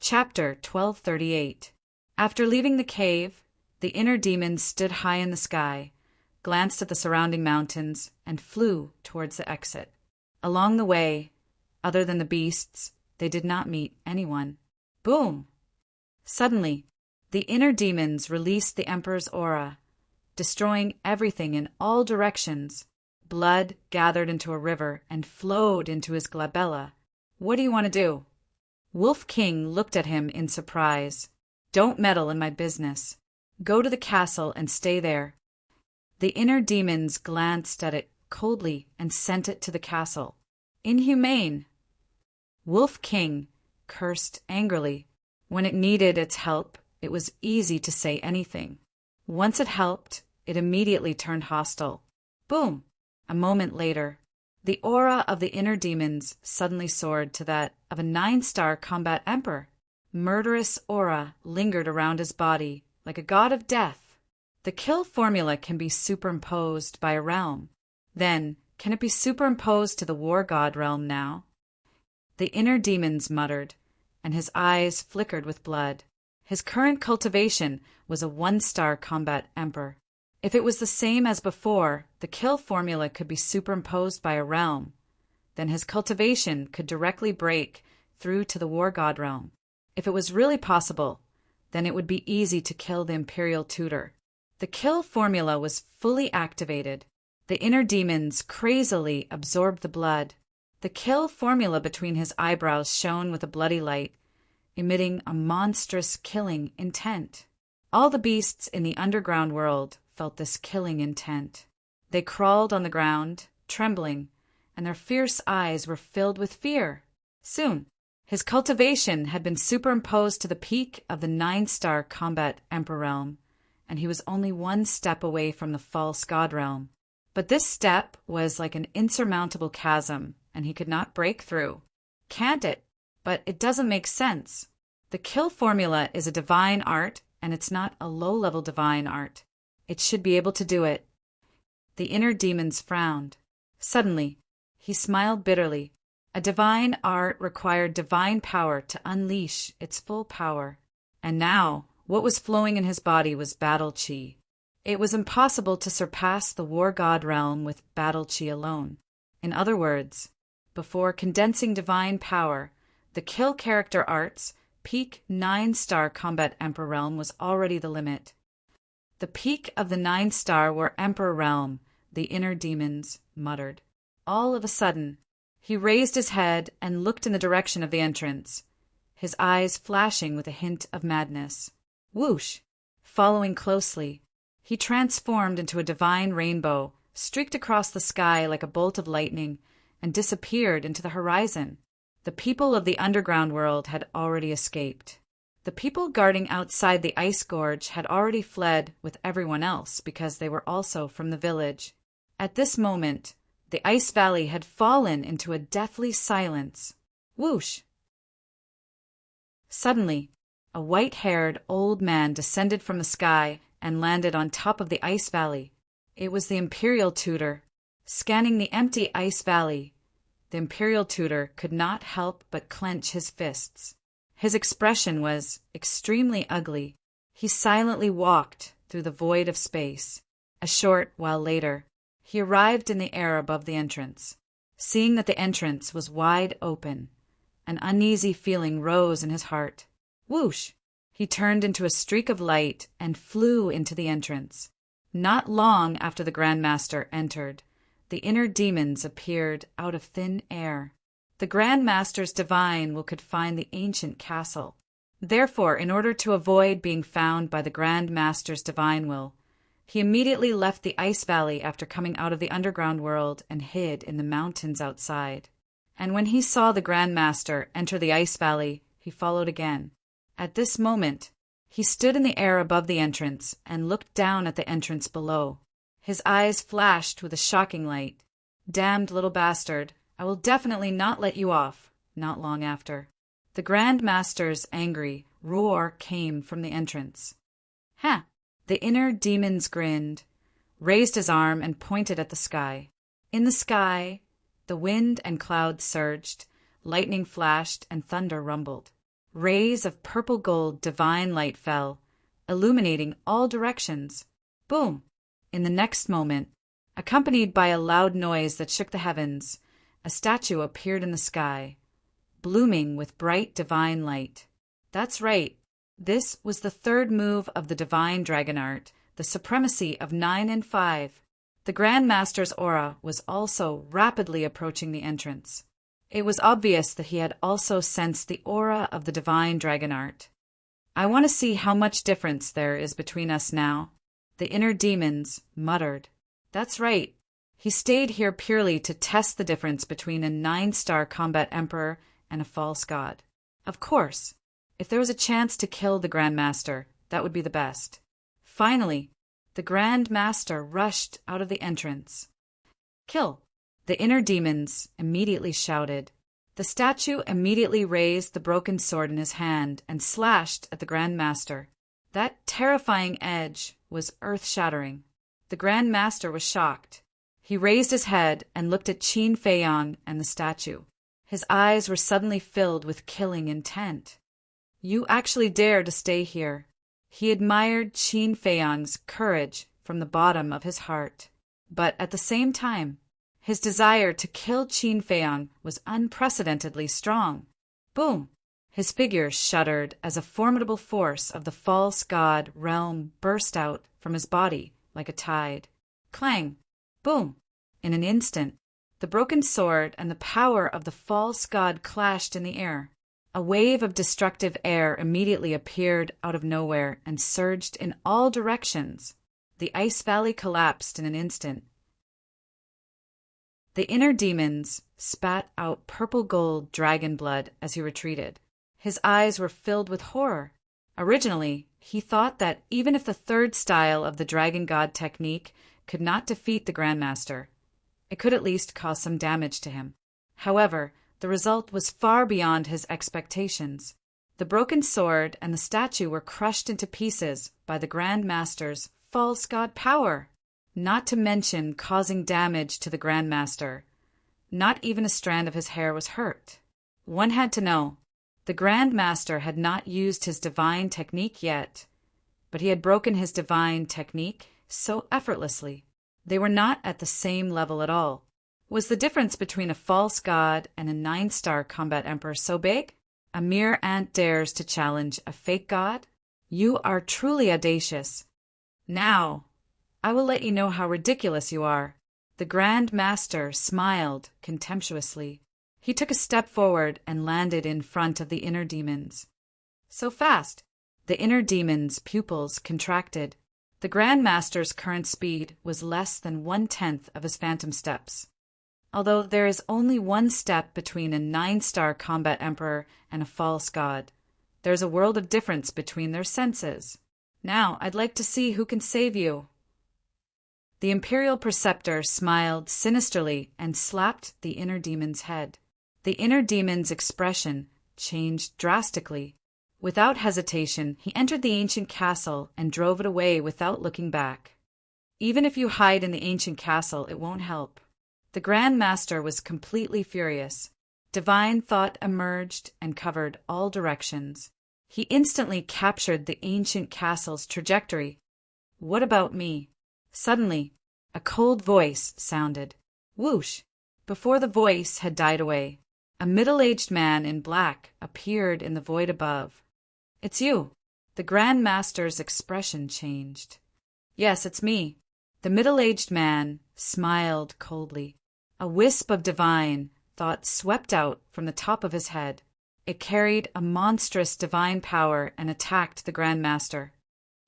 Chapter 1238. After leaving the cave, the inner demons stood high in the sky, glanced at the surrounding mountains, and flew towards the exit. Along the way, other than the beasts, they did not meet anyone. Boom! Suddenly, the inner demons released the Emperor's aura, destroying everything in all directions. Blood gathered into a river and flowed into his glabella. "What do you want to do?" Wolf King looked at him in surprise. "Don't meddle in my business. Go to the castle and stay there." The inner demons glanced at it coldly and sent it to the castle. Inhumane! Wolf King cursed angrily. When it needed its help, it was easy to say anything. Once it helped, it immediately turned hostile. Boom! A moment later, the aura of the inner demons suddenly soared to that of a 9-star combat emperor. Murderous aura lingered around his body like a god of death. The kill formula can be superimposed by a realm. Then, can it be superimposed to the war god realm now? The inner demons muttered, and his eyes flickered with blood. His current cultivation was a 1-star combat emperor. If it was the same as before, the kill formula could be superimposed by a realm. Then his cultivation could directly break through to the war god realm. If it was really possible, then it would be easy to kill the imperial tutor. The kill formula was fully activated. The inner demons crazily absorbed the blood. The kill formula between his eyebrows shone with a bloody light, emitting a monstrous killing intent. All the beasts in the underground world felt this killing intent. They crawled on the ground, trembling, and their fierce eyes were filled with fear. Soon, his cultivation had been superimposed to the peak of the 9-star combat emperor realm, and he was only 1 step away from the false god realm. But this step was like an insurmountable chasm, and he could not break through. Can't it? But it doesn't make sense. The kill formula is a divine art, and it's not a low-level divine art. It should be able to do it. The inner demons frowned. Suddenly, he smiled bitterly. A divine art required divine power to unleash its full power. And now, what was flowing in his body was battle chi. It was impossible to surpass the war god realm with battle chi alone. In other words, before condensing divine power, the kill character art's peak 9-star combat emperor realm was already the limit. The peak of the 9-star war emperor realm, the inner demons muttered. All of a sudden, he raised his head and looked in the direction of the entrance, his eyes flashing with a hint of madness. Whoosh! Following closely, he transformed into a divine rainbow, streaked across the sky like a bolt of lightning, and disappeared into the horizon. The people of the underground world had already escaped. The people guarding outside the ice gorge had already fled with everyone else because they were also from the village. At this moment, the ice valley had fallen into a deathly silence. Whoosh! Suddenly, a white-haired old man descended from the sky and landed on top of the ice valley. It was the imperial tutor. Scanning the empty ice valley, the imperial tutor could not help but clench his fists. His expression was extremely ugly. He silently walked through the void of space. A short while later, he arrived in the air above the entrance. Seeing that the entrance was wide open, an uneasy feeling rose in his heart. Whoosh! He turned into a streak of light and flew into the entrance. Not long after the Grand Master entered, the inner demons appeared out of thin air. The Grand Master's divine will could find the ancient castle. Therefore, in order to avoid being found by the Grand Master's divine will, he immediately left the ice valley after coming out of the underground world and hid in the mountains outside. And when he saw the Grand Master enter the ice valley, he followed again. At this moment, he stood in the air above the entrance and looked down at the entrance below. His eyes flashed with a shocking light. "Damned little bastard, I will definitely not let you off." Not long after, the Grand Master's angry roar came from the entrance. "Ha!" The inner demons grinned, raised his arm and pointed at the sky. In the sky, the wind and clouds surged, lightning flashed, and thunder rumbled. Rays of purple gold divine light fell, illuminating all directions. Boom! In the next moment, accompanied by a loud noise that shook the heavens, a statue appeared in the sky, blooming with bright divine light. That's right. This was the third move of the divine dragon art, the supremacy of 9 and 5. The Grand Master's aura was also rapidly approaching the entrance. It was obvious that he had also sensed the aura of the divine dragon art. I want to see how much difference there is between us now, the inner demons muttered. That's right. He stayed here purely to test the difference between a 9-star combat emperor and a false god. Of course, if there was a chance to kill the Grand Master, that would be the best. Finally, the Grand Master rushed out of the entrance. Kill! The inner demons immediately shouted. The statue immediately raised the broken sword in his hand and slashed at the Grand Master. That terrifying edge was earth-shattering. The Grand Master was shocked. He raised his head and looked at Qin Feiyang and the statue. His eyes were suddenly filled with killing intent. You actually dare to stay here. He admired Qin Feiyang's courage from the bottom of his heart. But at the same time, his desire to kill Qin Feiyang was unprecedentedly strong. Boom! His figure shuddered as a formidable force of the false god realm burst out from his body like a tide. Clang! Boom! In an instant, the broken sword and the power of the false god clashed in the air. A wave of destructive air immediately appeared out of nowhere and surged in all directions. The ice valley collapsed in an instant. The inner demons spat out purple gold dragon blood as he retreated. His eyes were filled with horror. Originally, he thought that even if the third style of the dragon god technique could not defeat the Grandmaster, it could at least cause some damage to him. However, the result was far beyond his expectations. The broken sword and the statue were crushed into pieces by the Grandmaster's false god power, not to mention causing damage to the Grandmaster. Not even a strand of his hair was hurt. One had to know. The Grandmaster had not used his divine technique yet, but he had broken his divine technique so effortlessly. They were not at the same level at all. Was the difference between a false god and a 9-star combat emperor so big? A mere ant dares to challenge a fake god? You are truly audacious. Now, I will let you know how ridiculous you are. The Grand Master smiled contemptuously. He took a step forward and landed in front of the inner demons. So fast! The inner demons' pupils contracted. The Grand Master's current speed was less than 1/10 of his phantom steps. Although there is only one step between a 9-star combat emperor and a false god, there's a world of difference between their senses. Now, I'd like to see who can save you. The Imperial Preceptor smiled sinisterly and slapped the inner demon's head. The inner demon's expression changed drastically. Without hesitation, he entered the ancient castle and drove it away without looking back. Even if you hide in the ancient castle, it won't help. The Grand Master was completely furious. Divine thought emerged and covered all directions. He instantly captured the ancient castle's trajectory. What about me? Suddenly, a cold voice sounded. Whoosh! Before the voice had died away, a middle-aged man in black appeared in the void above. It's you. The Grand Master's expression changed. Yes, it's me. The middle-aged man smiled coldly. A wisp of divine thought swept out from the top of his head. It carried a monstrous divine power and attacked the Grand Master.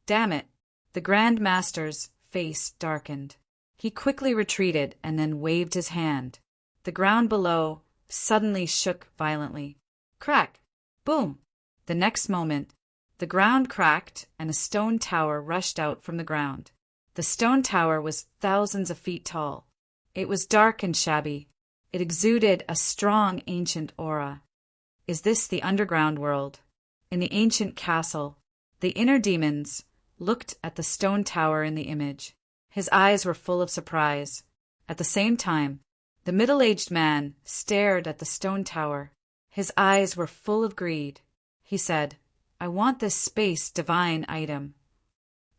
Damn it! The Grand Master's face darkened. He quickly retreated and then waved his hand. The ground below suddenly shook violently. Crack! Boom! The next moment, the ground cracked and a stone tower rushed out from the ground. The stone tower was thousands of feet tall. It was dark and shabby. It exuded a strong ancient aura. Is this the underground world? In the ancient castle, the inner demons looked at the stone tower in the image. His eyes were full of surprise. At the same time, the middle-aged man stared at the stone tower. His eyes were full of greed. he said. I want this space divine item.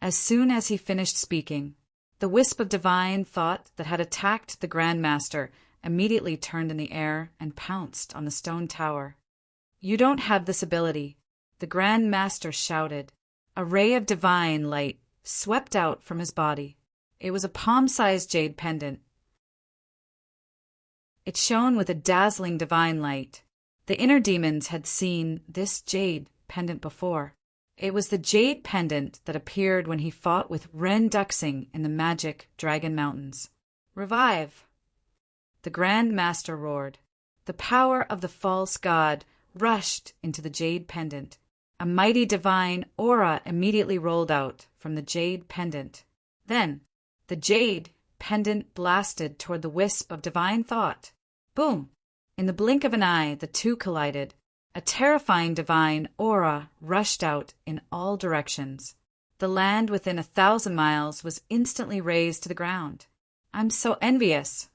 As soon as he finished speaking, the wisp of divine thought that had attacked the Grand Master immediately turned in the air and pounced on the stone tower. You don't have this ability, the Grand Master shouted. A ray of divine light swept out from his body. It was a palm-sized jade pendant. It shone with a dazzling divine light. The inner demons had seen this jade pendant before. It was the jade pendant that appeared when he fought with Ren Duxing in the magic Dragon Mountains. Revive! The Grand Master roared. The power of the false god rushed into the jade pendant. A mighty divine aura immediately rolled out from the jade pendant. Then, the jade pendant blasted toward the wisp of divine thought. Boom! In the blink of an eye, the two collided. A terrifying divine aura rushed out in all directions. The land within 1,000 miles was instantly razed to the ground. I'm so envious.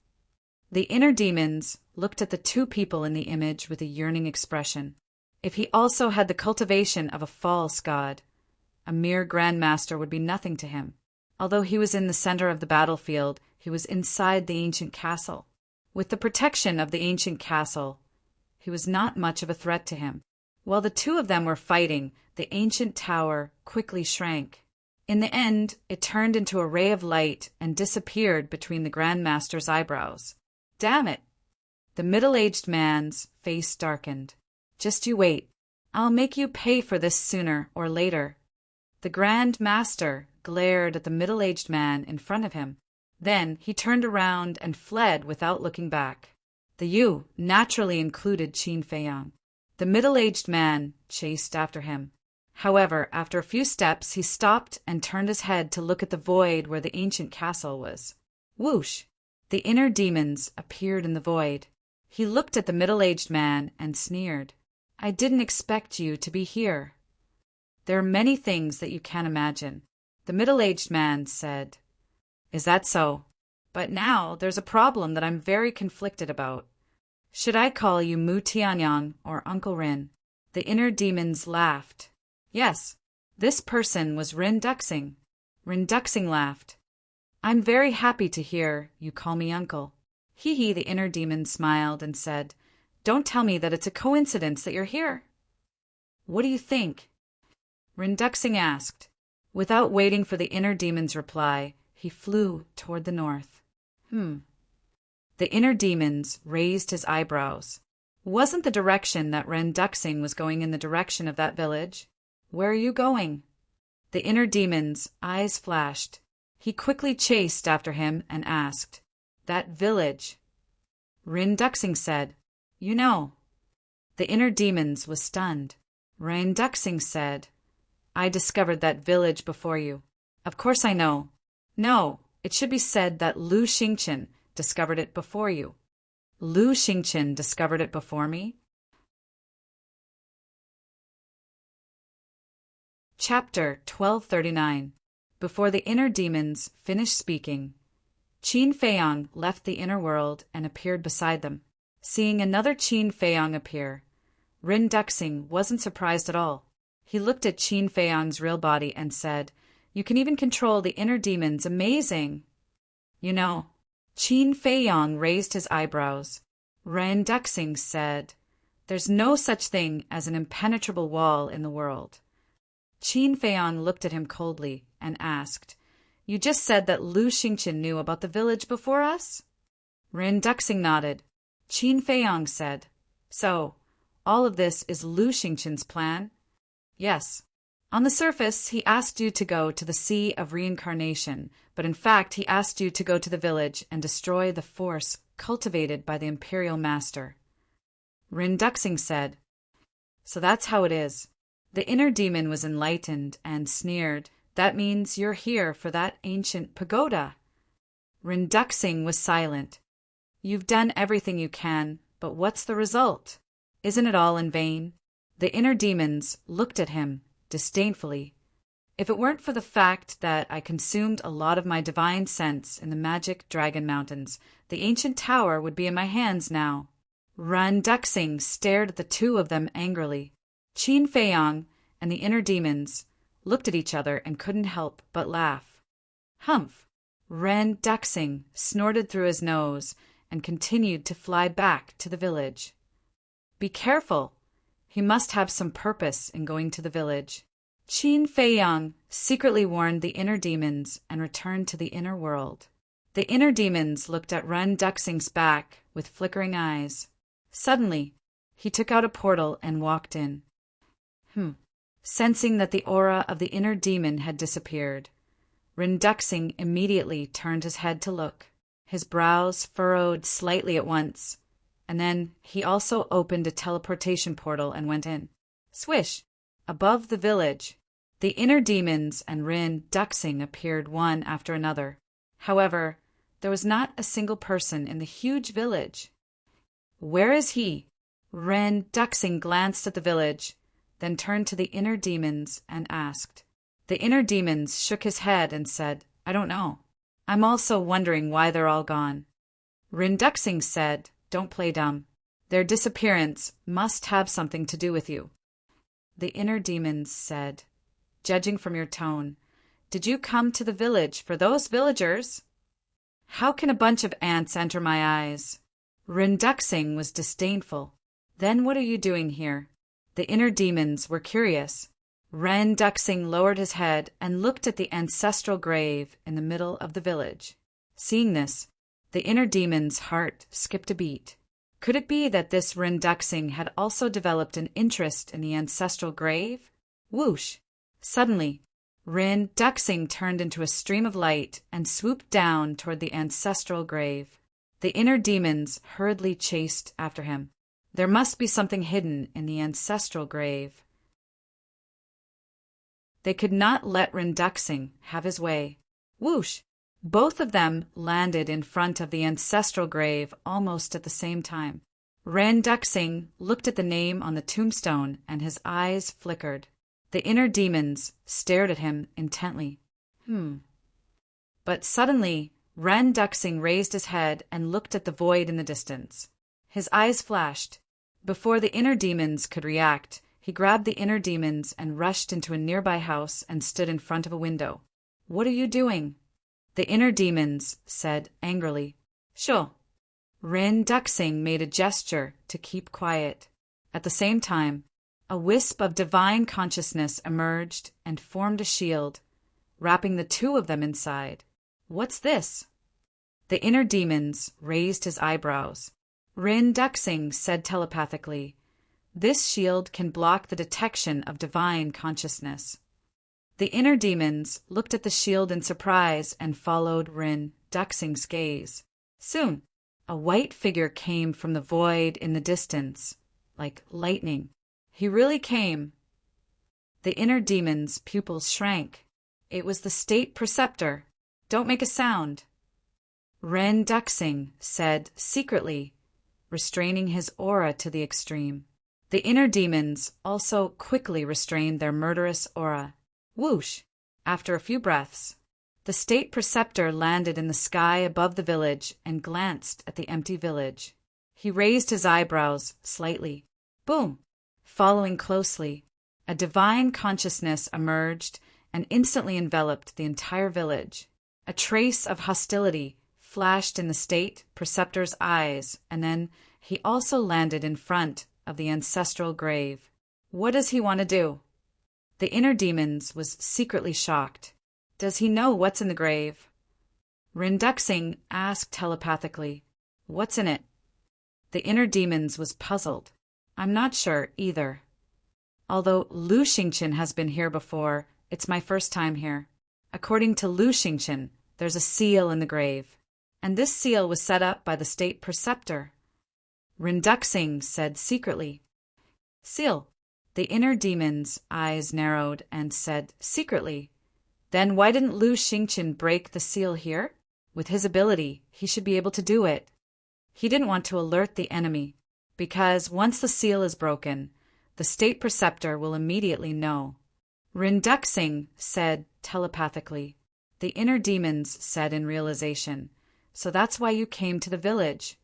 The inner demons looked at the two people in the image with a yearning expression. If he also had the cultivation of a false god, a mere grandmaster would be nothing to him. Although he was in the center of the battlefield, he was inside the ancient castle. With the protection of the ancient castle, he was not much of a threat to him. While the two of them were fighting, the ancient tower quickly shrank. In the end, it turned into a ray of light and disappeared between the Grandmaster's eyebrows. Damn it! The middle-aged man's face darkened. Just you wait. I'll make you pay for this sooner or later. The Grand Master glared at the middle-aged man in front of him. Then he turned around and fled without looking back. The Yu naturally included Qin Feiyang. The middle-aged man chased after him. However, after a few steps, he stopped and turned his head to look at the void where the ancient castle was. Whoosh! The inner demons appeared in the void. He looked at the middle-aged man and sneered. I didn't expect you to be here. There are many things that you can't imagine. The middle-aged man said. Is that so? But now there's a problem that I'm very conflicted about. Should I call you Mu Tianyang or Uncle Rin? The inner demons laughed. Yes, this person was Rin Duxing. Rin Duxing laughed. I'm very happy to hear you call me uncle. Hee, the inner demon smiled and said, Don't tell me that it's a coincidence that you're here. What do you think? Rin Duxing asked. Without waiting for the inner demon's reply, he flew toward the north. The inner demons raised his eyebrows. Wasn't the direction that Ren Duxing was going in the direction of that village? Where are you going? The inner demon's eyes flashed. He quickly chased after him and asked, That village? Rin Duxing said, You know. The inner demons was stunned. Rin Duxing said, I discovered that village before you. Of course I know. No, it should be said that Lu Xingqian discovered it before you. Lu Xingqian discovered it before me? Chapter 1239. Before the inner demons finished speaking, Qin Feiyang left the inner world and appeared beside them. Seeing another Qin Feiyang appear, Rin Duxing wasn't surprised at all. He looked at Qin Feiyang's real body and said, You can even control the inner demons. Amazing. You know. Qin Feiyang raised his eyebrows. Rin Duxing said, There's no such thing as an impenetrable wall in the world. Qin Feiyang looked at him coldly and asked, You just said that Lu Xingqian knew about the village before us? Rin Duxing nodded. Qin Feiyang said, So, all of this is Lu Xingqian's plan? Yes. On the surface, he asked you to go to the Sea of Reincarnation, but in fact he asked you to go to the village and destroy the force cultivated by the Imperial Master. Rin Duxing said, So that's how it is. The inner demon was enlightened and sneered, That means you're here for that ancient pagoda. Rin Duxing was silent. You've done everything you can, but what's the result? Isn't it all in vain? The inner demons looked at him disdainfully. If it weren't for the fact that I consumed a lot of my divine sense in the magic Dragon Mountains, the ancient tower would be in my hands now. Rin Duxing stared at the two of them angrily. Qin Feiyang and the inner demons looked at each other and couldn't help but laugh. Humph! Ren Duxing snorted through his nose and continued to fly back to the village. Be careful! He must have some purpose in going to the village. Qin Feiyang secretly warned the inner demons and returned to the inner world. The inner demons looked at Ren Duxing's back with flickering eyes. Suddenly, he took out a portal and walked in. Sensing that the aura of the inner demon had disappeared, Ren Duxing immediately turned his head to look. His brows furrowed slightly at once, and then he also opened a teleportation portal and went in. Swish! Above the village, the inner demons and Ren Duxing appeared one after another. However, there was not a single person in the huge village. Where is he? Ren Duxing glanced at the village, then turned to the inner demons and asked. The inner demons shook his head and said, I don't know. I'm also wondering why they're all gone. Ren Duxing said, Don't play dumb. Their disappearance must have something to do with you. The inner demons said, Judging from your tone, did you come to the village for those villagers? How can a bunch of ants enter my eyes? Ren Duxing was disdainful. Then what are you doing here? The inner demons were curious. Ren Duxing lowered his head and looked at the ancestral grave in the middle of the village. Seeing this, the inner demon's heart skipped a beat. Could it be that this Ren Duxing had also developed an interest in the ancestral grave? Whoosh! Suddenly, Ren Duxing turned into a stream of light and swooped down toward the ancestral grave. The inner demons hurriedly chased after him. There must be something hidden in the ancestral grave. They could not let Ren Duxing have his way. Whoosh! Both of them landed in front of the ancestral grave almost at the same time. Ren Duxing looked at the name on the tombstone and his eyes flickered. The inner demons stared at him intently. But suddenly, Ren Duxing raised his head and looked at the void in the distance. His eyes flashed. Before the inner demons could react, he grabbed the inner demons and rushed into a nearby house and stood in front of a window. What are you doing? The inner demons said angrily. Sure. Ren Duxing made a gesture to keep quiet. At the same time, a wisp of divine consciousness emerged and formed a shield, wrapping the two of them inside. What's this? The inner demons raised his eyebrows. Ren Duxing said telepathically, This shield can block the detection of divine consciousness. The inner demons looked at the shield in surprise and followed Ren Duxing's gaze. Soon, a white figure came from the void in the distance, like lightning. He really came. The inner demon's pupils shrank. It was the state preceptor. Don't make a sound. Ren Duxing said secretly, restraining his aura to the extreme. The inner demons also quickly restrained their murderous aura. Whoosh! After a few breaths, the state preceptor landed in the sky above the village and glanced at the empty village. He raised his eyebrows slightly. Boom! Following closely, a divine consciousness emerged and instantly enveloped the entire village. A trace of hostility flashed in the state preceptor's eyes, and then he also landed in front of the ancestral grave. What does he want to do? The inner demons was secretly shocked. Does he know what's in the grave? Ren Duxing asked telepathically, What's in it? The inner demons was puzzled. I'm not sure either. Although Lu Xingqian has been here before, it's my first time here. According to Lu Xingqian, there's a seal in the grave, and this seal was set up by the state preceptor. Ren Duxing said secretly, Seal. The inner demon's eyes narrowed and said secretly, Then why didn't Lu Xingqian break the seal here? With his ability, he should be able to do it. He didn't want to alert the enemy, because once the seal is broken, the state preceptor will immediately know. Ren Duxing said telepathically. The inner demons said in realization, So that's why you came to the village.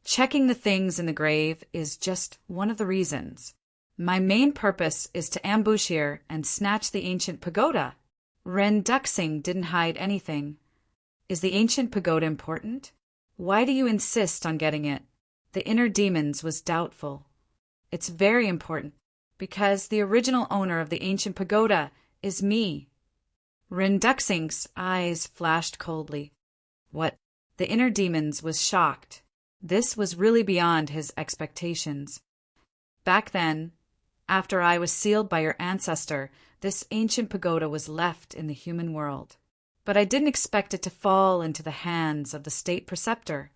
Checking the things in the grave is just one of the reasons. My main purpose is to ambush here and snatch the ancient pagoda. Ren Duxing didn't hide anything. Is the ancient pagoda important? Why do you insist on getting it? The inner demons was doubtful. It's very important, because the original owner of the ancient pagoda is me. Ren Duxing's eyes flashed coldly. What? The inner demons was shocked. This was really beyond his expectations. Back then, after I was sealed by your ancestor, this ancient pagoda was left in the human world. But I didn't expect it to fall into the hands of the state preceptor.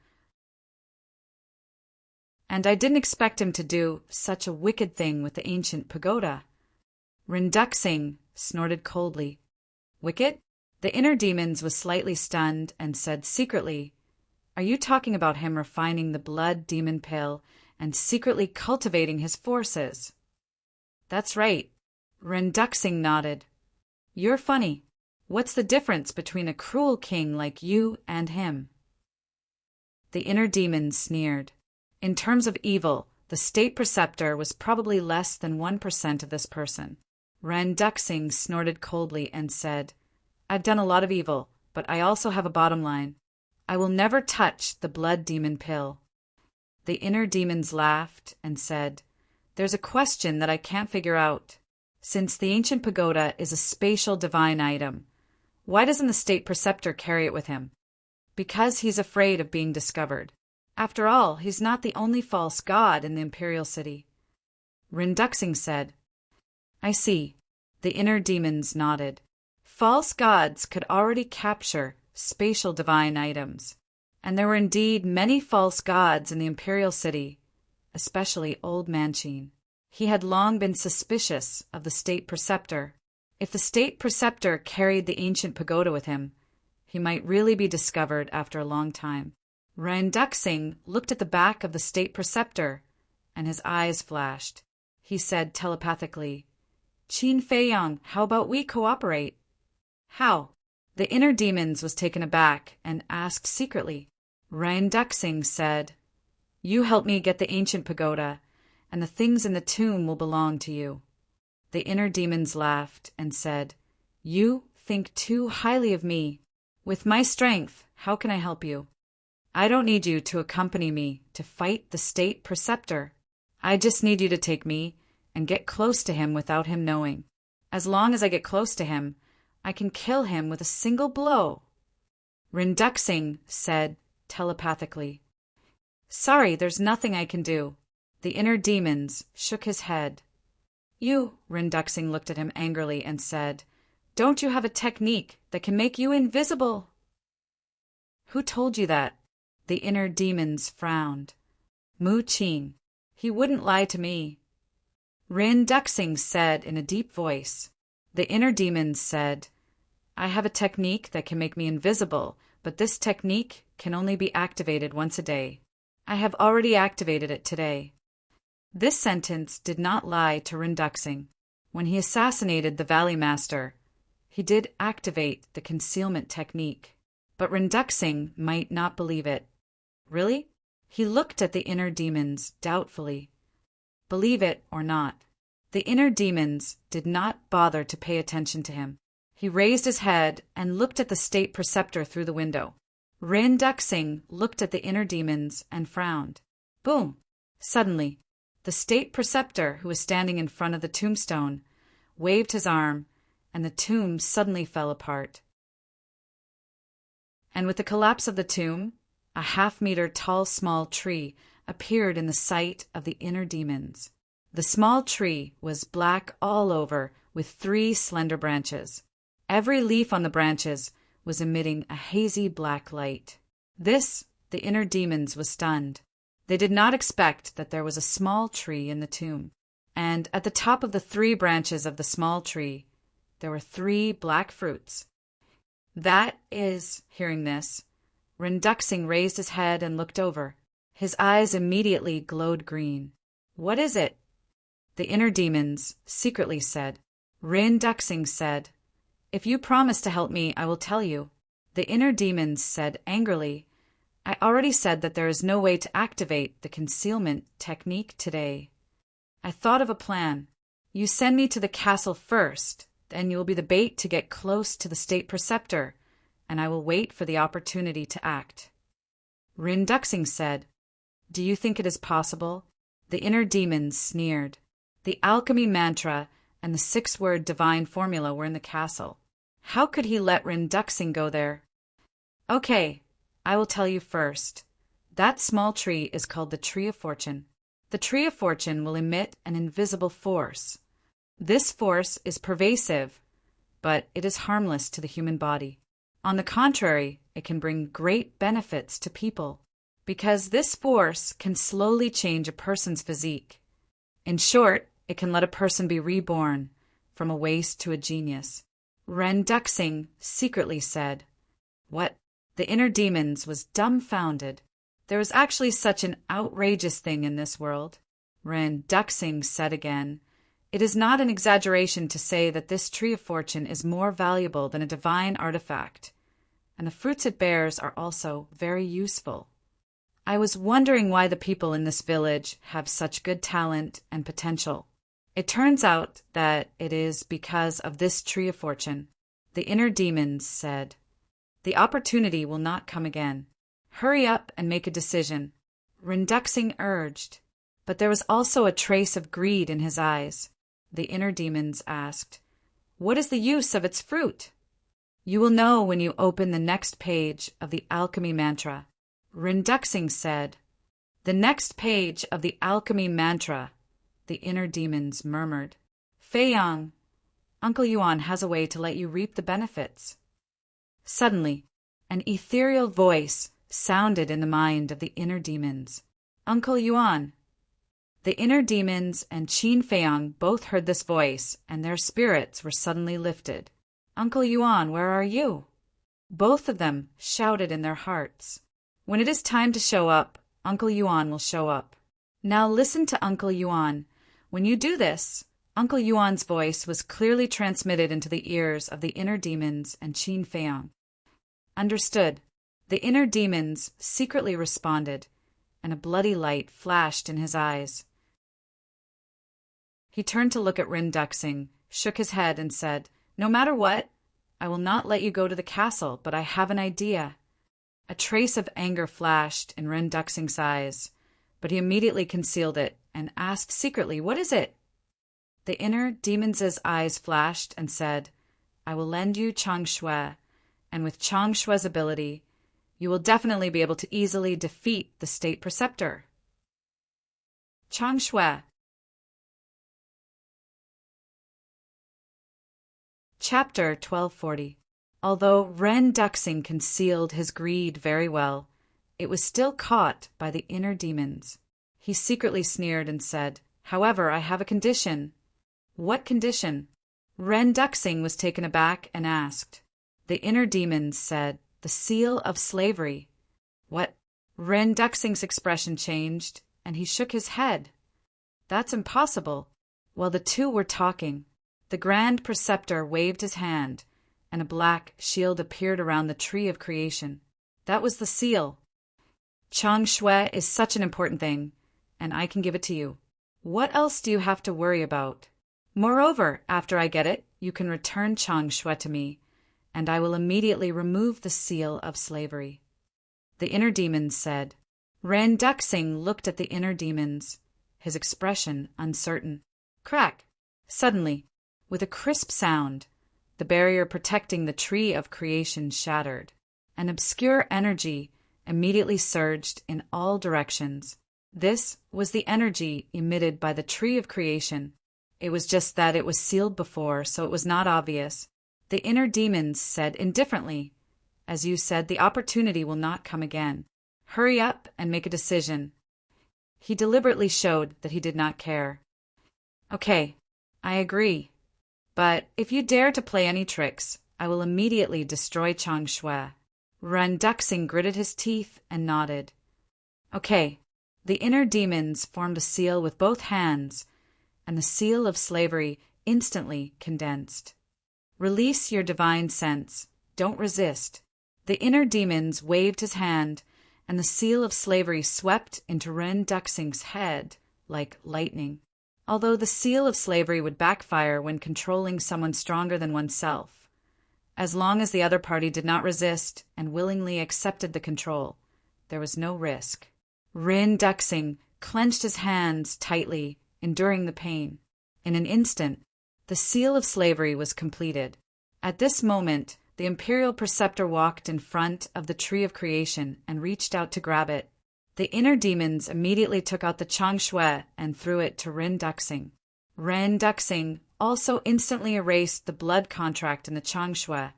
And I didn't expect him to do such a wicked thing with the ancient pagoda. Ren Duxing snorted coldly. Wicked? The inner demons was slightly stunned and said secretly, Are you talking about him refining the blood demon pill and secretly cultivating his forces? That's right. Ren Duxing nodded. You're funny. What's the difference between a cruel king like you and him? The inner demon sneered. In terms of evil, the state preceptor was probably less than 1% of this person. Ren Duxing snorted coldly and said, I've done a lot of evil, but I also have a bottom line. I will never touch the blood demon pill. The inner demons laughed and said, There's a question that I can't figure out. Since the ancient pagoda is a spatial divine item, why doesn't the state preceptor carry it with him? Because he's afraid of being discovered. After all, he's not the only false god in the imperial city. Ren Duxing said, I see. The inner demons nodded. False gods could already capture spatial divine items, and there were indeed many false gods in the imperial city, especially Old Manchine. He had long been suspicious of the state preceptor. If the state preceptor carried the ancient pagoda with him, he might really be discovered after a long time. Ren Duxing looked at the back of the state preceptor, and his eyes flashed. He said telepathically, Qin Feiyang, how about we cooperate? How? The inner demons was taken aback and asked secretly. Ren Duxing said, You help me get the ancient pagoda, and the things in the tomb will belong to you. The inner demons laughed and said, You think too highly of me. With my strength, how can I help you? I don't need you to accompany me to fight the state preceptor. I just need you to take me and get close to him without him knowing. As long as I get close to him, I can kill him with a single blow. Ren Duxing said telepathically, Sorry, there's nothing I can do. The inner demons shook his head. You, Ren Duxing looked at him angrily and said, Don't you have a technique that can make you invisible? Who told you that? The inner demons frowned. Mu Qing. He wouldn't lie to me. Ren Duxing said in a deep voice. The inner demons said, I have a technique that can make me invisible, but this technique can only be activated once a day. I have already activated it today. This sentence did not lie to Ren Duxing. When he assassinated the Valley Master, he did activate the concealment technique. But Ren Duxing might not believe it. Really? He looked at the inner demons doubtfully. Believe it or not, the inner demons did not bother to pay attention to him. He raised his head and looked at the state preceptor through the window. Ren Duxing looked at the inner demons and frowned. Boom! Suddenly, the state preceptor, who was standing in front of the tombstone, waved his arm, and the tomb suddenly fell apart. And with the collapse of the tomb, a half-meter tall small tree appeared in the sight of the inner demons. The small tree was black all over with 3 slender branches. Every leaf on the branches was emitting a hazy black light. This, the inner demons was stunned. They did not expect that there was a small tree in the tomb. And at the top of the 3 branches of the small tree, there were 3 black fruits. That is, hearing this, Ren Duxing raised his head and looked over. His eyes immediately glowed green. What is it? The inner demons secretly said. Ren Duxing said, If you promise to help me, I will tell you. The inner demons said angrily, I already said that there is no way to activate the concealment technique today. I thought of a plan. You send me to the castle first, then you will be the bait to get close to the state preceptor, and I will wait for the opportunity to act. Rinduxing said, Do you think it is possible? The inner demons sneered. The alchemy mantra and the 6-word divine formula were in the castle. How could he let Rinduxing go there? Okay, I will tell you first. That small tree is called the Tree of Fortune. The Tree of Fortune will emit an invisible force. This force is pervasive, but it is harmless to the human body. On the contrary, it can bring great benefits to people, because this force can slowly change a person's physique. In short, it can let a person be reborn, from a waste to a genius. Rinduxing secretly said, What? The inner demons was dumbfounded. There was actually such an outrageous thing in this world. Rinduxing said again, It is not an exaggeration to say that this Tree of Fortune is more valuable than a divine artifact, and the fruits it bears are also very useful. I was wondering why the people in this village have such good talent and potential. It turns out that it is because of this Tree of Fortune. The inner demons said, The opportunity will not come again. Hurry up and make a decision. Rinduxing urged, but there was also a trace of greed in his eyes. The inner demons asked, What is the use of its fruit? You will know when you open the next page of the alchemy mantra. Rinduxing said, The next page of the alchemy mantra, the inner demons murmured. Feiyang, Uncle Yuan has a way to let you reap the benefits. Suddenly, an ethereal voice sounded in the mind of the inner demons. Uncle Yuan. The inner demons and Qin Feiyang both heard this voice, and their spirits were suddenly lifted. Uncle Yuan, where are you? Both of them shouted in their hearts. When it is time to show up, Uncle Yuan will show up. Now listen to Uncle Yuan. When you do this, Uncle Yuan's voice was clearly transmitted into the ears of the inner demons and Qin Feiyang. Understood. The inner demons secretly responded, and a bloody light flashed in his eyes. He turned to look at Rinduxing, shook his head, and said, No matter what, I will not let you go to the castle, but I have an idea. A trace of anger flashed in Rinduxing's eyes, but he immediately concealed it and asked secretly, What is it? The inner demon's eyes flashed and said, I will lend you Chang Shui, and with Chang Shui's ability, you will definitely be able to easily defeat the state preceptor. Chang Shui. Chapter 1240. Although Rinduxing concealed his greed very well, it was still caught by the inner demons. He secretly sneered and said, However, I have a condition. What condition? Rinduxing was taken aback and asked. The inner demons said, The seal of slavery. What? Rinduxing's expression changed, and he shook his head. That's impossible. While the two were talking, the Grand Preceptor waved his hand, and a black shield appeared around the tree of creation. That was the seal. Chang Shui is such an important thing, and I can give it to you. What else do you have to worry about? Moreover, after I get it, you can return Chang Shui to me, and I will immediately remove the seal of slavery. The inner demons said. Rinduxing looked at the inner demons, his expression uncertain. Crack! Suddenly, with a crisp sound, the barrier protecting the tree of creation shattered. An obscure energy immediately surged in all directions. This was the energy emitted by the tree of creation. It was just that it was sealed before, so it was not obvious. The inner demons said indifferently, As you said, the opportunity will not come again. Hurry up and make a decision. He deliberately showed that he did not care. Okay, I agree. But if you dare to play any tricks, I will immediately destroy Chang Shui. Rinduxing gritted his teeth and nodded. Okay. The inner demons formed a seal with both hands, and the seal of slavery instantly condensed. Release your divine sense. Don't resist. The inner demons waved his hand, and the seal of slavery swept into Rinduxing's head like lightning. although the seal of slavery would backfire when controlling someone stronger than oneself. As long as the other party did not resist and willingly accepted the control, there was no risk. Rin Duxing clenched his hands tightly, enduring the pain. In an instant, the seal of slavery was completed. At this moment, the Imperial Preceptor walked in front of the Tree of Creation and reached out to grab it. The inner demons immediately took out the Changshui and threw it to Rin Duxing. Rin Duxing also instantly erased the blood contract in the Changshui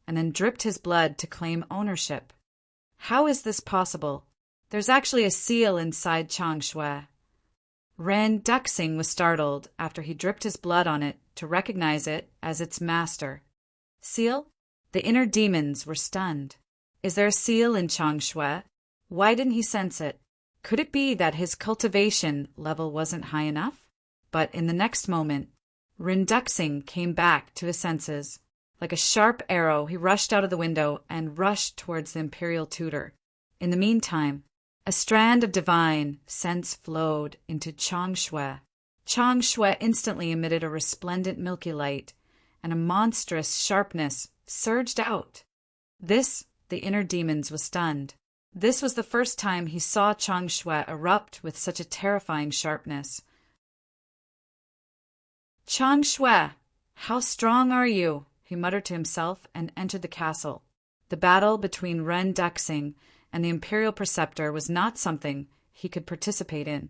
and then dripped his blood to claim ownership. How is this possible? There's actually a seal inside Changshui. Ren Duxing was startled after he dripped his blood on it to recognize it as its master. Seal? The inner demons were stunned. Is there a seal in Changshui? Why didn't he sense it? Could it be that his cultivation level wasn't high enough? But in the next moment, Rin Duxing came back to his senses. Like a sharp arrow, he rushed out of the window and rushed towards the Imperial Tutor. In the meantime, a strand of divine sense flowed into Changshui. Changshui instantly emitted a resplendent milky light, and a monstrous sharpness surged out. The inner demons was stunned. This was the first time he saw Changshui erupt with such a terrifying sharpness. Changshui, how strong are you? He muttered to himself and entered the castle. The battle between Ren Duxing and the Imperial Preceptor was not something he could participate in.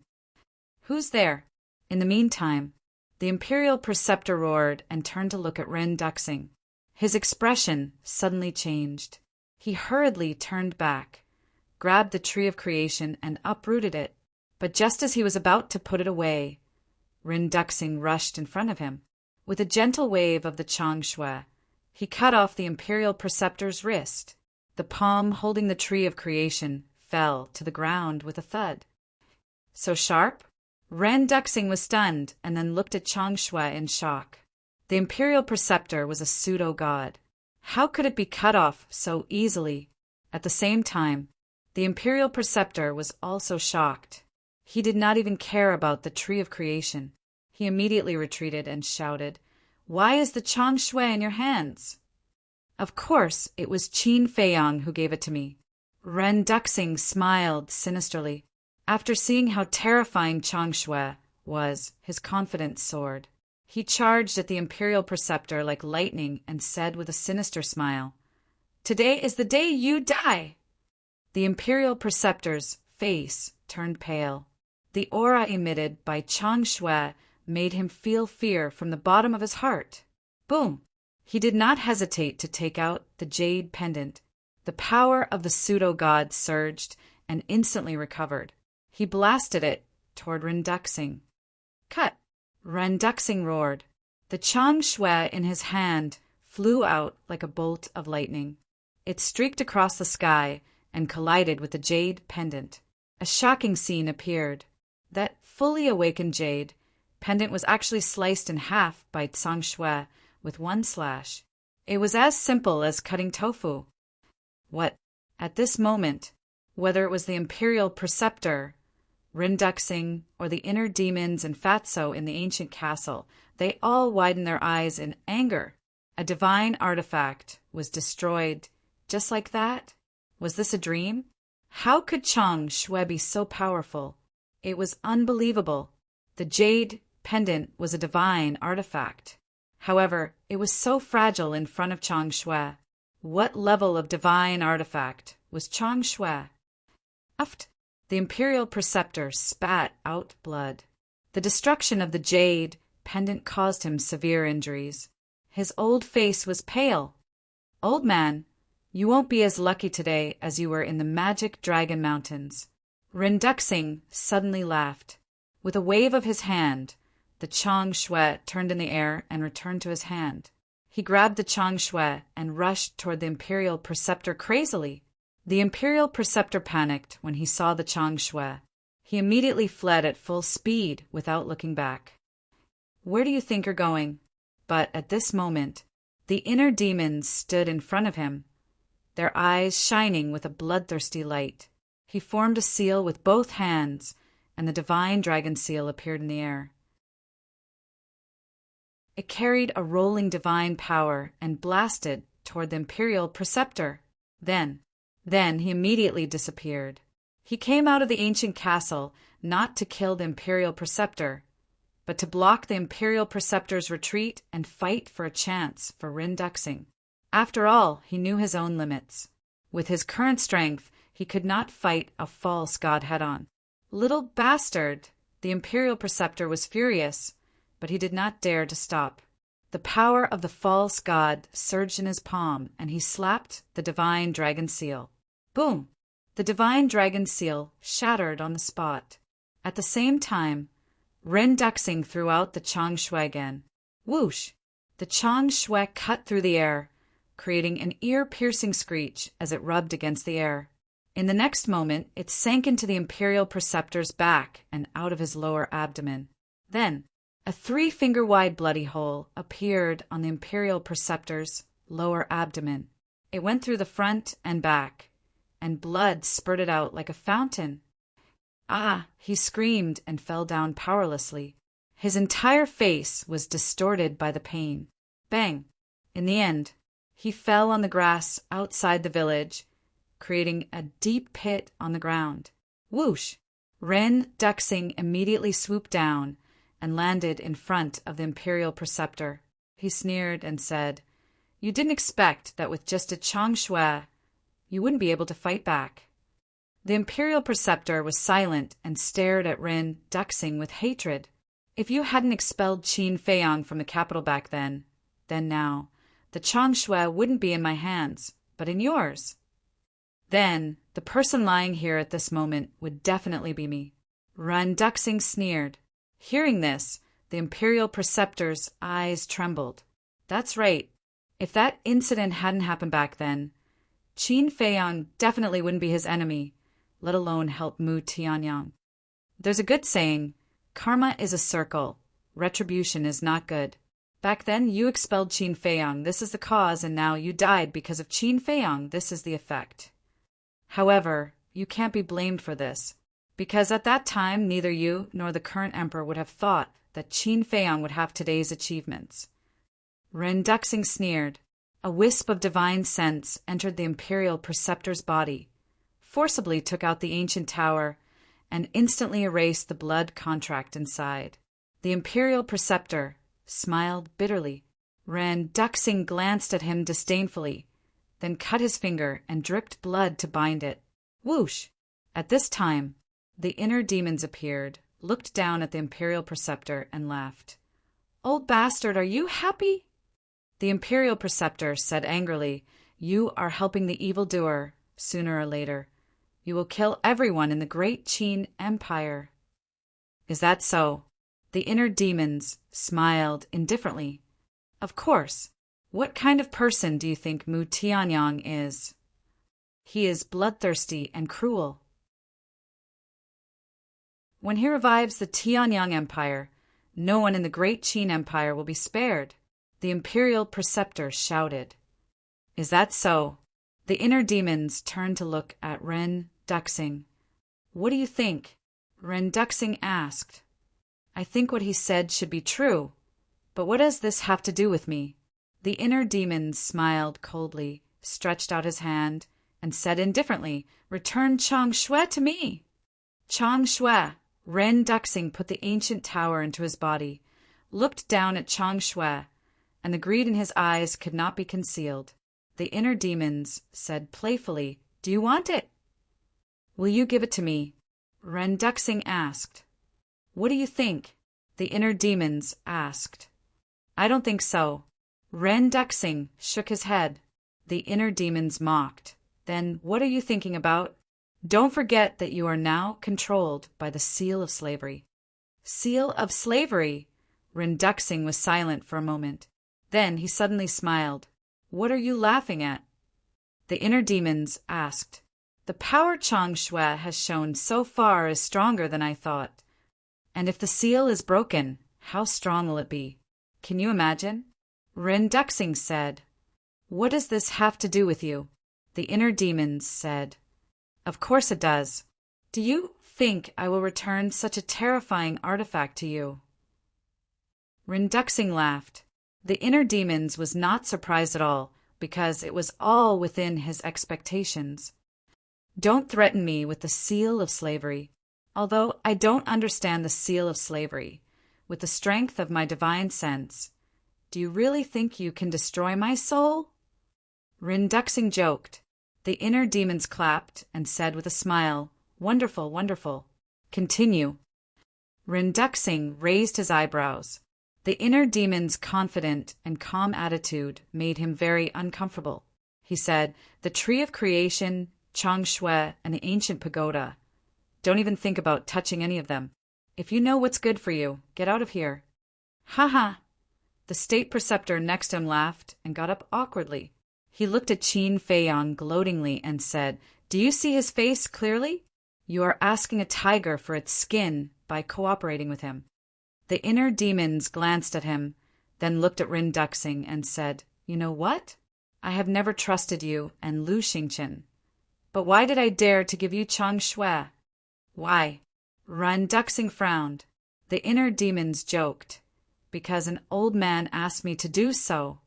Who's there? In the meantime, the Imperial Preceptor roared and turned to look at Ren Duxing. His expression suddenly changed. He hurriedly turned back, grabbed the Tree of Creation and uprooted it. But just as he was about to put it away, Ren Duxing rushed in front of him. With a gentle wave of the Changshui, he cut off the Imperial Preceptor's wrist. The palm holding the Tree of Creation fell to the ground with a thud. So sharp? Ren Duxing was stunned and then looked at Changshui in shock. The Imperial Preceptor was a pseudo-god. How could it be cut off so easily? At the same time, the Imperial Preceptor was also shocked. He did not even care about the Tree of Creation. He immediately retreated and shouted, "Why is the Changshui in your hands?" Of course, it was Qin Feiyang who gave it to me. Ren Duxing smiled sinisterly. After seeing how terrifying Changshui was, his confidence soared. He charged at the Imperial Preceptor like lightning and said with a sinister smile, "Today is the day you die!" The Imperial Preceptor's face turned pale. The aura emitted by Changshui made him feel fear from the bottom of his heart. Boom! He did not hesitate to take out the jade pendant. The power of the pseudo-god surged and instantly recovered. He blasted it toward Ren Duxing. Cut! Ren Duxing roared. The Changshui in his hand flew out like a bolt of lightning. It streaked across the sky and collided with the jade pendant. A shocking scene appeared. That fully awakened jade pendant was actually sliced in half by Changshui with one slash. It was as simple as cutting tofu. What? At this moment, whether it was the Imperial Preceptor, Rin Duxing, or the inner demons and Fatso in the ancient castle, they all widened their eyes in anger. A divine artifact was destroyed just like that? Was this a dream? How could Changshui be so powerful? It was unbelievable. The jade pendant was a divine artifact. However, it was so fragile in front of Changshui. What level of divine artifact was Changshui? Uft! The Imperial Preceptor spat out blood. The destruction of the jade pendant caused him severe injuries. His old face was pale. Old man, you won't be as lucky today as you were in the magic Dragon Mountains. Rin Duxing suddenly laughed. With a wave of his hand, the Changshui turned in the air and returned to his hand. He grabbed the Changshui and rushed toward the Imperial Preceptor crazily. The Imperial Preceptor panicked when he saw the Changshui. He immediately fled at full speed without looking back. Where do you think you're going? But at this moment, the inner demons stood in front of him, their eyes shining with a bloodthirsty light. He formed a seal with both hands, and the divine dragon seal appeared in the air. It carried a rolling divine power and blasted toward the Imperial Preceptor. Then he immediately disappeared. He came out of the ancient castle not to kill the Imperial Preceptor, but to block the Imperial Preceptor's retreat and fight for a chance for Rinduxing. After all, he knew his own limits. With his current strength, he could not fight a false god head-on. Little bastard! The Imperial Preceptor was furious, but he did not dare to stop. The power of the false god surged in his palm, and he slapped the divine dragon seal. Boom! The divine dragon seal shattered on the spot. At the same time, Rinduxing threw out the Chang Shui again. Whoosh! The Chang Shui cut through the air, creating an ear-piercing screech as it rubbed against the air. In the next moment, it sank into the Imperial Preceptor's back and out of his lower abdomen. Then, a 3-finger-wide bloody hole appeared on the Imperial Preceptor's lower abdomen. It went through the front and back, and blood spurted out like a fountain. Ah! He screamed and fell down powerlessly. His entire face was distorted by the pain. Bang! In the end, he fell on the grass outside the village, creating a deep pit on the ground. Whoosh! Rinduxing immediately swooped down and landed in front of the Imperial Preceptor. He sneered and said, "You didn't expect that with just a Chang Shui, you wouldn't be able to fight back." The Imperial Preceptor was silent and stared at Rinduxing with hatred. If you hadn't expelled Qin Feiyang from the capital back then now, the Chang Shui wouldn't be in my hands, but in yours. Then the person lying here at this moment would definitely be me. Rinduxing sneered. Hearing this, the Imperial Preceptor's eyes trembled. That's right. If that incident hadn't happened back then, Qin Feiyang definitely wouldn't be his enemy, let alone help Mu Tianyang. There's a good saying, karma is a circle, retribution is not good. Back then, you expelled Qin Feiyang, this is the cause, and now you died because of Qin Feiyang, this is the effect. However, you can't be blamed for this, because at that time, neither you nor the current emperor would have thought that Qin Feiyang would have today's achievements. Rinduxing sneered. A wisp of divine sense entered the Imperial Preceptor's body, forcibly took out the ancient tower, and instantly erased the blood contract inside. The Imperial Preceptor smiled bitterly. Rinduxing glanced at him disdainfully, then cut his finger and dripped blood to bind it. Whoosh! At this time, the inner demons appeared, looked down at the Imperial Preceptor, and laughed. "Old bastard, are you happy?" The Imperial Preceptor said angrily, "You are helping the evildoer. Sooner or later, you will kill everyone in the great Qin Empire." "Is that so?" The inner demons smiled indifferently. "Of course. What kind of person do you think Mu Tianyang is? He is bloodthirsty and cruel. When he revives the Tianyang Empire, no one in the great Qin Empire will be spared," the Imperial Preceptor shouted. "Is that so?" The inner demons turned to look at Rinduxing. "What do you think?" Rinduxing asked. "I think what he said should be true, but what does this have to do with me?" The inner demons smiled coldly, stretched out his hand, and said indifferently, "Return Chang Shui to me." Chang Shui. Rinduxing put the ancient tower into his body, looked down at Chang Shui, and the greed in his eyes could not be concealed. The inner demons said playfully, "Do you want it?" "Will you give it to me?" Rinduxing asked. "What do you think?" the inner demons asked. "I don't think so." Rinduxing shook his head. The inner demons mocked. "Then what are you thinking about? Don't forget that you are now controlled by the seal of slavery." "Seal of slavery?" Rinduxing was silent for a moment. Then he suddenly smiled. "What are you laughing at?" The inner demons asked. "The power Chang Shui has shown so far is stronger than I thought. And if the seal is broken, how strong will it be? Can you imagine?" Rinduxing said. "What does this have to do with you?" The inner demons said. "Of course it does. Do you think I will return such a terrifying artifact to you?" Rinduxing laughed. The inner demons was not surprised at all, because it was all within his expectations. Don't threaten me with the seal of slavery. Although I don't understand the seal of slavery, with the strength of my divine sense, do you really think you can destroy my soul? Rinduxing joked. The inner demons clapped and said with a smile, Wonderful, wonderful. Continue. Rinduxing raised his eyebrows. The inner demon's confident and calm attitude made him very uncomfortable. He said, The tree of creation, Changshui, and the ancient pagoda. Don't even think about touching any of them. If you know what's good for you, get out of here. Ha ha! The state preceptor next to him laughed and got up awkwardly. He looked at Qin Feiyang gloatingly and said, Do you see his face clearly? You are asking a tiger for its skin by cooperating with him. The inner demons glanced at him, then looked at Rinduxing and said, You know what? I have never trusted you and Lu Xingchen. But why did I dare to give you Changshui? Why? Rinduxing frowned. The inner demons joked. Because an old man asked me to do so.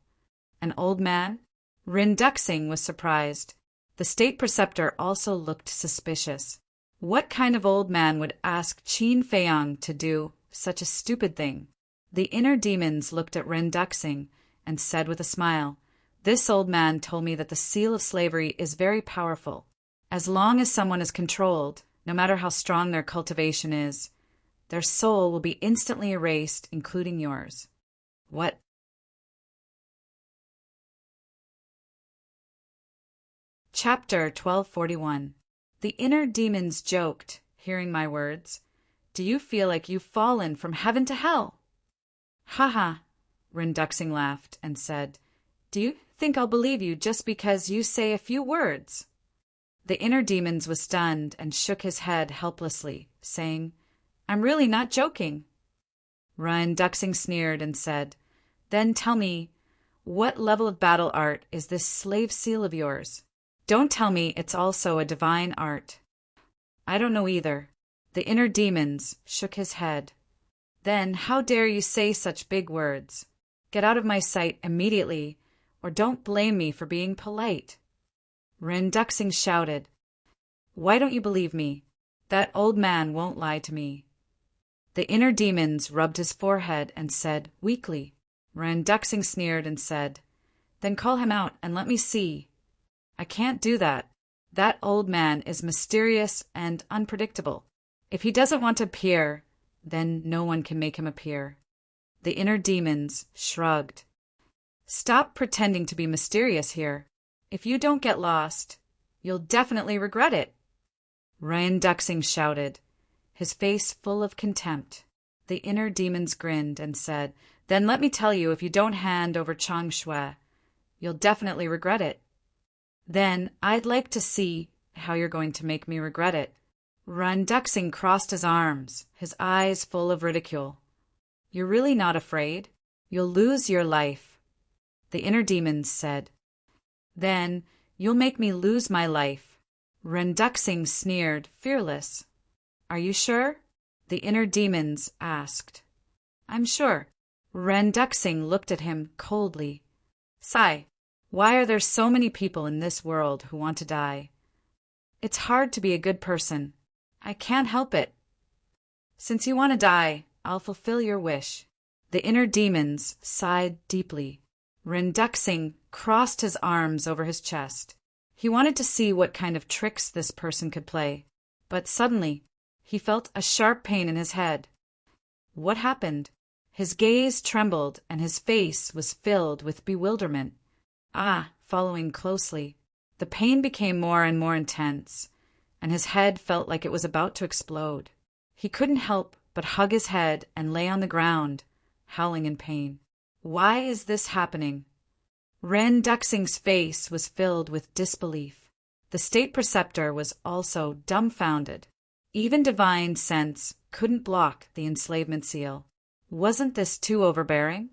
An old man? Rinduxing was surprised. The state preceptor also looked suspicious. What kind of old man would ask Qin Feiyang to do such a stupid thing? The inner demons looked at Rinduxing and said with a smile, This old man told me that the seal of slavery is very powerful. As long as someone is controlled, no matter how strong their cultivation is, their soul will be instantly erased, including yours. What? Chapter 1241. The inner demons joked, hearing my words. Do you feel like you've fallen from heaven to hell? Ha ha! Rinduxing laughed and said, Do you think I'll believe you just because you say a few words? The inner demons was stunned and shook his head helplessly, saying, I'm really not joking. Rinduxing sneered and said, Then tell me, what level of battle art is this slave seal of yours? Don't tell me it's also a divine art. I don't know either. The inner demons shook his head. Then how dare you say such big words? Get out of my sight immediately, or don't blame me for being polite. Rinduxing shouted, Why don't you believe me? That old man won't lie to me. The inner demons rubbed his forehead and said weakly. Rinduxing sneered and said, Then call him out and let me see. I can't do that. That old man is mysterious and unpredictable. If he doesn't want to appear, then no one can make him appear. The inner demons shrugged. Stop pretending to be mysterious here. If you don't get lost, you'll definitely regret it. Rinduxing shouted, his face full of contempt. The inner demons grinned and said, Then let me tell you, if you don't hand over Changshui, you'll definitely regret it. Then I'd like to see how you're going to make me regret it. Rinduxing crossed his arms, his eyes full of ridicule. You're really not afraid? You'll lose your life. The inner demons said. Then you'll make me lose my life. Rinduxing sneered, fearless. Are you sure? The inner demons asked. I'm sure. Rinduxing looked at him coldly. Sigh. Why are there so many people in this world who want to die? It's hard to be a good person. I can't help it. Since you want to die, I'll fulfill your wish. The inner demons sighed deeply. Rinduxing crossed his arms over his chest. He wanted to see what kind of tricks this person could play. But suddenly, he felt a sharp pain in his head. What happened? His gaze trembled and his face was filled with bewilderment. Following closely, the pain became more and more intense, and his head felt like it was about to explode. He couldn't help but hug his head and lay on the ground, howling in pain. Why is this happening? Rinduxing's face was filled with disbelief. The state preceptor was also dumbfounded. Even divine sense couldn't block the enslavement seal. Wasn't this too overbearing?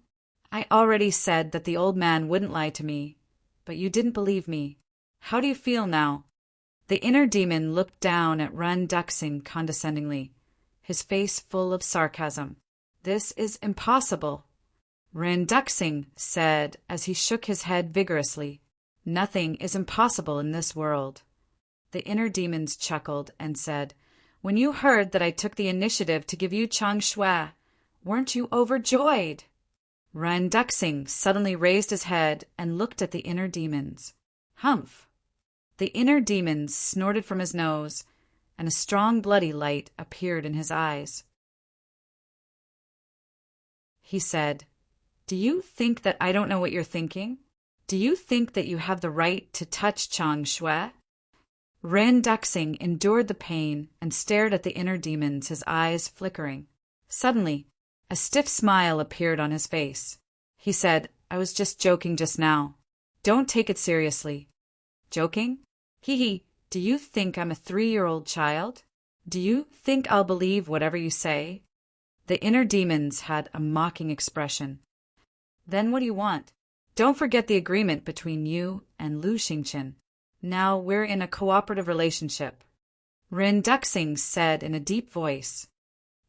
I already said that the old man wouldn't lie to me, but you didn't believe me. How do you feel now? The inner demon looked down at Rinduxing condescendingly, his face full of sarcasm. This is impossible. Randuxing said as he shook his head vigorously. Nothing is impossible in this world. The inner demons chuckled and said, When you heard that I took the initiative to give you Chang Shui, weren't you overjoyed? Randuxing suddenly raised his head and looked at the inner demons. Humph! The inner demons snorted from his nose, and a strong bloody light appeared in his eyes. He said, Do you think that I don't know what you're thinking? Do you think that you have the right to touch Chang Shui? Randuxing endured the pain and stared at the inner demons, his eyes flickering. Suddenly, a stiff smile appeared on his face. He said, I was just joking just now. Don't take it seriously. Joking? Hee. Do you think I'm a 3-year-old child? Do you think I'll believe whatever you say? The inner demons had a mocking expression. Then what do you want? Don't forget the agreement between you and Lu Xingqian. Now we're in a cooperative relationship. Randuxing said in a deep voice.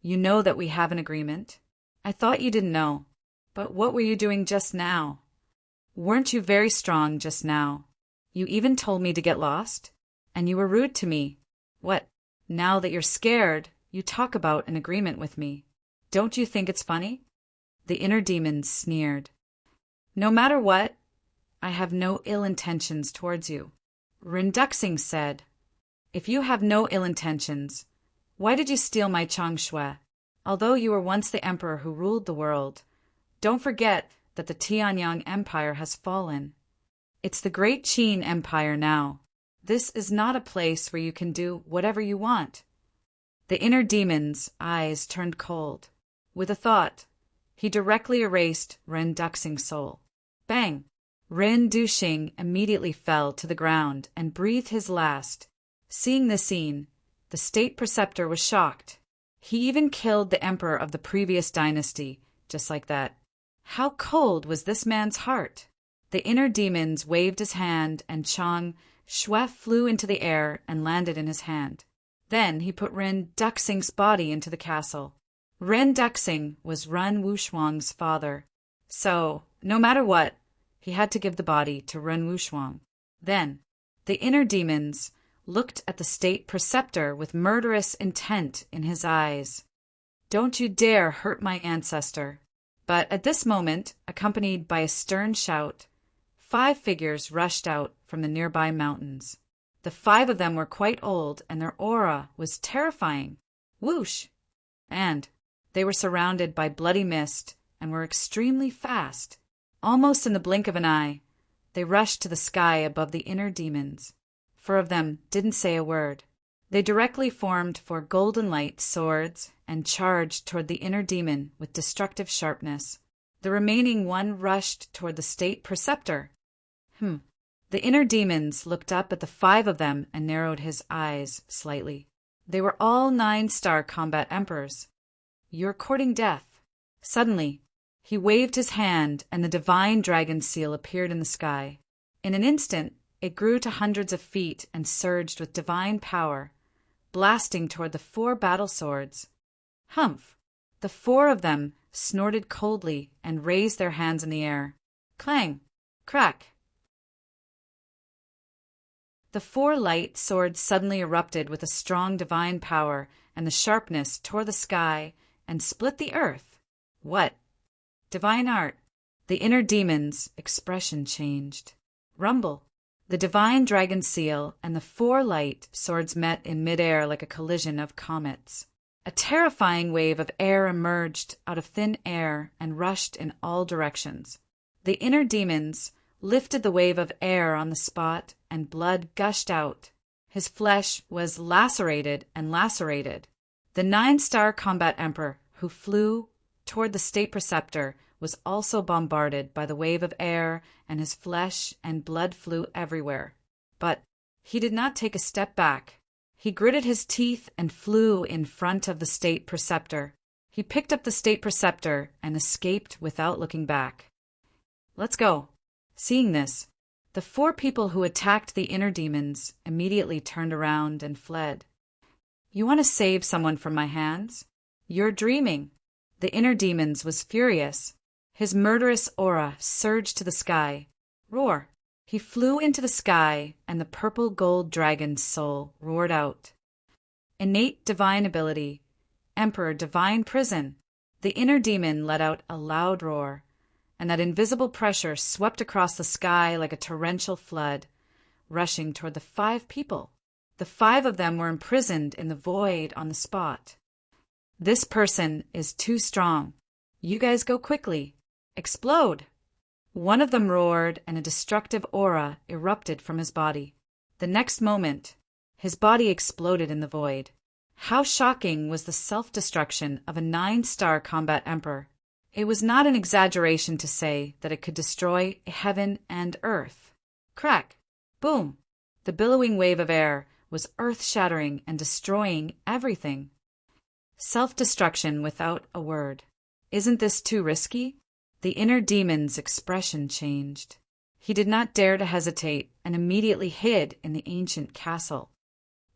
You know that we have an agreement. I thought you didn't know. But what were you doing just now? Weren't you very strong just now? You even told me to get lost? And you were rude to me. What? Now that you're scared, you talk about an agreement with me. Don't you think it's funny? The inner demons sneered. No matter what, I have no ill intentions towards you. Randuxing said, If you have no ill intentions, why did you steal my Chang Shui? Although you were once the emperor who ruled the world, don't forget that the Tianyang Empire has fallen. It's the great Qin Empire now. This is not a place where you can do whatever you want. The inner demon's eyes turned cold. With a thought, he directly erased Randuxing's soul. Bang! Ren Duxing immediately fell to the ground and breathed his last. Seeing this scene, the state preceptor was shocked. He even killed the emperor of the previous dynasty, just like that. How cold was this man's heart? The inner demons waved his hand, and Chang Shui flew into the air and landed in his hand. Then he put Ren Duxing's body into the castle. Ren Duxing was Ren Wushuang's father. So, no matter what, he had to give the body to Ren Wushuang. Then, the inner demons looked at the state preceptor with murderous intent in his eyes. Don't you dare hurt my ancestor. But at this moment, accompanied by a stern shout, 5 figures rushed out from the nearby mountains. The 5 of them were quite old, and their aura was terrifying. Whoosh! And they were surrounded by bloody mist and were extremely fast. Almost in the blink of an eye, they rushed to the sky above the inner demons. 4 of them didn't say a word. They directly formed 4 golden light swords and charged toward the inner demon with destructive sharpness. The remaining 1 rushed toward the state preceptor. The inner demons looked up at the 5 of them and narrowed his eyes slightly. They were all 9-star combat emperors. You're courting death. Suddenly, he waved his hand and the divine dragon seal appeared in the sky. In an instant, it grew to hundreds of feet and surged with divine power, blasting toward the 4 battle swords. Humph! The 4 of them snorted coldly and raised their hands in the air. Clang! Crack! The 4 light swords suddenly erupted with a strong divine power, and the sharpness tore the sky and split the earth. What? Divine art. The inner demon's expression changed. Rumble. The divine dragon seal and the 4 light swords met in midair like a collision of comets. A terrifying wave of air emerged out of thin air and rushed in all directions. The inner demons lifted the wave of air on the spot, and blood gushed out. His flesh was lacerated and lacerated. The 9-star combat emperor, who flew toward the state preceptor, was also bombarded by the wave of air, and his flesh and blood flew everywhere. But he did not take a step back. He gritted his teeth and flew in front of the state preceptor. He picked up the state preceptor and escaped without looking back. Let's go. Seeing this, the 4 people who attacked the inner demons immediately turned around and fled. You want to save someone from my hands? You're dreaming. The inner demons was furious. His murderous aura surged to the sky. Roar! He flew into the sky, and the purple gold dragon's soul roared out. Innate divine ability. Emperor divine prison. The inner demon let out a loud roar, and that invisible pressure swept across the sky like a torrential flood, rushing toward the 5 people. The 5 of them were imprisoned in the void on the spot. This person is too strong. You guys go quickly. Explode! One of them roared, and a destructive aura erupted from his body. The next moment, his body exploded in the void. How shocking was the self-destruction of a 9-star combat emperor! It was not an exaggeration to say that it could destroy heaven and earth. Crack! Boom! The billowing wave of air was earth-shattering and destroying everything. Self-destruction without a word. Isn't this too risky? The inner demon's expression changed. He did not dare to hesitate and immediately hid in the ancient castle.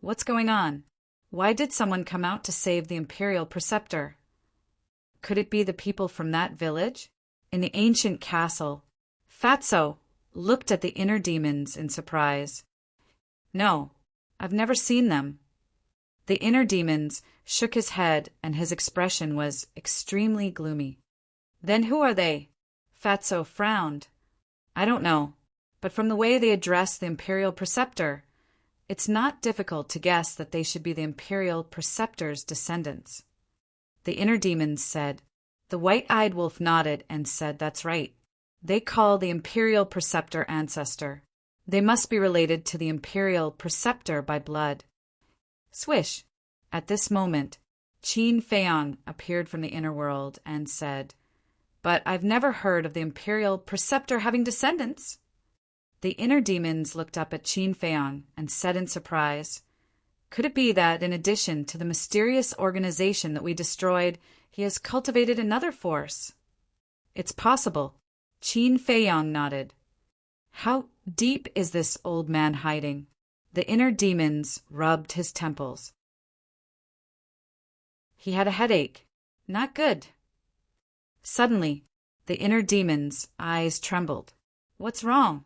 What's going on? Why did someone come out to save the imperial preceptor? Could it be the people from that village? In the ancient castle, Fatso looked at the inner demons in surprise. No, I've never seen them. The inner demons shook his head, and his expression was extremely gloomy. Then who are they? Fatso frowned. I don't know, but from the way they address the imperial preceptor, it's not difficult to guess that they should be the imperial preceptor's descendants. The inner demons said. The white-eyed wolf nodded and said that's right. They call the imperial preceptor ancestor. They must be related to the imperial preceptor by blood. Swish! At this moment, Qin Feiyang appeared from the inner world and said, But I've never heard of the imperial preceptor having descendants. The inner demons looked up at Qin Feiyang and said in surprise, Could it be that, in addition to the mysterious organization that we destroyed, he has cultivated another force? It's possible. Qin Feiyang nodded. How deep is this old man hiding? The inner demons rubbed his temples. He had a headache. Not good. Suddenly, the inner demon's eyes trembled. What's wrong?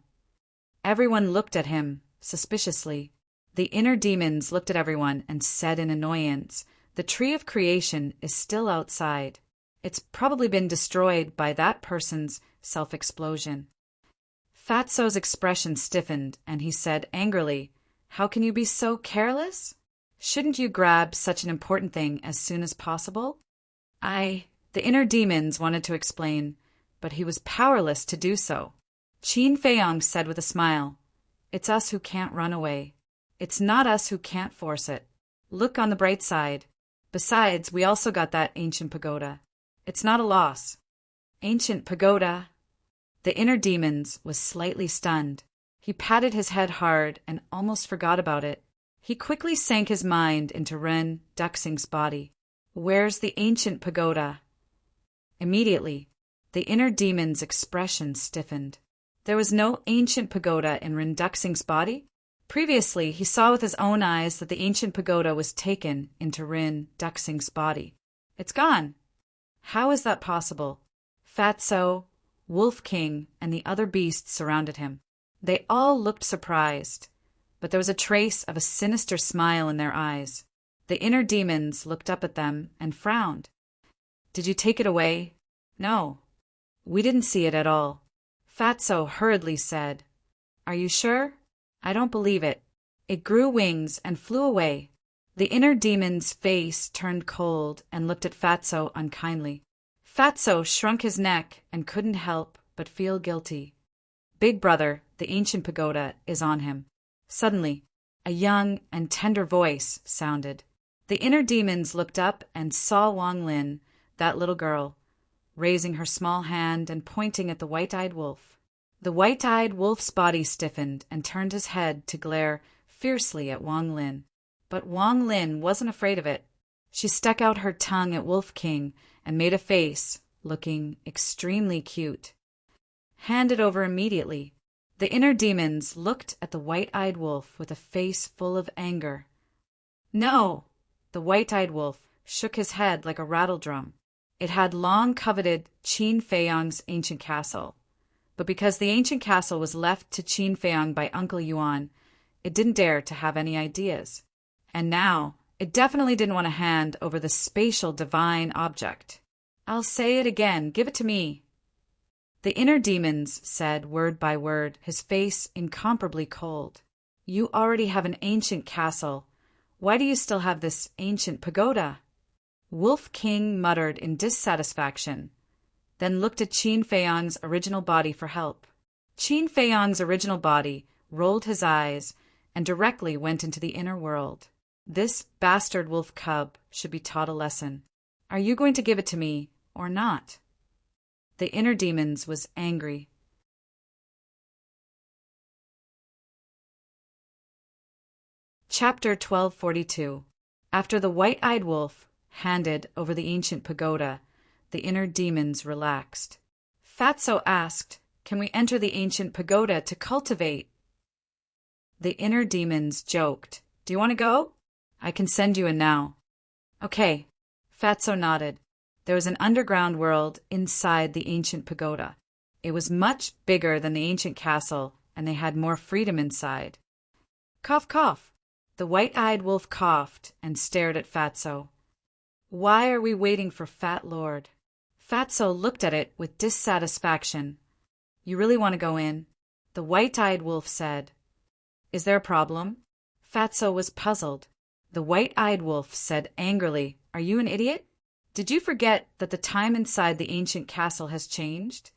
Everyone looked at him suspiciously. The inner demons looked at everyone and said in annoyance, The tree of creation is still outside. It's probably been destroyed by that person's self-explosion. Fatso's expression stiffened, and he said angrily, How can you be so careless? Shouldn't you grab such an important thing as soon as possible? The inner demons wanted to explain, but he was powerless to do so. Qin Feiyang said with a smile, It's us who can't run away. It's not us who can't force it. Look on the bright side. Besides, we also got that ancient pagoda. It's not a loss. Ancient pagoda? The inner demons was slightly stunned. He patted his head hard and almost forgot about it. He quickly sank his mind into Ren Duxing's body. Where's the ancient pagoda? Immediately, the inner demon's expression stiffened. There was no ancient pagoda in Ren Duxing's body. Previously, he saw with his own eyes that the ancient pagoda was taken into Ren Duxing's body. It's gone. How is that possible? Fatso, Wolf King, and the other beasts surrounded him. They all looked surprised, but there was a trace of a sinister smile in their eyes. The inner demons looked up at them and frowned. Did you take it away? No. We didn't see it at all. Fatso hurriedly said, Are you sure? I don't believe it. It grew wings and flew away. The inner demon's face turned cold and looked at Fatso unkindly. Fatso shrunk his neck and couldn't help but feel guilty. Big brother, the ancient pagoda, is on him. Suddenly, a young and tender voice sounded. The inner demons looked up and saw Wang Lin, that little girl, raising her small hand and pointing at the white-eyed wolf. The white-eyed wolf's body stiffened and turned his head to glare fiercely at Wang Lin. But Wang Lin wasn't afraid of it. She stuck out her tongue at Wolf King and made a face, looking extremely cute. Hand it over immediately. The inner demons looked at the white-eyed wolf with a face full of anger. No! The white-eyed wolf shook his head like a rattledrum. It had long coveted Qin Feiyang's ancient castle. But because the ancient castle was left to Qin Feiyang by Uncle Yuan, it didn't dare to have any ideas. And now, it definitely didn't want to hand over the spatial divine object. I'll say it again, give it to me. The inner demons said word by word, his face incomparably cold. You already have an ancient castle. Why do you still have this ancient pagoda? Wolf King muttered in dissatisfaction, then looked at Qin Feiyang's original body for help. Qin Feiyang's original body rolled his eyes and directly went into the inner world. This bastard wolf cub should be taught a lesson. Are you going to give it to me or not? The inner demons was angry. Chapter 1242. After the white-eyed wolf handed over the ancient pagoda, the inner demons relaxed. Fatso asked, "Can we enter the ancient pagoda to cultivate?" The inner demons joked, "Do you want to go? I can send you in now." Okay. Fatso nodded. There was an underground world inside the ancient pagoda. It was much bigger than the ancient castle, and they had more freedom inside. Cough, cough. The white-eyed wolf coughed and stared at Fatso. Why are we waiting for Fat Lord? Fatso looked at it with dissatisfaction. You really want to go in? The white-eyed wolf said. Is there a problem? Fatso was puzzled. The white-eyed wolf said angrily, Are you an idiot? Did you forget that the time inside the ancient castle has changed?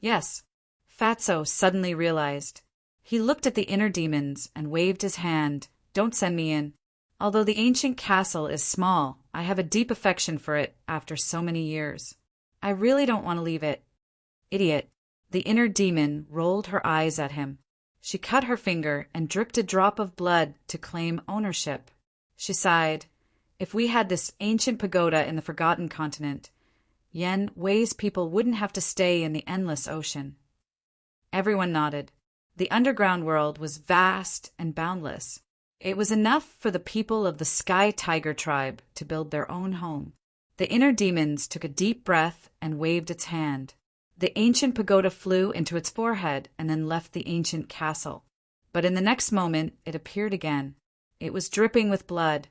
Yes, Fatso suddenly realized. He looked at the inner demons and waved his hand. Don't send me in. Although the ancient castle is small, I have a deep affection for it after so many years. I really don't want to leave it. Idiot. The inner demon rolled her eyes at him. She cut her finger and dripped a drop of blood to claim ownership. She sighed. If we had this ancient pagoda in the Forgotten Continent, Yen Wei's people wouldn't have to stay in the endless ocean. Everyone nodded. The underground world was vast and boundless. It was enough for the people of the Sky Tiger tribe to build their own home. The inner demons took a deep breath and waved its hand. The ancient pagoda flew into its forehead and then left the ancient castle. But in the next moment, it appeared again. It was dripping with blood.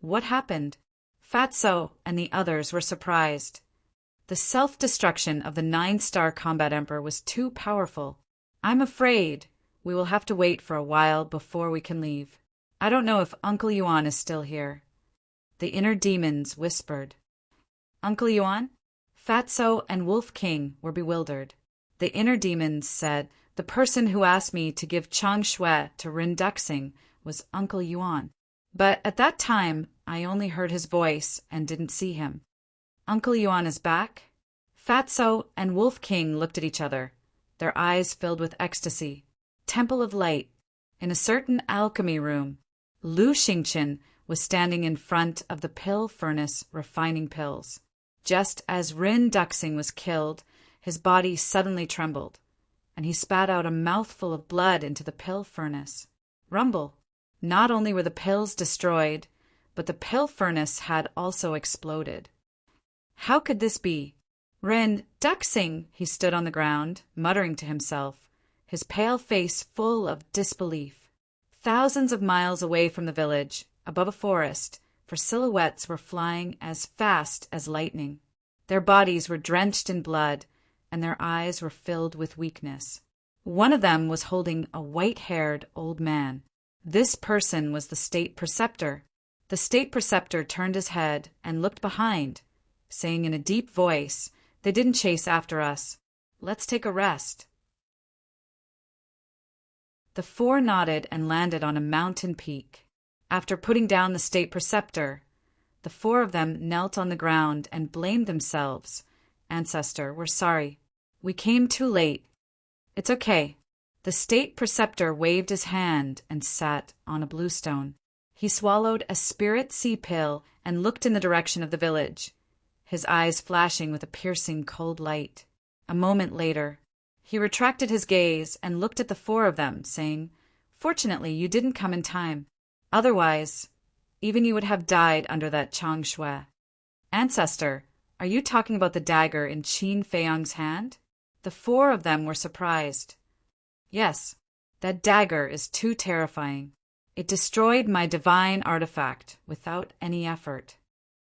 What happened? Fatso and the others were surprised. The self-destruction of the 9-star combat emperor was too powerful. I'm afraid we will have to wait for a while before we can leave. I don't know if Uncle Yuan is still here. The inner demons whispered. Uncle Yuan? Fatso and Wolf King were bewildered. The inner demons said, the person who asked me to give Chang Shui to Rin Duxing was Uncle Yuan. But at that time, I only heard his voice and didn't see him. Uncle Yuan is back? Fatso and Wolf King looked at each other, their eyes filled with ecstasy. Temple of Light. In a certain alchemy room, Lu Xingqian was standing in front of the pill furnace refining pills. Just as Rin Duxing was killed, his body suddenly trembled, and he spat out a mouthful of blood into the pill furnace. Rumble. Not only were the pills destroyed, but the pill furnace had also exploded. How could this be? Rin Duxing, he stood on the ground, muttering to himself, his pale face full of disbelief. Thousands of miles away from the village, above a forest, for silhouettes were flying as fast as lightning. Their bodies were drenched in blood, and their eyes were filled with weakness. One of them was holding a white-haired old man. This person was the state preceptor. The state preceptor turned his head and looked behind, saying in a deep voice, They didn't chase after us. Let's take a rest. The four nodded and landed on a mountain peak. After putting down the state preceptor, the four of them knelt on the ground and blamed themselves. Ancestor, we're sorry. We came too late. It's okay. The state preceptor waved his hand and sat on a bluestone. He swallowed a spirit sea pill and looked in the direction of the village, his eyes flashing with a piercing cold light. A moment later, he retracted his gaze and looked at the four of them, saying, Fortunately, you didn't come in time. Otherwise, even you would have died under that Chang Shui. Ancestor, Are you talking about the dagger in Qin Feiyang's hand? The four of them were surprised. Yes, that dagger is too terrifying. It destroyed my divine artifact without any effort.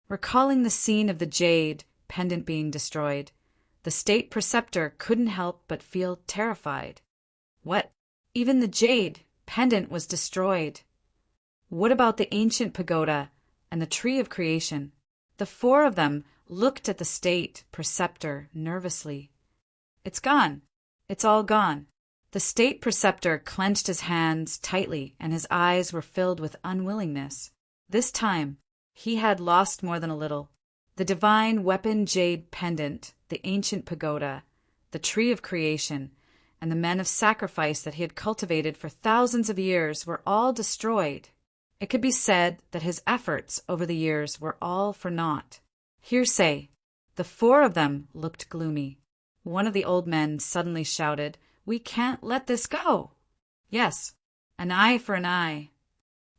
Recalling the scene of the jade pendant being destroyed, the state preceptor couldn't help but feel terrified. What? Even the jade pendant was destroyed. What about the ancient pagoda and the tree of creation? The four of them looked at the state preceptor nervously. It's gone. It's all gone. The state preceptor clenched his hands tightly, and his eyes were filled with unwillingness. This time, he had lost more than a little. The divine weapon jade pendant, the ancient pagoda, the tree of creation, and the men of sacrifice that he had cultivated for thousands of years were all destroyed. It could be said that his efforts over the years were all for naught. Hearsay. The four of them looked gloomy. One of the old men suddenly shouted, "We can't let this go." Yes, an eye for an eye.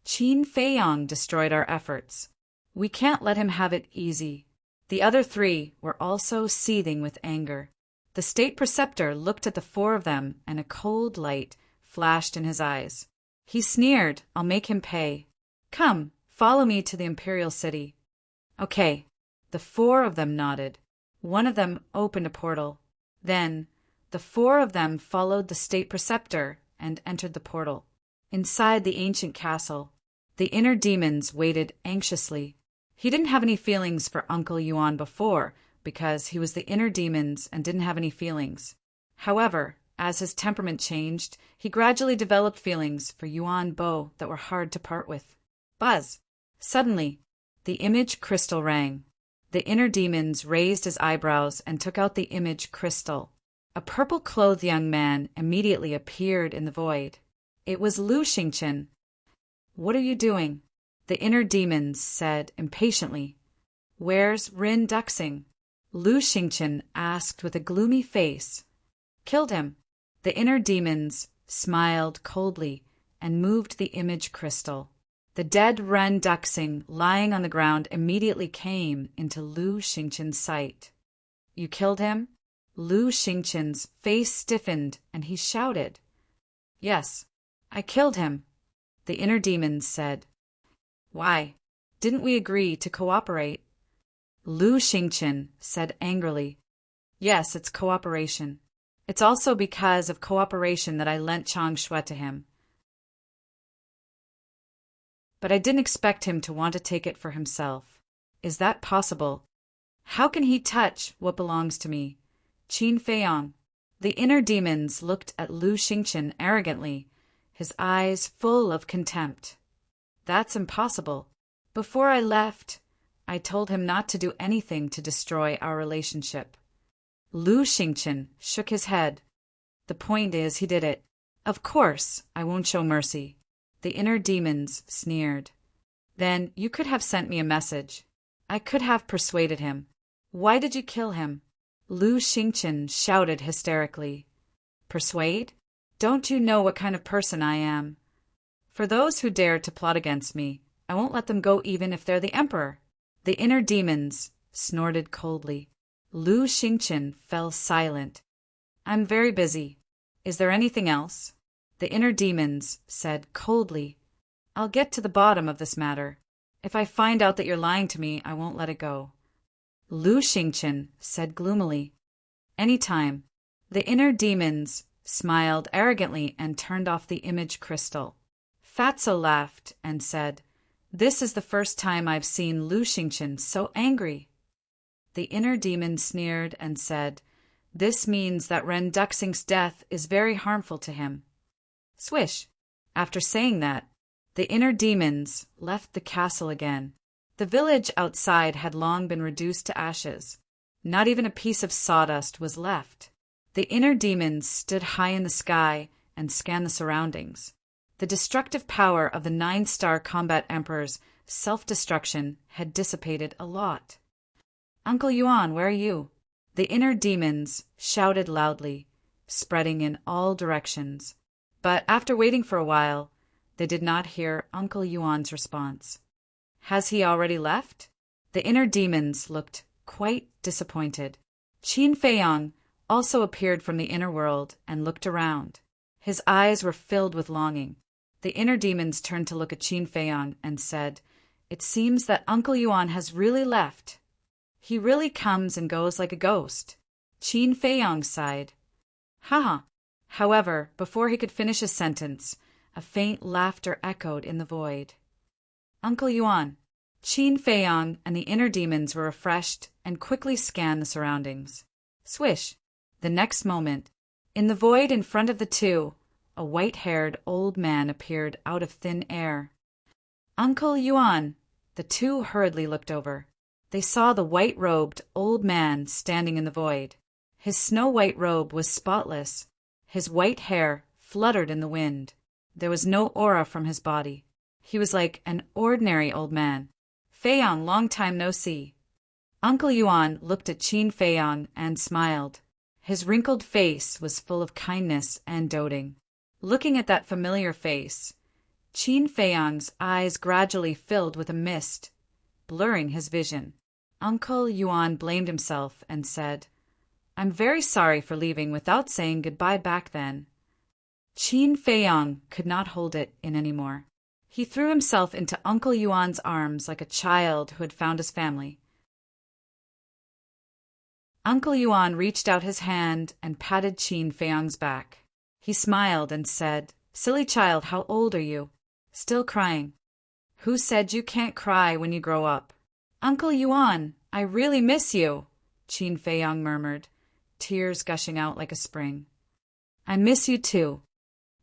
Qin Feiyang destroyed our efforts. We can't let him have it easy. The other three were also seething with anger. The state preceptor looked at the four of them, and a cold light flashed in his eyes. He sneered, "I'll make him pay. Come, follow me to the imperial city." Okay. The four of them nodded. One of them opened a portal. Then, the four of them followed the state preceptor and entered the portal. Inside the ancient castle, the inner demons waited anxiously. He didn't have any feelings for Uncle Yuan before, because he was the inner demons and didn't have any feelings. However, as his temperament changed, he gradually developed feelings for Yuan Bo that were hard to part with. Buzz! Suddenly, the image crystal rang. The inner demons raised his eyebrows and took out the image crystal. A purple-clothed young man immediately appeared in the void. It was Lu Xingchen. "What are you doing?" the inner demons said impatiently. "Where's Rin Duxing?" Lu Xingchen asked with a gloomy face. "Killed him." The inner demons smiled coldly and moved the image crystal. The dead Ren Duxing lying on the ground immediately came into Lu Xingchen's sight. "You killed him?" Lu Xingchen's face stiffened and he shouted. "Yes, I killed him," the inner demons said. "Why? Didn't we agree to cooperate?" Lu Xingchen said angrily. "Yes, it's cooperation. It's also because of cooperation that I lent Chang Shui to him. But I didn't expect him to want to take it for himself. Is that possible? How can he touch what belongs to me? Qin Feiyang." The inner demons looked at Lu Xingchen arrogantly, his eyes full of contempt. "That's impossible. Before I left, I told him not to do anything to destroy our relationship." Lu Xingchen shook his head. "The point is, he did it. Of course, I won't show mercy." The inner demons sneered. "Then you could have sent me a message. I could have persuaded him. Why did you kill him?" Lu Xingchen shouted hysterically. "Persuade? Don't you know what kind of person I am? For those who dare to plot against me, I won't let them go even if they're the emperor." The inner demons snorted coldly. Lu Xingchen fell silent. "I'm very busy. Is there anything else?" The inner demons said coldly. "I'll get to the bottom of this matter. If I find out that you're lying to me, I won't let it go." Lu Xingchen said gloomily. "Any time." The inner demons smiled arrogantly and turned off the image crystal. Fatso laughed and said, "This is the first time I've seen Lu Xingchen so angry." The inner demon sneered and said, "This means that Ren Duxing's death is very harmful to him." Swish! After saying that, the inner demons left the castle again. The village outside had long been reduced to ashes. Not even a piece of sawdust was left. The inner demons stood high in the sky and scanned the surroundings. The destructive power of the 9-star combat emperor's self-destruction had dissipated a lot. "Uncle Yuan, where are you?" The inner demons shouted loudly, spreading in all directions. But after waiting for a while, they did not hear Uncle Yuan's response. "Has he already left?" The inner demons looked quite disappointed. Qin Feiyang also appeared from the inner world and looked around. His eyes were filled with longing. The inner demons turned to look at Qin Feiyang and said, "It seems that Uncle Yuan has really left. He really comes and goes like a ghost." Qin Feiyang sighed. Haha. However, before he could finish his sentence, a faint laughter echoed in the void. Uncle Yuan. Qin Feiyang and the inner demons were refreshed and quickly scanned the surroundings. Swish! The next moment, in the void in front of the two, a white-haired old man appeared out of thin air. Uncle Yuan! The two hurriedly looked over. They saw the white-robed old man standing in the void. His snow-white robe was spotless. His white hair fluttered in the wind. There was no aura from his body. He was like an ordinary old man. Feiyang, long time no see. Uncle Yuan looked at Qin Feiyang and smiled. His wrinkled face was full of kindness and doting. Looking at that familiar face, Qin Feiyang's eyes gradually filled with a mist, blurring his vision. Uncle Yuan blamed himself and said, "I'm very sorry for leaving without saying goodbye back then." Qin Feiyang could not hold it in anymore. He threw himself into Uncle Yuan's arms like a child who had found his family. Uncle Yuan reached out his hand and patted Qin Feiyang's back. He smiled and said, "Silly child, how old are you? Still crying? Who said you can't cry when you grow up?" "Uncle Yuan, I really miss you," Qin Feiyang murmured, tears gushing out like a spring. "I miss you too."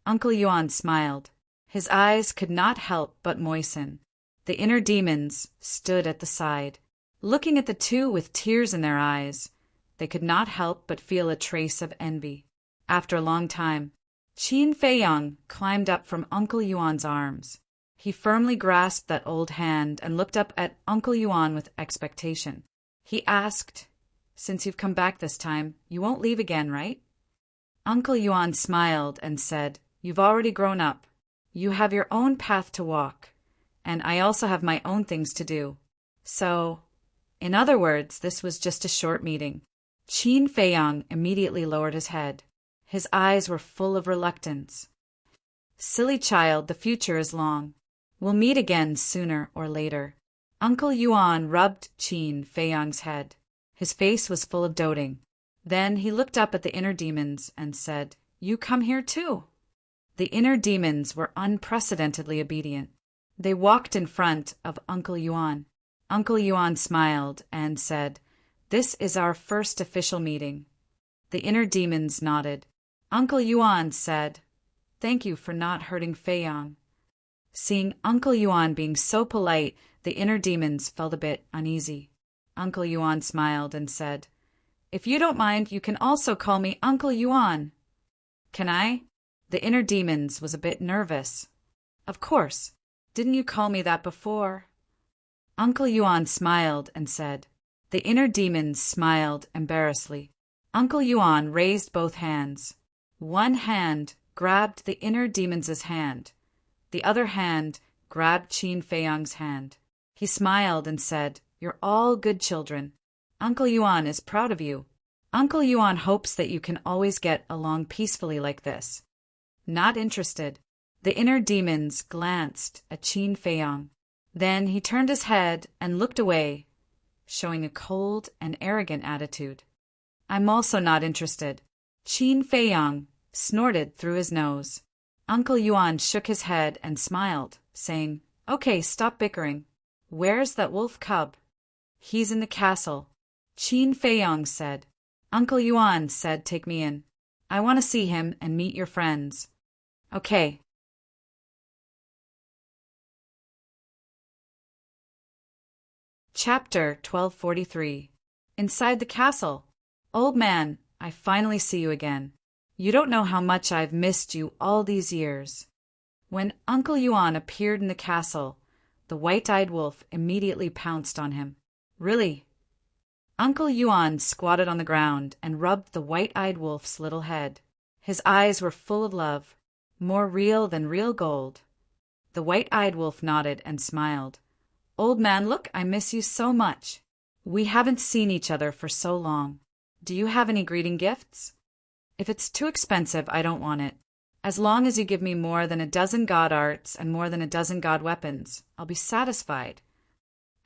Uncle Yuan smiled. His eyes could not help but moisten. The inner demons stood at the side, looking at the two with tears in their eyes. They could not help but feel a trace of envy. After a long time, Qin Feiyang climbed up from Uncle Yuan's arms. He firmly grasped that old hand and looked up at Uncle Yuan with expectation. He asked, "Since you've come back this time, you won't leave again, right?" Uncle Yuan smiled and said, "You've already grown up. You have your own path to walk, and I also have my own things to do. So, in other words, this was just a short meeting." Qin Feiyang immediately lowered his head. His eyes were full of reluctance. "Silly child, the future is long. We'll meet again sooner or later." Uncle Yuan rubbed Qin Feiyang's head. His face was full of doting. Then he looked up at the inner demons and said, "You come here too." The inner demons were unprecedentedly obedient. They walked in front of Uncle Yuan. Uncle Yuan smiled and said, "This is our first official meeting." The inner demons nodded. Uncle Yuan said, "Thank you for not hurting Feiyang." Seeing Uncle Yuan being so polite, the inner demons felt a bit uneasy. Uncle Yuan smiled and said, "If you don't mind, you can also call me Uncle Yuan." "Can I?" The inner demons was a bit nervous. "Of course. Didn't you call me that before?" Uncle Yuan smiled and said. The inner demons smiled embarrassedly. Uncle Yuan raised both hands. One hand grabbed the inner demons' hand. The other hand grabbed Qin Feiyang's hand. He smiled and said, "You're all good children. Uncle Yuan is proud of you. Uncle Yuan hopes that you can always get along peacefully like this." Not interested. The inner demons glanced at Qin Feiyang. Then he turned his head and looked away, showing a cold and arrogant attitude. "I'm also not interested." Qin Feiyang snorted through his nose. Uncle Yuan shook his head and smiled, saying, "Okay, stop bickering. Where's that wolf cub?" "He's in the castle," Qin Feiyang said. Uncle Yuan said, "Take me in. I want to see him and meet your friends." "Okay." Chapter 1243. Inside the castle. "Old man, I finally see you again. You don't know how much I've missed you all these years." When Uncle Yuan appeared in the castle, the white-eyed wolf immediately pounced on him. "Really?" Uncle Yuan squatted on the ground and rubbed the white-eyed wolf's little head. His eyes were full of love, more real than real gold. The white-eyed wolf nodded and smiled. "Old man, look, I miss you so much." We haven't seen each other for so long. Do you have any greeting gifts? If it's too expensive, I don't want it. As long as you give me more than a dozen god arts and more than a dozen god weapons, I'll be satisfied.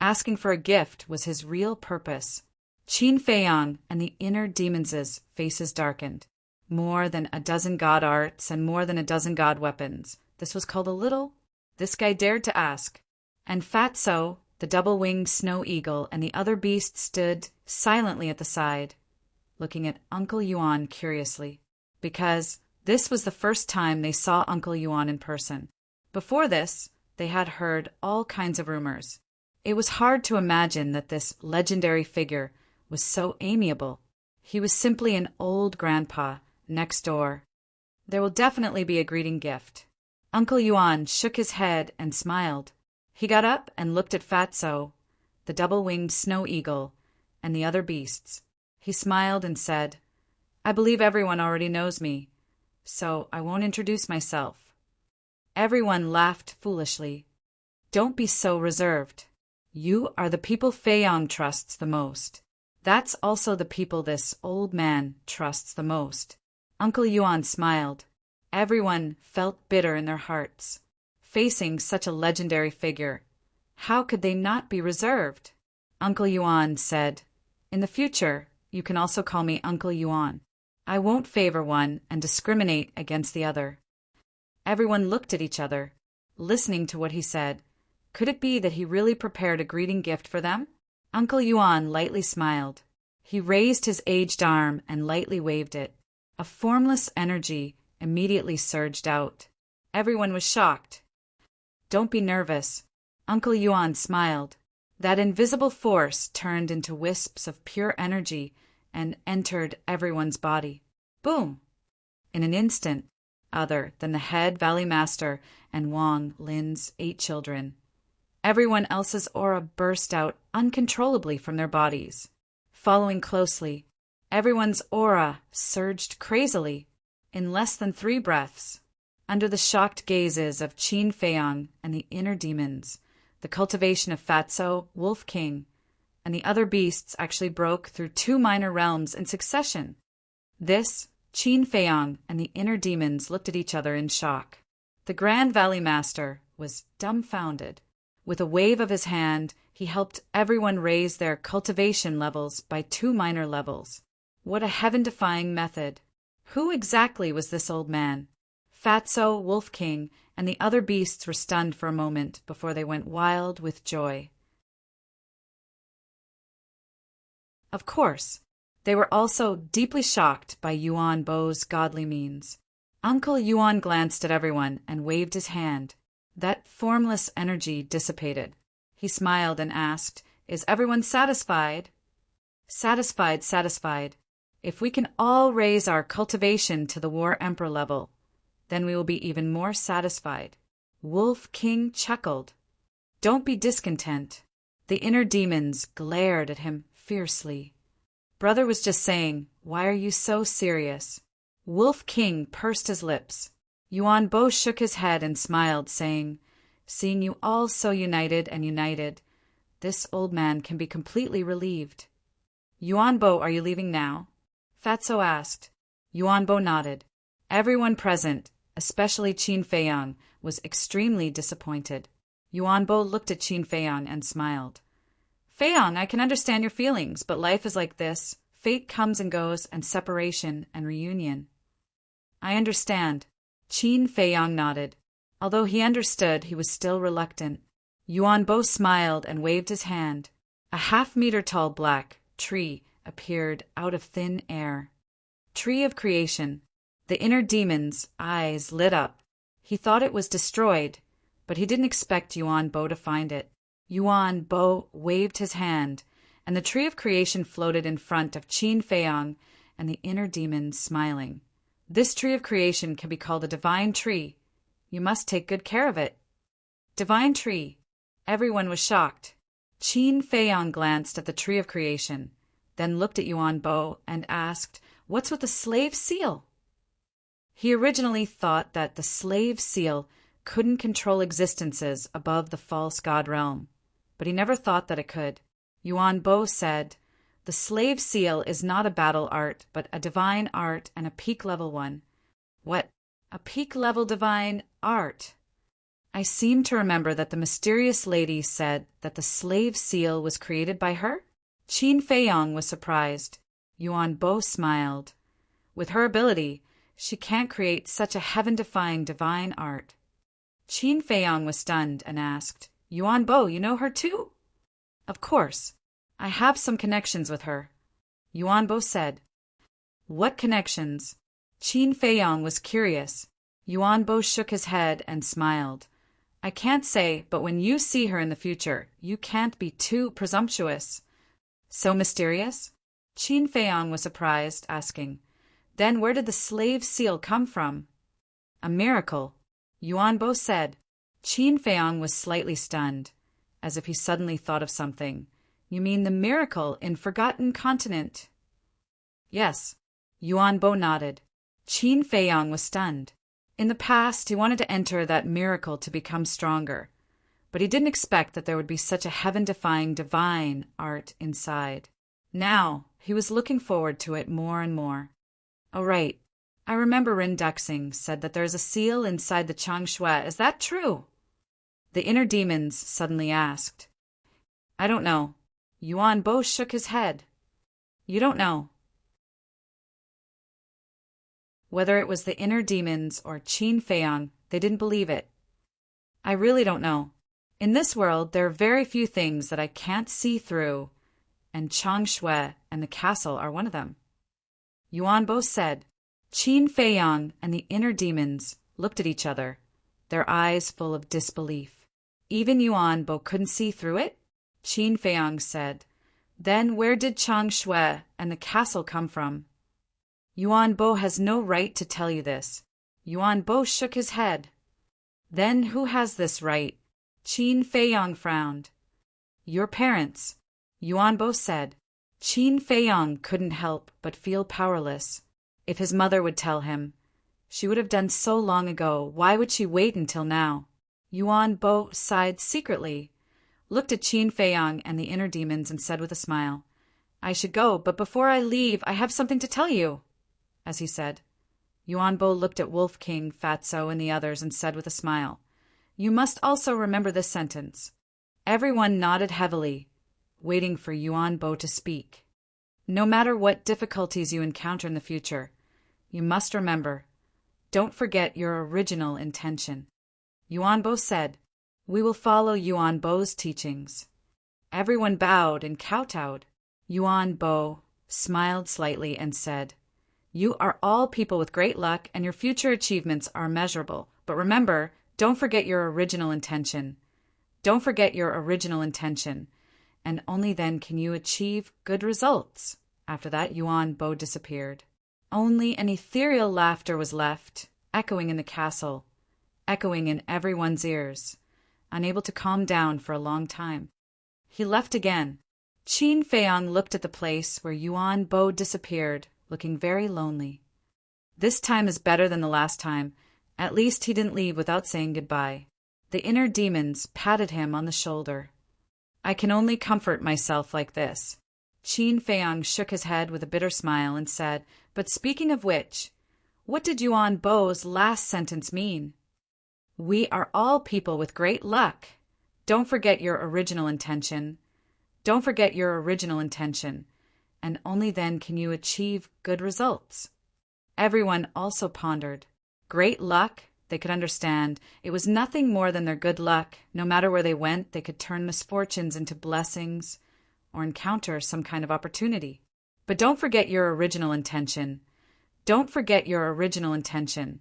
Asking for a gift was his real purpose. Qin Feiyang and the inner demons' faces darkened. More than a dozen god arts and more than a dozen god weapons. This was called a little. This guy dared to ask. And Fatso, the double-winged snow eagle, and the other beasts stood silently at the side, looking at Uncle Yuan curiously, because this was the first time they saw Uncle Yuan in person. Before this, they had heard all kinds of rumors. It was hard to imagine that this legendary figure was so amiable. He was simply an old grandpa next door. There will definitely be a greeting gift. Uncle Yuan shook his head and smiled. He got up and looked at Fatso, the double-winged snow eagle, and the other beasts. He smiled and said, I believe everyone already knows me, so I won't introduce myself. Everyone laughed foolishly. Don't be so reserved. You are the people Feiyang trusts the most. That's also the people this old man trusts the most. Uncle Yuan smiled. Everyone felt bitter in their hearts. Facing such a legendary figure, how could they not be reserved? Uncle Yuan said, In the future, you can also call me Uncle Yuan. I won't favor one and discriminate against the other. Everyone looked at each other, listening to what he said. Could it be that he really prepared a greeting gift for them? Uncle Yuan lightly smiled. He raised his aged arm and lightly waved it. A formless energy immediately surged out. Everyone was shocked. Don't be nervous. Uncle Yuan smiled. That invisible force turned into wisps of pure energy and entered everyone's body. Boom! In an instant, other than the head Valley Master and Wang Lin's 8 children, everyone else's aura burst out uncontrollably from their bodies. Following closely, everyone's aura surged crazily. In less than 3 breaths, under the shocked gazes of Qin Feiyang and the inner demons, the cultivation of Fatso, Wolf King, and the other beasts actually broke through 2 minor realms in succession. This, Qin Feiyang and the inner demons looked at each other in shock. The Grand Valley Master was dumbfounded. With a wave of his hand, he helped everyone raise their cultivation levels by 2 minor levels. What a heaven-defying method! Who exactly was this old man? Fatso, Wolf King, and the other beasts were stunned for a moment before they went wild with joy. Of course, they were also deeply shocked by Yuan Bo's godly means. Uncle Yuan glanced at everyone and waved his hand. That formless energy dissipated. He smiled and asked, Is everyone satisfied? Satisfied, satisfied. If we can all raise our cultivation to the War Emperor level, then we will be even more satisfied. Wolf King chuckled. Don't be discontent. The inner demons glared at him fiercely. Brother was just saying, why are you so serious? Wolf King pursed his lips. Yuan Bo shook his head and smiled, saying, Seeing you all so united, this old man can be completely relieved. Yuan Bo, are you leaving now? Fatso asked. Yuan Bo nodded. Everyone present, especially Qin Feiyang, was extremely disappointed. Yuan Bo looked at Qin Feiyang and smiled. Feiyang, I can understand your feelings, but life is like this. Fate comes and goes, and separation and reunion. I understand. Qin Feiyang nodded. Although he understood, he was still reluctant. Yuan Bo smiled and waved his hand. A half-meter-tall black tree appeared out of thin air. Tree of Creation. The inner demon's eyes lit up. He thought it was destroyed, but he didn't expect Yuan Bo to find it. Yuan Bo waved his hand, and the Tree of Creation floated in front of Qin Feiyang and the inner demons smiling. This Tree of Creation can be called a divine tree. You must take good care of it. Divine tree. Everyone was shocked. Qin Feiyang glanced at the Tree of Creation, then looked at Yuan Bo and asked, What's with the slave seal? He originally thought that the slave seal couldn't control existences above the false god realm, but he never thought that it could. Yuan Bo said, "The slave seal is not a battle art, but a divine art and a peak-level one." "What? A peak-level divine art?" "I seem to remember that the mysterious lady said that the slave seal was created by her?" Qin Feiyong was surprised. Yuan Bo smiled. "With her ability, she can't create such a heaven-defying divine art." Qin Feiyong was stunned and asked, "Yuan Bo, you know her too?" "Of course. I have some connections with her," Yuan Bo said. "What connections?" Qin Feiyong was curious. Yuan Bo shook his head and smiled. "I can't say, but when you see her in the future, you can't be too presumptuous." "So mysterious?" Qin Feiyong was surprised, asking, "Then where did the slave seal come from?" "A miracle," Yuan Bo said. Qin Feiyong was slightly stunned, as if he suddenly thought of something. "You mean the miracle in Forgotten Continent?" "Yes," Yuan Bo nodded. Qin Feiyong was stunned. In the past, he wanted to enter that miracle to become stronger, but he didn't expect that there would be such a heaven-defying divine art inside. Now, he was looking forward to it more and more. "Oh, right. I remember Rin Duxing said that there is a seal inside the Changshui. Is that true?" The inner demons suddenly asked. "I don't know." Yuan Bo shook his head. "You don't know." Whether it was the inner demons or Qin Feiyong, they didn't believe it. "I really don't know. In this world, there are very few things that I can't see through, and Changshui and the castle are one of them." Yuan Bo said. Qin Feiyong and the inner demons looked at each other, their eyes full of disbelief. "Even Yuan Bo couldn't see through it?" Qin Feiyong said. "Then where did Changshui and the castle come from?" "Yuan Bo has no right to tell you this." Yuan Bo shook his head. "Then who has this right?" Qin Feiyong frowned. "Your parents," Yuan Bo said. Qin Feiyong couldn't help but feel powerless. If his mother would tell him, she would have done so long ago. Why would she wait until now? Yuan Bo sighed secretly, looked at Qin Feiyong and the inner demons and said with a smile, "I should go, but before I leave, I have something to tell you." As he said, Yuan Bo looked at Wolf King, Fatso, and the others and said with a smile, "You must also remember this sentence." Everyone nodded heavily, waiting for Yuan Bo to speak. "No matter what difficulties you encounter in the future, you must remember, don't forget your original intention." Yuan Bo said, "We will follow Yuan Bo's teachings." Everyone bowed and kowtowed. Yuan Bo smiled slightly and said, "You are all people with great luck, and your future achievements are measurable. But remember, don't forget your original intention. Don't forget your original intention, and only then can you achieve good results." After that, Yuan Bo disappeared. Only an ethereal laughter was left, echoing in the castle, echoing in everyone's ears, unable to calm down for a long time. He left again. Qin Feiyong looked at the place where Yuan Bo disappeared, looking very lonely. This time is better than the last time. At least he didn't leave without saying goodbye. The inner demons patted him on the shoulder. "I can only comfort myself like this." Qin Feiyong shook his head with a bitter smile and said, "But speaking of which, what did Yuan Bo's last sentence mean?" "We are all people with great luck. Don't forget your original intention. Don't forget your original intention, and only then can you achieve good results." Everyone also pondered. Great luck, they could understand. It was nothing more than their good luck. No matter where they went, they could turn misfortunes into blessings or encounter some kind of opportunity. But don't forget your original intention. Don't forget your original intention,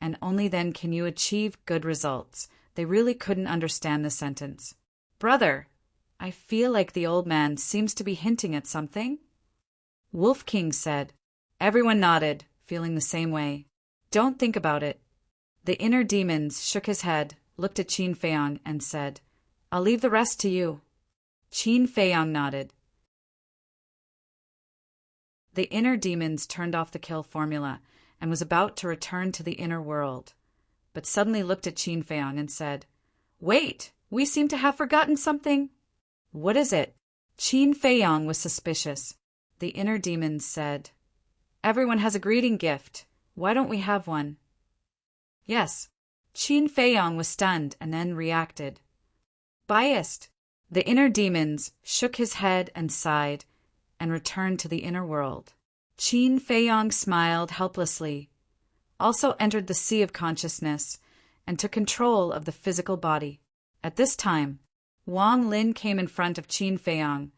and only then can you achieve good results. They really couldn't understand the sentence. "Brother, I feel like the old man seems to be hinting at something," Wolf King said. Everyone nodded, feeling the same way. "Don't think about it." The inner demons shook his head, looked at Qin Feiyong, and said, "I'll leave the rest to you." Qin Feiyong nodded. The inner demons turned off the kill formula and was about to return to the inner world, but suddenly looked at Qin Feiyong and said, "Wait, we seem to have forgotten something." "What is it?" Qin Feiyong was suspicious. The inner demons said, "Everyone has a greeting gift. Why don't we have one?" Yes. Qin Feiyong was stunned and then reacted. Biased. The inner demons shook his head and sighed and returned to the inner world. Qin Feiyong smiled helplessly, also entered the sea of consciousness, and took control of the physical body. At this time, Wang Lin came in front of Qin Feiyong,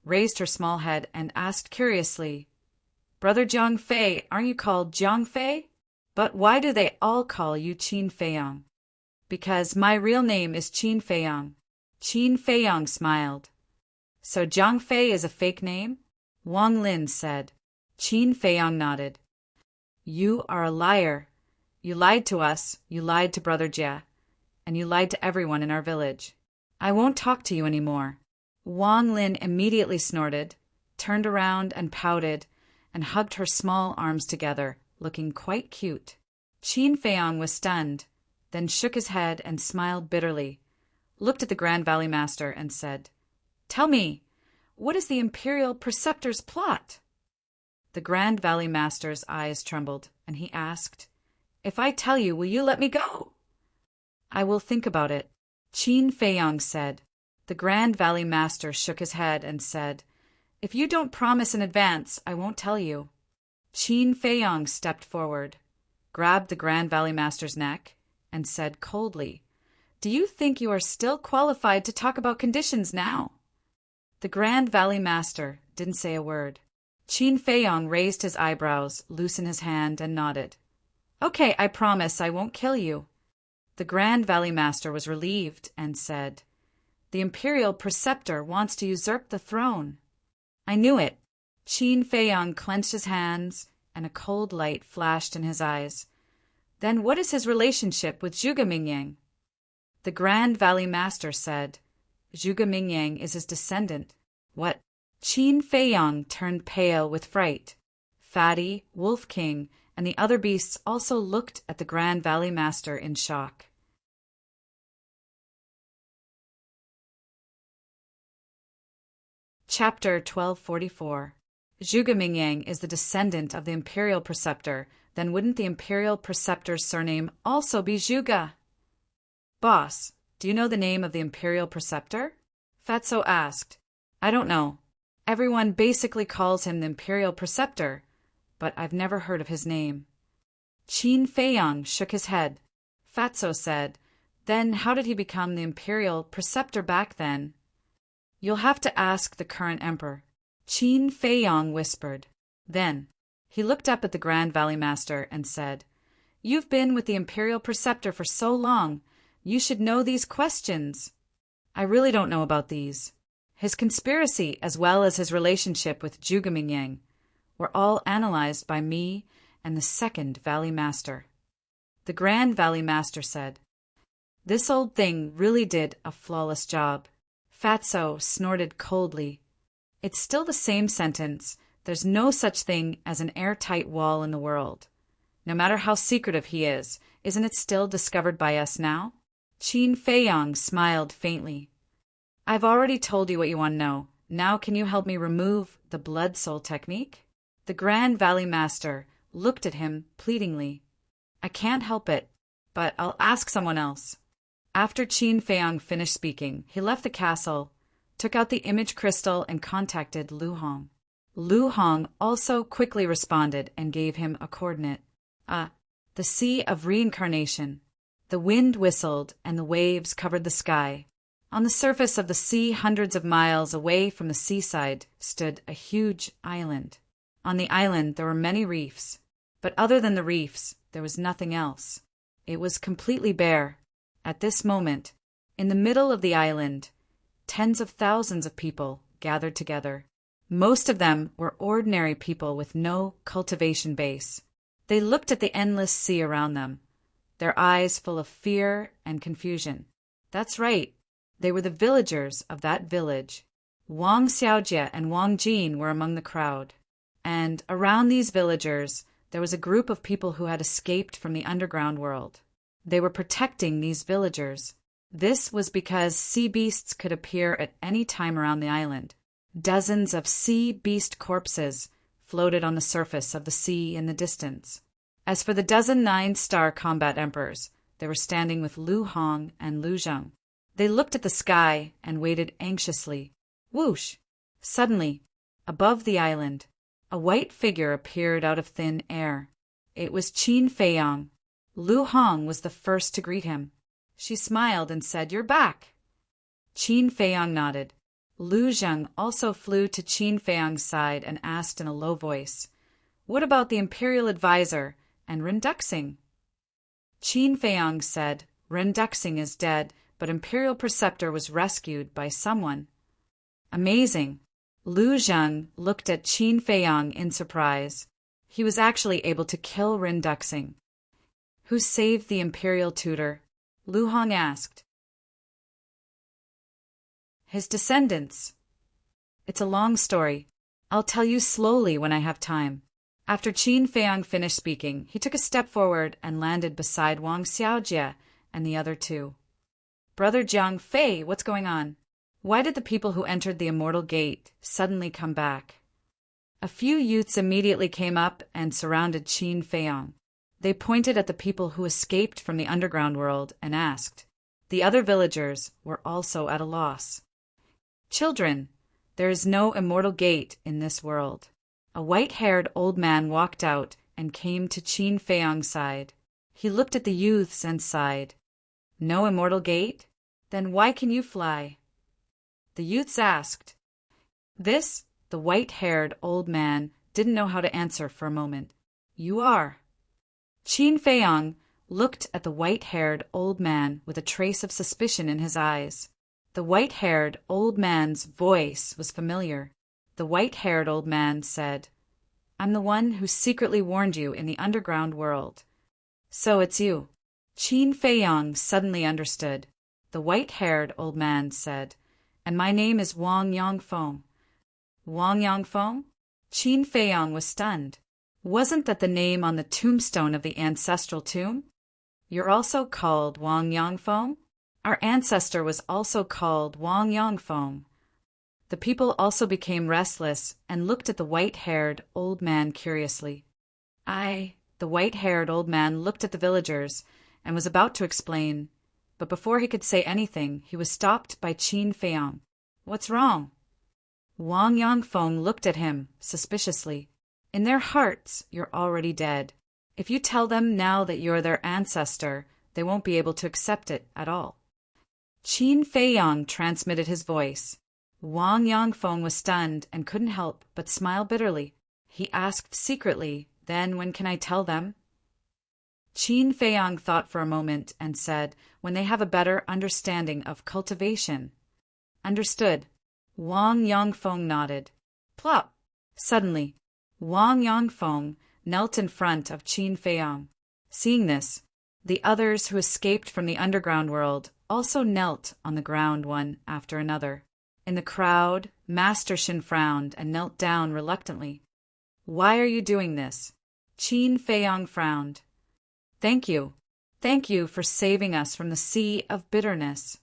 raised her small head, and asked curiously, "Brother Jiang Fei, aren't you called Jiang Fei? But why do they all call you Qin Feiyong?" "Because my real name is Qin Feiyong." Qin Feiyong smiled. "So Jiang Fei is a fake name?" Wang Lin said. Qin Feiyong nodded. "You are a liar. You lied to us, you lied to Brother Jie, and you lied to everyone in our village. I won't talk to you anymore." Wang Lin immediately snorted, turned around and pouted, and hugged her small arms together, looking quite cute. Qin Feiyong was stunned, then shook his head and smiled bitterly, looked at the Grand Valley Master and said, "Tell me, what is the Imperial Preceptor's plot?" The Grand Valley Master's eyes trembled, and he asked, "If I tell you, will you let me go?" "I will think about it," Qin Feiyong said. The Grand Valley Master shook his head and said, "If you don't promise in advance, I won't tell you." Qin Feiyong stepped forward, grabbed the Grand Valley Master's neck, and said coldly, "Do you think you are still qualified to talk about conditions now?" The Grand Valley Master didn't say a word. Qin Feiyong raised his eyebrows, loosened his hand, and nodded. "Okay, I promise I won't kill you." The Grand Valley Master was relieved and said, "The Imperial Preceptor wants to usurp the throne." "I knew it." Qin Feiyong clenched his hands, and a cold light flashed in his eyes. "Then what is his relationship with Zhuge Mingyang?" The Grand Valley Master said, "Zhuge Mingyang is his descendant." "What?" Qin Feiyong turned pale with fright. Fatty, Wolf King, and the other beasts also looked at the Grand Valley Master in shock. Chapter 1244. Zhuge Mingyang is the descendant of the Imperial Preceptor, then wouldn't the Imperial Preceptor's surname also be Zhuge? "Boss, do you know the name of the Imperial Preceptor?" Fatso asked. "I don't know. Everyone basically calls him the Imperial Preceptor, but I've never heard of his name." Qin Feiyong shook his head. Fatso said, "Then how did he become the Imperial Preceptor back then?" "You'll have to ask the current emperor," Qin Feiyong whispered. Then he looked up at the Grand Valley Master and said, "You've been with the Imperial Preceptor for so long, you should know these questions." "I really don't know about these." His conspiracy, as well as his relationship with Zhuge Mingyang, were all analyzed by me and the second Valley Master. The Grand Valley Master said, "This old thing really did a flawless job." Fatso snorted coldly. "It's still the same sentence. There's no such thing as an airtight wall in the world. No matter how secretive he is, isn't it still discovered by us now?" Qin Feiyong smiled faintly. "I've already told you what you want to know. Now can you help me remove the blood soul technique?" The Grand Valley Master looked at him pleadingly. "I can't help it, but I'll ask someone else." After Qin Feiyong finished speaking, he left the castle, took out the image crystal, and contacted Lu Hong. Lu Hong also quickly responded and gave him a coordinate. The Sea of Reincarnation. The wind whistled and the waves covered the sky. On the surface of the sea, hundreds of miles away from the seaside, stood a huge island. On the island there were many reefs, but other than the reefs, there was nothing else. It was completely bare. At this moment, in the middle of the island, tens of thousands of people gathered together. Most of them were ordinary people with no cultivation base. They looked at the endless sea around them, their eyes full of fear and confusion. That's right. They were the villagers of that village. Wang Xiaojie and Wang Jin were among the crowd. And around these villagers, there was a group of people who had escaped from the underground world. They were protecting these villagers. This was because sea beasts could appear at any time around the island. Dozens of sea beast corpses floated on the surface of the sea in the distance. As for the dozen 9-star combat emperors, they were standing with Lu Hong and Lu Zheng. They looked at the sky and waited anxiously. Whoosh! Suddenly, above the island, a white figure appeared out of thin air. It was Qin Feiyang. Lu Hong was the first to greet him. She smiled and said, "You're back." Qin Feiyang nodded. Lu Zheng also flew to Qin Feiyang's side and asked in a low voice, "What about the imperial advisor and Ren Duxing?" Qin Feiyang said, "Ren Duxing is dead, but Imperial Preceptor was rescued by someone." Amazing! Lu Zheng looked at Qin Feiyang in surprise. He was actually able to kill Ren Duxing. "Who saved the Imperial tutor?" Lu Hong asked. "His descendants." "It's a long story. I'll tell you slowly when I have time." After Qin Feiyang finished speaking, he took a step forward and landed beside Wang Xiaojie and the other two. "Brother Jiang Fei, what's going on? Why did the people who entered the Immortal Gate suddenly come back?" A few youths immediately came up and surrounded Qin Feiyang. They pointed at the people who escaped from the underground world and asked. The other villagers were also at a loss. "Children, there is no Immortal Gate in this world." A white-haired old man walked out and came to Qin Feiyang's side. He looked at the youths and sighed. "No Immortal Gate? Then why can you fly?" The youths asked. This, the white-haired old man didn't know how to answer for a moment. "You are." Qin Feiyang looked at the white-haired old man with a trace of suspicion in his eyes. The white-haired old man's voice was familiar. The white-haired old man said, "I'm the one who secretly warned you in the underground world." "So it's you." Qin Feiyang suddenly understood. The white-haired old man said, "And my name is Wang Yangfeng." "Wang Yangfeng?" Qin Feiyang was stunned. "Wasn't that the name on the tombstone of the ancestral tomb?" "You're also called Wang Yangfeng?" "Our ancestor was also called Wang Yangfeng." The people also became restless and looked at the white-haired old man curiously. The white-haired old man looked at the villagers and was about to explain, but before he could say anything, he was stopped by Qin Feiyang. "What's wrong?" Wang Yangfeng looked at him suspiciously. "In their hearts, you're already dead. If you tell them now that you're their ancestor, they won't be able to accept it at all." Qin Feiyang transmitted his voice. Wang Yangfeng was stunned and couldn't help but smile bitterly. He asked secretly, "Then when can I tell them?" Qin Feiyang thought for a moment and said, "When they have a better understanding of cultivation." "Understood." Wang Yangfeng nodded. Plop! Suddenly, Wang Yangfeng knelt in front of Qin Feiyang. Seeing this, the others who escaped from the underground world also knelt on the ground one after another. In the crowd, Master Shin frowned and knelt down reluctantly. "Why are you doing this?" Qin Feiyang frowned. Thank you. Thank you for saving us from the sea of bitterness."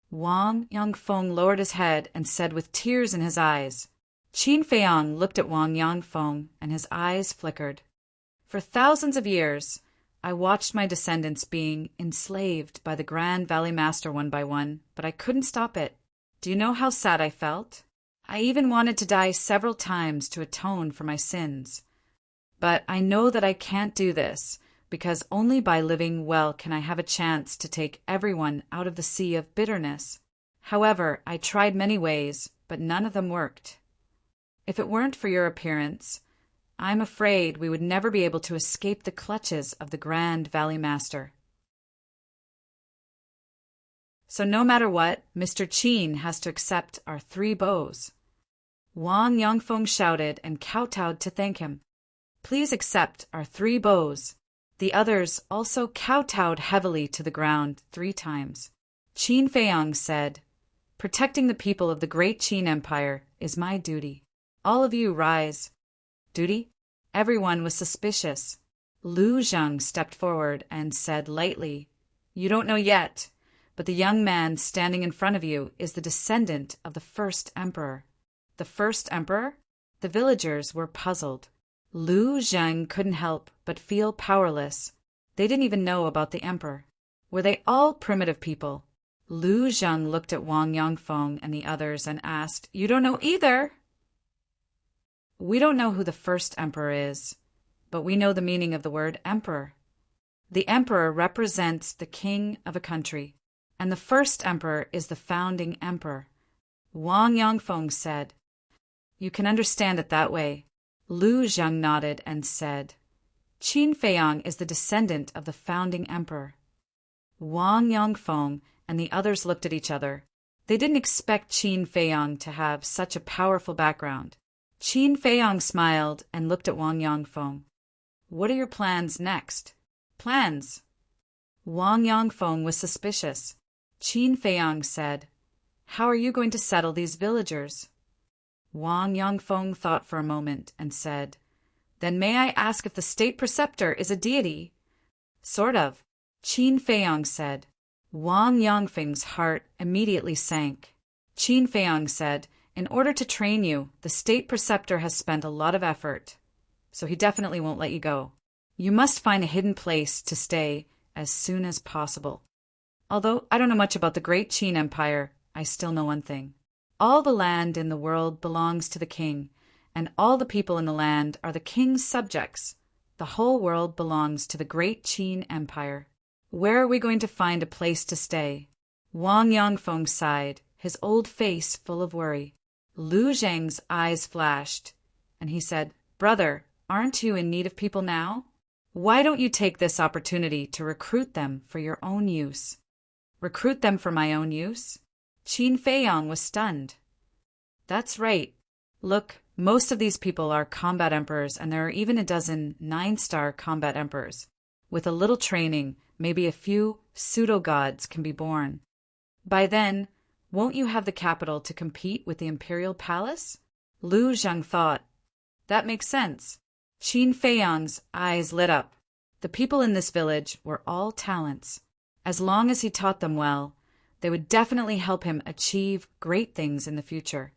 Wang Yangfeng lowered his head and said with tears in his eyes. Qin Feiyang looked at Wang Yangfeng and his eyes flickered. "For thousands of years, I watched my descendants being enslaved by the Grand Valley Master one by one, but I couldn't stop it. Do you know how sad I felt? I even wanted to die several times to atone for my sins. But I know that I can't do this, because only by living well can I have a chance to take everyone out of the sea of bitterness. However, I tried many ways, but none of them worked. If it weren't for your appearance, I'm afraid we would never be able to escape the clutches of the Grand Valley Master. So no matter what, Mr. Qin has to accept our 3 bows." Wang Yangfeng shouted and kowtowed to thank him. "Please accept our 3 bows." The others also kowtowed heavily to the ground 3 times. Qin Feiyang said, "Protecting the people of the great Qin Empire is my duty. All of you rise." Duty? Everyone was suspicious. Lu Zheng stepped forward and said lightly, "You don't know yet, but the young man standing in front of you is the descendant of the first emperor." The first emperor? The villagers were puzzled. Lu Zheng couldn't help but feel powerless. They didn't even know about the emperor. Were they all primitive people? Lu Zheng looked at Wang Yongfeng and the others and asked, "You don't know either?" "We don't know who the first emperor is, but we know the meaning of the word emperor. The emperor represents the king of a country, and the first emperor is the founding emperor," Wang Yongfeng said. "You can understand it that way." Lu Zheng nodded and said, "Qin Feiyang is the descendant of the founding emperor." Wang Yongfeng and the others looked at each other. They didn't expect Qin Feiyang to have such a powerful background. Qin Feiyang smiled and looked at Wang Yongfeng. "What are your plans next?" "Plans?" Wang Yongfeng was suspicious. Qin Feiyang said, "How are you going to settle these villagers?" Wang Yongfeng thought for a moment and said, "Then may I ask if the state preceptor is a deity?" "Sort of," Qin Feiyang said. Wang Yongfeng's heart immediately sank. Qin Feiyang said, "In order to train you, the state preceptor has spent a lot of effort, so he definitely won't let you go. You must find a hidden place to stay as soon as possible. Although I don't know much about the great Qin Empire, I still know one thing. All the land in the world belongs to the king, and all the people in the land are the king's subjects. The whole world belongs to the great Qin Empire. Where are we going to find a place to stay?" Wang Yongfeng sighed, his old face full of worry. Lu Zheng's eyes flashed, and he said, "Brother, aren't you in need of people now? Why don't you take this opportunity to recruit them for your own use?" "Recruit them for my own use?" Qin Feiyang was stunned. "That's right. Look, most of these people are combat emperors, and there are even a dozen 9-star combat emperors. With a little training, maybe a few pseudo-gods can be born. By then, won't you have the capital to compete with the imperial palace?" Lu Zheng thought, "That makes sense." Qin Feiyang's eyes lit up. The people in this village were all talents. As long as he taught them well, they would definitely help him achieve great things in the future.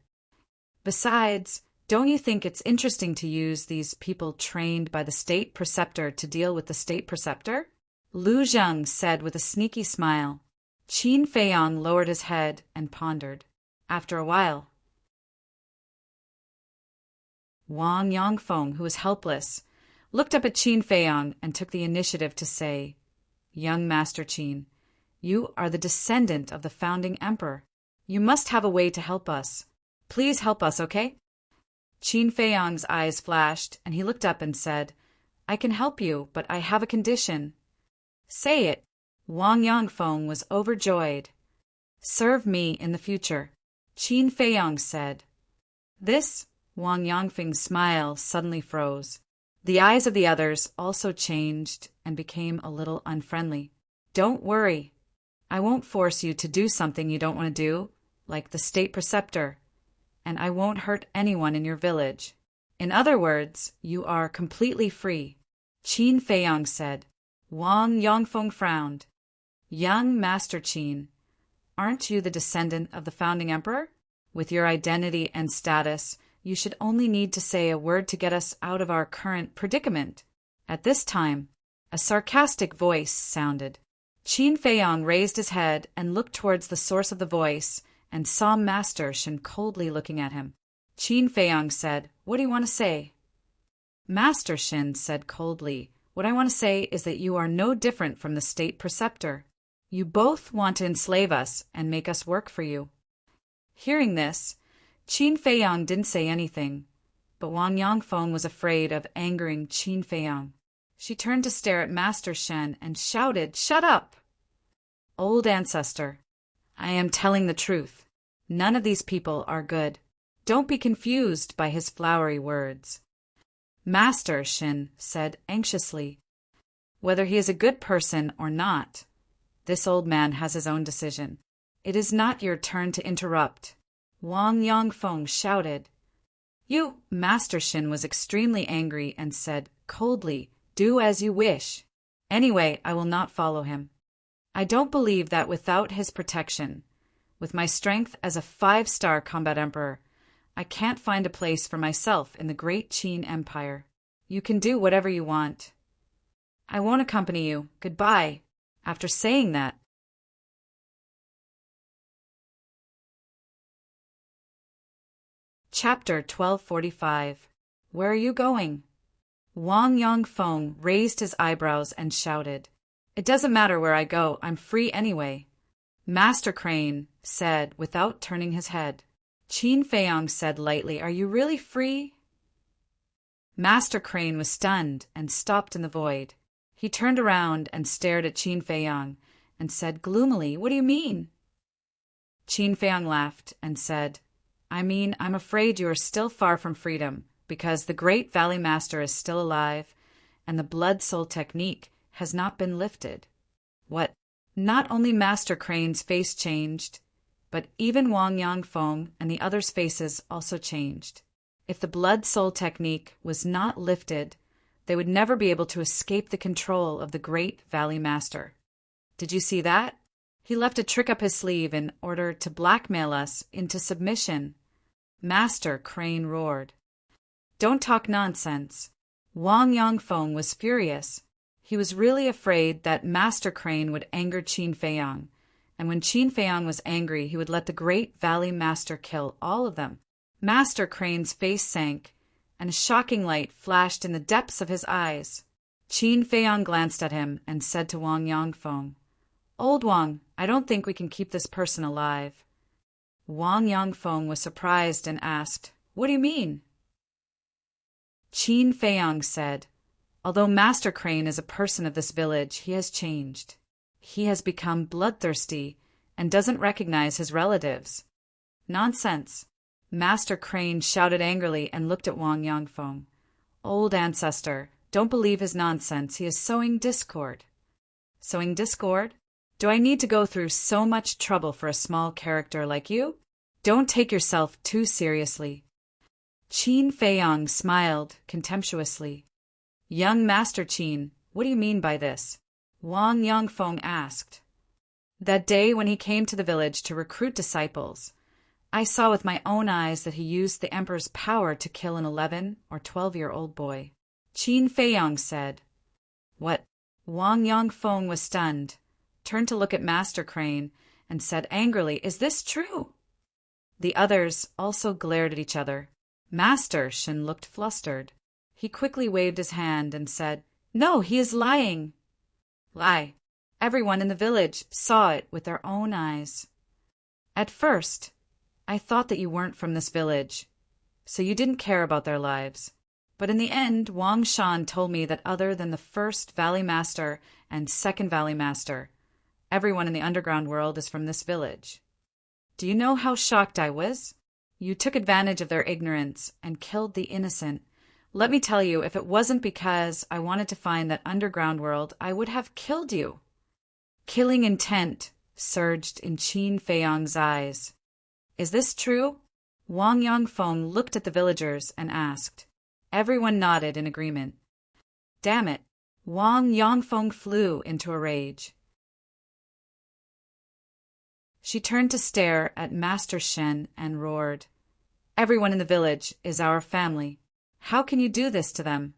Besides, don't you think it's interesting to use these people trained by the state preceptor to deal with the state preceptor? Lu Zheng said with a sneaky smile. Qin Feiyang lowered his head and pondered. After a while, Wang Yongfeng, who was helpless, looked up at Qin Feiyang and took the initiative to say, "Young Master Qin, you are the descendant of the founding emperor. You must have a way to help us. Please help us, okay?" Qin Feiyang's eyes flashed, and he looked up and said, "I can help you, but I have a condition." "Say it." Wang Yongfeng was overjoyed. "Serve me in the future," Qin Feiyang said. This, Wang Yongfeng's smile suddenly froze. The eyes of the others also changed and became a little unfriendly. "Don't worry. I won't force you to do something you don't want to do, like the state preceptor, and I won't hurt anyone in your village. In other words, you are completely free," Qin Feiyang said. Wang Yongfeng frowned. "Young Master Qin, aren't you the descendant of the founding emperor? With your identity and status, you should only need to say a word to get us out of our current predicament." At this time, a sarcastic voice sounded. Qin Feiyang raised his head and looked towards the source of the voice and saw Master Shin coldly looking at him. Qin Feiyang said, "What do you want to say?" Master Shin said coldly, "What I want to say is that you are no different from the state preceptor. You both want to enslave us and make us work for you." Hearing this, Qin Feiyang didn't say anything, but Wang Yongfeng was afraid of angering Qin Feiyang. She turned to stare at Master Shen and shouted, "Shut up! Old ancestor, I am telling the truth. None of these people are good. Don't be confused by his flowery words." Master Shin said anxiously, "Whether he is a good person or not, this old man has his own decision. It is not your turn to interrupt." Wang Yongfeng shouted. "You!" Master Shin was extremely angry and said coldly, "Do as you wish. Anyway, I will not follow him. I don't believe that without his protection, with my strength as a 5-star combat emperor, I can't find a place for myself in the great Qin Empire. You can do whatever you want. I won't accompany you. Goodbye." After saying that, Chapter 1245. Where are you going? Wang Yongfeng raised his eyebrows and shouted, "It doesn't matter where I go, I'm free anyway." Master Crane said without turning his head. Qin Feiyang said lightly, "Are you really free?" Master Crane was stunned and stopped in the void. He turned around and stared at Qin Feiyang and said gloomily, "What do you mean?" Qin Feiyang laughed and said, I'm afraid you are still far from freedom, because the great Valley Master is still alive, and the Blood Soul technique has not been lifted." What? Not only Master Crane's face changed, but even Wang Yangfeng and the others' faces also changed. If the Blood Soul technique was not lifted, they would never be able to escape the control of the great Valley Master. Did you see that? He left a trick up his sleeve in order to blackmail us into submission. Master Crane roared. "Don't talk nonsense." Wang Yangfeng was furious. He was really afraid that Master Crane would anger Qin Feiyang, and when Qin Feiyang was angry, he would let the great Valley Master kill all of them. Master Crane's face sank, and a shocking light flashed in the depths of his eyes. Qin Feiyang glanced at him and said to Wang Yangfeng, "Old Wang, I don't think we can keep this person alive." Wang Yangfeng was surprised and asked, "What do you mean?" Qin Feiyang said, "Although Master Crane is a person of this village, he has changed. He has become bloodthirsty and doesn't recognize his relatives." "Nonsense!" Master Crane shouted angrily and looked at Wang Yangfeng. "Old ancestor, don't believe his nonsense. He is sowing discord." "Sowing discord? Do I need to go through so much trouble for a small character like you? Don't take yourself too seriously." Qin Feiyang smiled contemptuously. "Young Master Qin, what do you mean by this?" Wang Yangfeng asked. "That day when he came to the village to recruit disciples, I saw with my own eyes that he used the Emperor's power to kill an 11 or 12-year-old boy." Qin Feiyang said. What? Wang Yangfeng was stunned, turned to look at Master Crane, and said angrily, "Is this true?" The others also glared at each other. Master Shin looked flustered. He quickly waved his hand and said, "No, he is lying." "Lie. Everyone in the village saw it with their own eyes. At first, I thought that you weren't from this village, so you didn't care about their lives. But in the end, Wang Shan told me that other than the first Valley Master and second Valley Master, everyone in the underground world is from this village. Do you know how shocked I was? You took advantage of their ignorance and killed the innocent. Let me tell you, if it wasn't because I wanted to find that underground world, I would have killed you." Killing intent surged in Qin Feiyang's eyes. "Is this true?" Wang Yangfeng looked at the villagers and asked. Everyone nodded in agreement. "Damn it!" Wang Yangfeng flew into a rage. She turned to stare at Master Shen and roared, "Everyone in the village is our family. How can you do this to them?"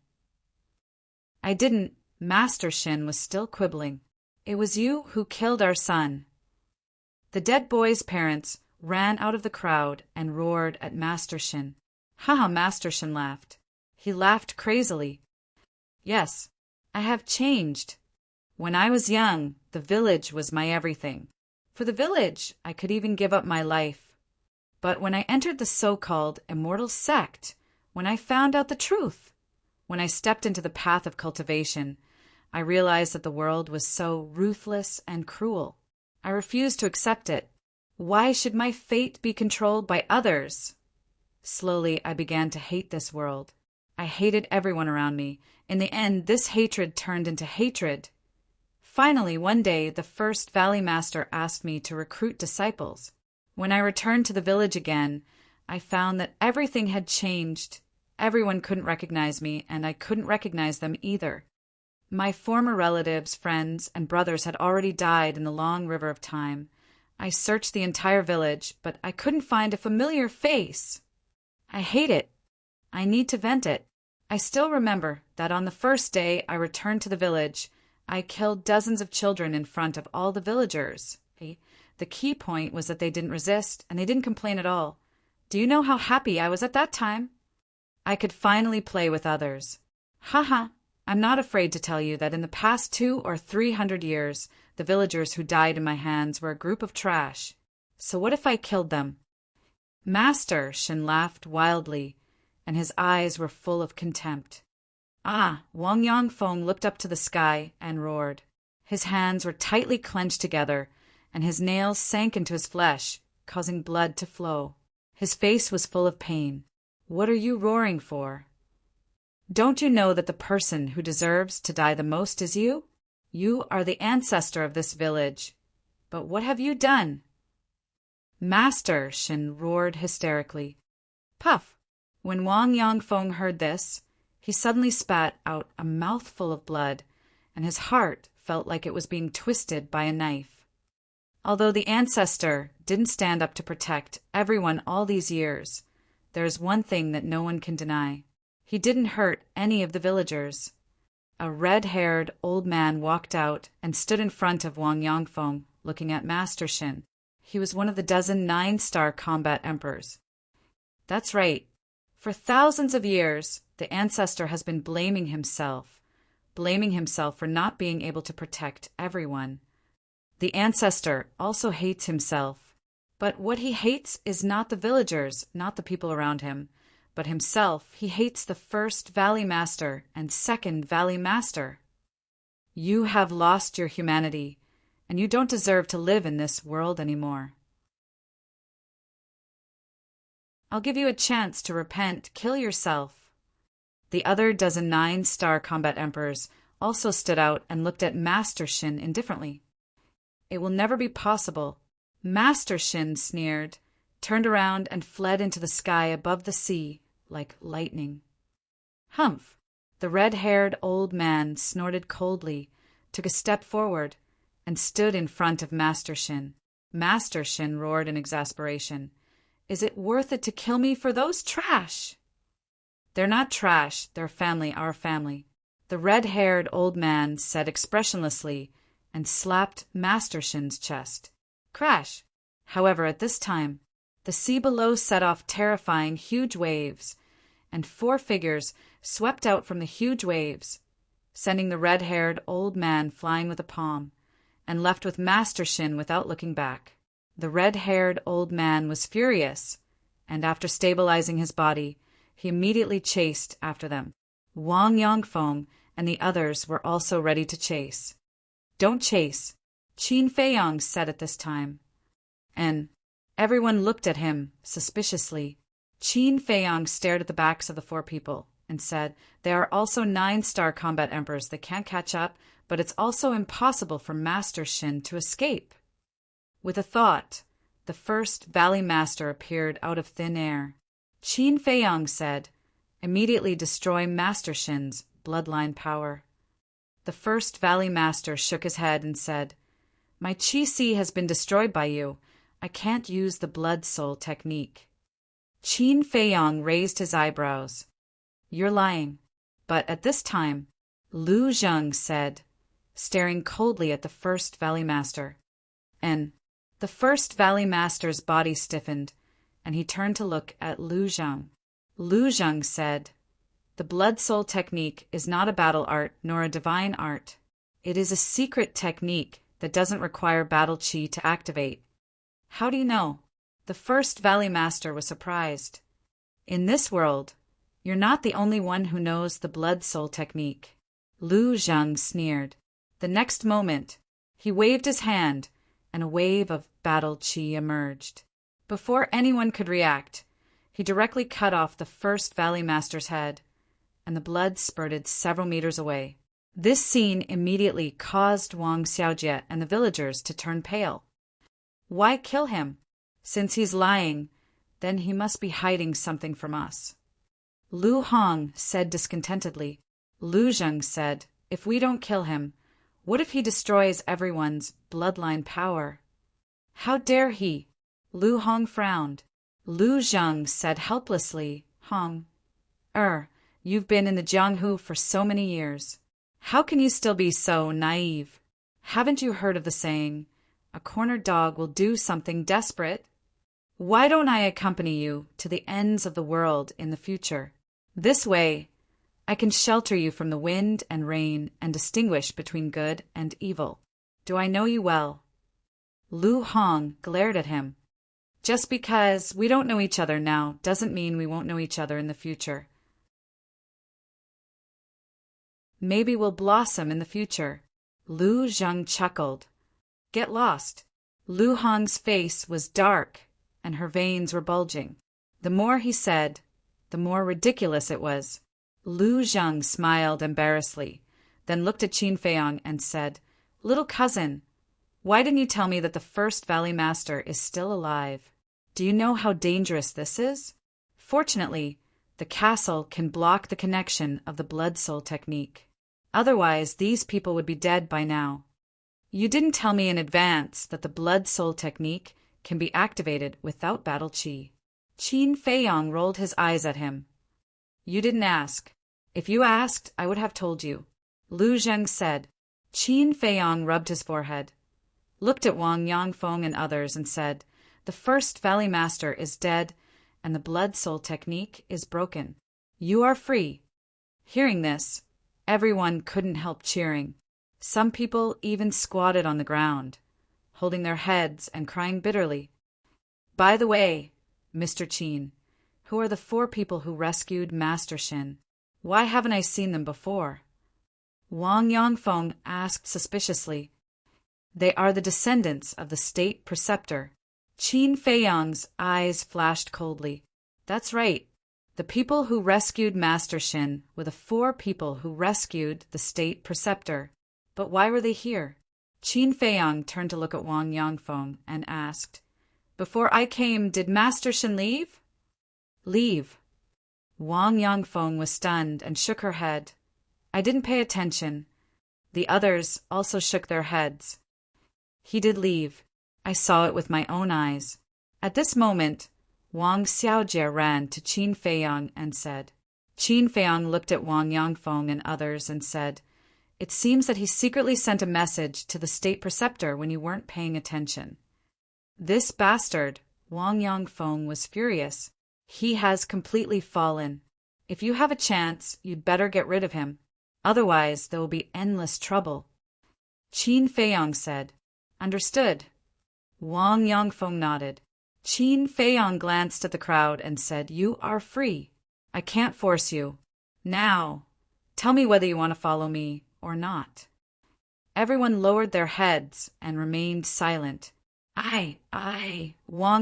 "I didn't." Master Shen was still quibbling. "It was you who killed our son." The dead boy's parents ran out of the crowd and roared at Master Shin. "Ha!" Master Shin laughed. He laughed crazily. "Yes, I have changed. When I was young, the village was my everything. For the village, I could even give up my life. But when I entered the so-called immortal sect, when I found out the truth, when I stepped into the path of cultivation, I realized that the world was so ruthless and cruel. I refused to accept it. Why should my fate be controlled by others? Slowly, I began to hate this world. I hated everyone around me. In the end, this hatred turned into hatred. Finally, one day, the first Valley Master asked me to recruit disciples. When I returned to the village again, I found that everything had changed. Everyone couldn't recognize me, and I couldn't recognize them either. My former relatives, friends, and brothers had already died in the long river of time. I searched the entire village, but I couldn't find a familiar face. I hate it. I need to vent it. I still remember that on the first day I returned to the village, I killed dozens of children in front of all the villagers. The key point was that they didn't resist, and they didn't complain at all. Do you know how happy I was at that time? I could finally play with others. Haha, I'm not afraid to tell you that in the past 200 or 300 years, the villagers who died in my hands were a group of trash. So what if I killed them? Master Shin laughed wildly, and his eyes were full of contempt. Wang Yongfeng looked up to the sky and roared. His hands were tightly clenched together, and his nails sank into his flesh, causing blood to flow. His face was full of pain. What are you roaring for? Don't you know that the person who deserves to die the most is you? You are the ancestor of this village. But what have you done? Master Shin roared hysterically. Puff! When Wang Yongfeng heard this, he suddenly spat out a mouthful of blood, and his heart felt like it was being twisted by a knife. Although the ancestor didn't stand up to protect everyone all these years, there is one thing that no one can deny. He didn't hurt any of the villagers. A red-haired old man walked out and stood in front of Wang Yongfeng, looking at Master Shin. He was one of the dozen 9-star combat emperors. That's right. For thousands of years, the ancestor has been blaming himself for not being able to protect everyone. The ancestor also hates himself. But what he hates is not the villagers, not the people around him, but himself. He hates the first Valley Master and second Valley Master. You have lost your humanity, and you don't deserve to live in this world anymore. I'll give you a chance to repent. Kill yourself. The other dozen 9-star combat emperors also stood out and looked at Master Shin indifferently. It will never be possible. Master Shin sneered, turned around and fled into the sky above the sea like lightning. Humph! The red-haired old man snorted coldly, took a step forward, and stood in front of Master Shin. Master Shin roared in exasperation. Is it worth it to kill me for those trash? They're not trash, they're family, our family. The red-haired old man said expressionlessly and slapped Master Shin's chest. Crash! However, at this time, the sea below set off terrifying huge waves, and 4 figures swept out from the huge waves, sending the red-haired old man flying with a palm, and left with Master Shin without looking back. The red-haired old man was furious, and after stabilizing his body, he immediately chased after them. Wang Yongfeng and the others were also ready to chase. Don't chase, Qin Feiyang said at this time. And everyone looked at him suspiciously. Qin Feiyang stared at the backs of the 4 people and said, there are also 9-star combat emperors that can't catch up, but it's also impossible for Master Shin to escape. With a thought, the first Valley Master appeared out of thin air. Qin Feiyang said, immediately destroy Master Shin's bloodline power. The first Valley Master shook his head and said, my Qi Si has been destroyed by you. I can't use the blood soul technique. Qin Feiyang raised his eyebrows. You're lying. But at this time, Lu Zheng said, staring coldly at the first Valley Master. And the first Valley Master's body stiffened, and he turned to look at Lu Zheng. Lu Zheng said, the blood soul technique is not a battle art nor a divine art. It is a secret technique that doesn't require battle chi to activate. How do you know? The first Valley Master was surprised. In this world, you're not the only one who knows the blood soul technique. Lu Zheng sneered. The next moment, he waved his hand, and a wave of battle chi emerged. Before anyone could react, he directly cut off the first Valley Master's head, and the blood spurted several meters away. This scene immediately caused Wang Xiaojie and the villagers to turn pale. Why kill him? Since he's lying, then he must be hiding something from us. Lu Hong said discontentedly. Lu Zheng said, if we don't kill him, what if he destroys everyone's bloodline power? How dare he? Lu Hong frowned. Lu Zheng said helplessly, Hong. You've been in the Jianghu for so many years. How can you still be so naive? Haven't you heard of the saying, a cornered dog will do something desperate? Why don't I accompany you to the ends of the world in the future? This way, I can shelter you from the wind and rain and distinguish between good and evil. Do I know you well? Lu Hong glared at him. Just because we don't know each other now doesn't mean we won't know each other in the future. Maybe we'll blossom in the future. Lu Zheng chuckled. Get lost. Lu Hong's face was dark, and her veins were bulging. The more he said, the more ridiculous it was. Lu Zheng smiled embarrassedly, then looked at Qin Feiyang and said, Little cousin, why didn't you tell me that the first Valley Master is still alive? Do you know how dangerous this is? Fortunately, the castle can block the connection of the blood-soul technique. Otherwise, these people would be dead by now. You didn't tell me in advance that the blood-soul technique can be activated without battle qi. Qin Feiyang rolled his eyes at him. You didn't ask. If you asked, I would have told you. Lu Zheng said. Qin Feiyang rubbed his forehead, looked at Wang Yangfeng and others and said, The first Valley Master is dead, and the blood-soul technique is broken. You are free. Hearing this, everyone couldn't help cheering. Some people even squatted on the ground, holding their heads and crying bitterly. By the way, Mr. Qin, who are the 4 people who rescued Master Shin? Why haven't I seen them before? Wang Yangfeng asked suspiciously. They are the descendants of the state preceptor. Qin Feiyang's eyes flashed coldly. That's right. The people who rescued Master Shin were the 4 people who rescued the state preceptor. But why were they here? Qin Feiyang turned to look at Wang Yangfeng and asked, Before I came, did Master Shin leave? Leave. Wang Yangfeng was stunned and shook her head. I didn't pay attention. The others also shook their heads. He did leave. I saw it with my own eyes. At this moment, Wang Xiaojie ran to Qin Feiyang and said. Qin Feiyang looked at Wang Yangfeng and others and said, It seems that he secretly sent a message to the state preceptor when you weren't paying attention. This bastard, Wang Yangfeng, was furious. He has completely fallen. If you have a chance, you'd better get rid of him. Otherwise, there will be endless trouble. Qin Feiyang said, Understood. Wang Yangfeng nodded. Qin Feiyang glanced at the crowd and said, You are free. I can't force you. Now, tell me whether you want to follow me or not. Everyone lowered their heads and remained silent. Wang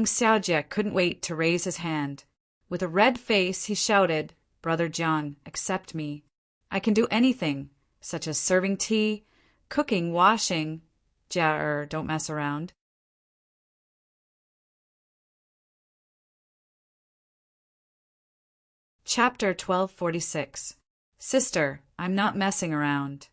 Xiaojie couldn't wait to raise his hand. With a red face, he shouted, Brother Jiang, accept me. I can do anything, such as serving tea, cooking, washing. Don't mess around. Chapter 1246. Sister, I'm not messing around.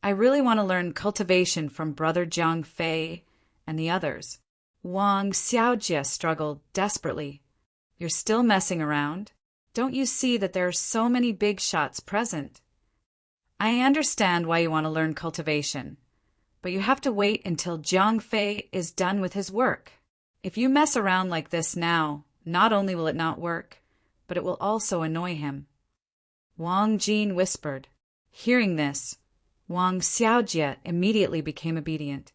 I really want to learn cultivation from Brother Jiang Fei and the others. Wang Xiaojie struggled desperately. You're still messing around? Don't you see that there are so many big shots present? I understand why you want to learn cultivation, but you have to wait until Jiang Fei is done with his work. If you mess around like this now, not only will it not work, but it will also annoy him. Wang Jin whispered. Hearing this, Wang Xiaojie immediately became obedient.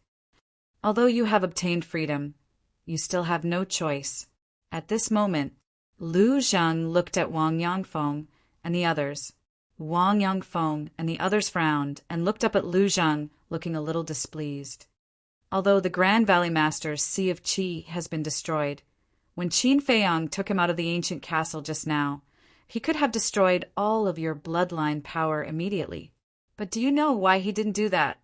Although you have obtained freedom, you still have no choice. At this moment, Lu Zheng looked at Wang Yangfeng and the others. Wang Yangfeng and the others frowned and looked up at Lu Zheng, looking a little displeased. Although the Grand Valley Master's Sea of Qi has been destroyed, when Qin Feiyang took him out of the ancient castle just now, he could have destroyed all of your bloodline power immediately. But do you know why he didn't do that?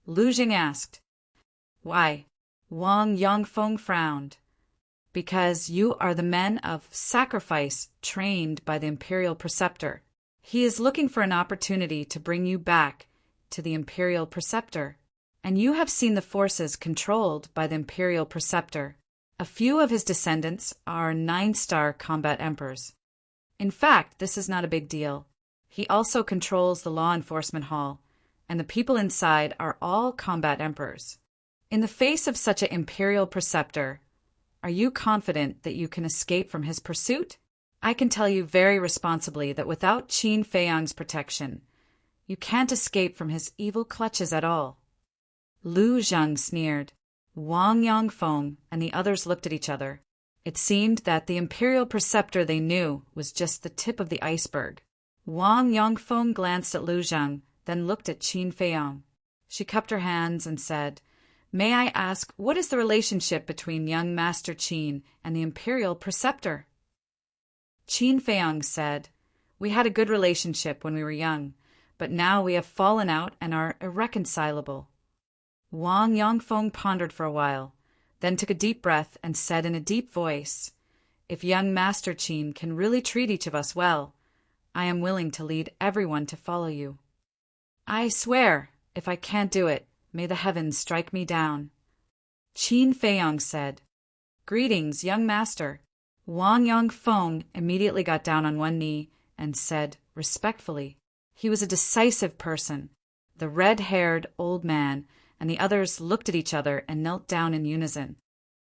Lu Zheng asked. Why? Wang Yangfeng frowned. Because you are the men of sacrifice trained by the Imperial Preceptor. He is looking for an opportunity to bring you back to the Imperial Preceptor. And you have seen the forces controlled by the Imperial Preceptor. A few of his descendants are 9-star combat emperors. In fact, this is not a big deal. He also controls the law enforcement hall, and the people inside are all combat emperors. In the face of such an imperial preceptor, are you confident that you can escape from his pursuit? I can tell you very responsibly that without Qin Feiyang's protection, you can't escape from his evil clutches at all. Lu Zhang sneered. Wang Yongfeng and the others looked at each other. It seemed that the imperial preceptor they knew was just the tip of the iceberg. Wang Yongfeng glanced at Lu Zhang, then looked at Qin Feiyang. She cupped her hands and said, "May I ask, what is the relationship between young Master Qin and the imperial preceptor?" Qin Feiyang said, "We had a good relationship when we were young, but now we have fallen out and are irreconcilable." Wang Yongfeng pondered for a while, then took a deep breath and said in a deep voice, "If young Master Qin can really treat each of us well, I am willing to lead everyone to follow you. I swear, if I can't do it, may the heavens strike me down." Qin Feiyang said, "Greetings, young master." Wang Yongfeng immediately got down on one knee and said respectfully. He was a decisive person. The red-haired old man and the others looked at each other and knelt down in unison.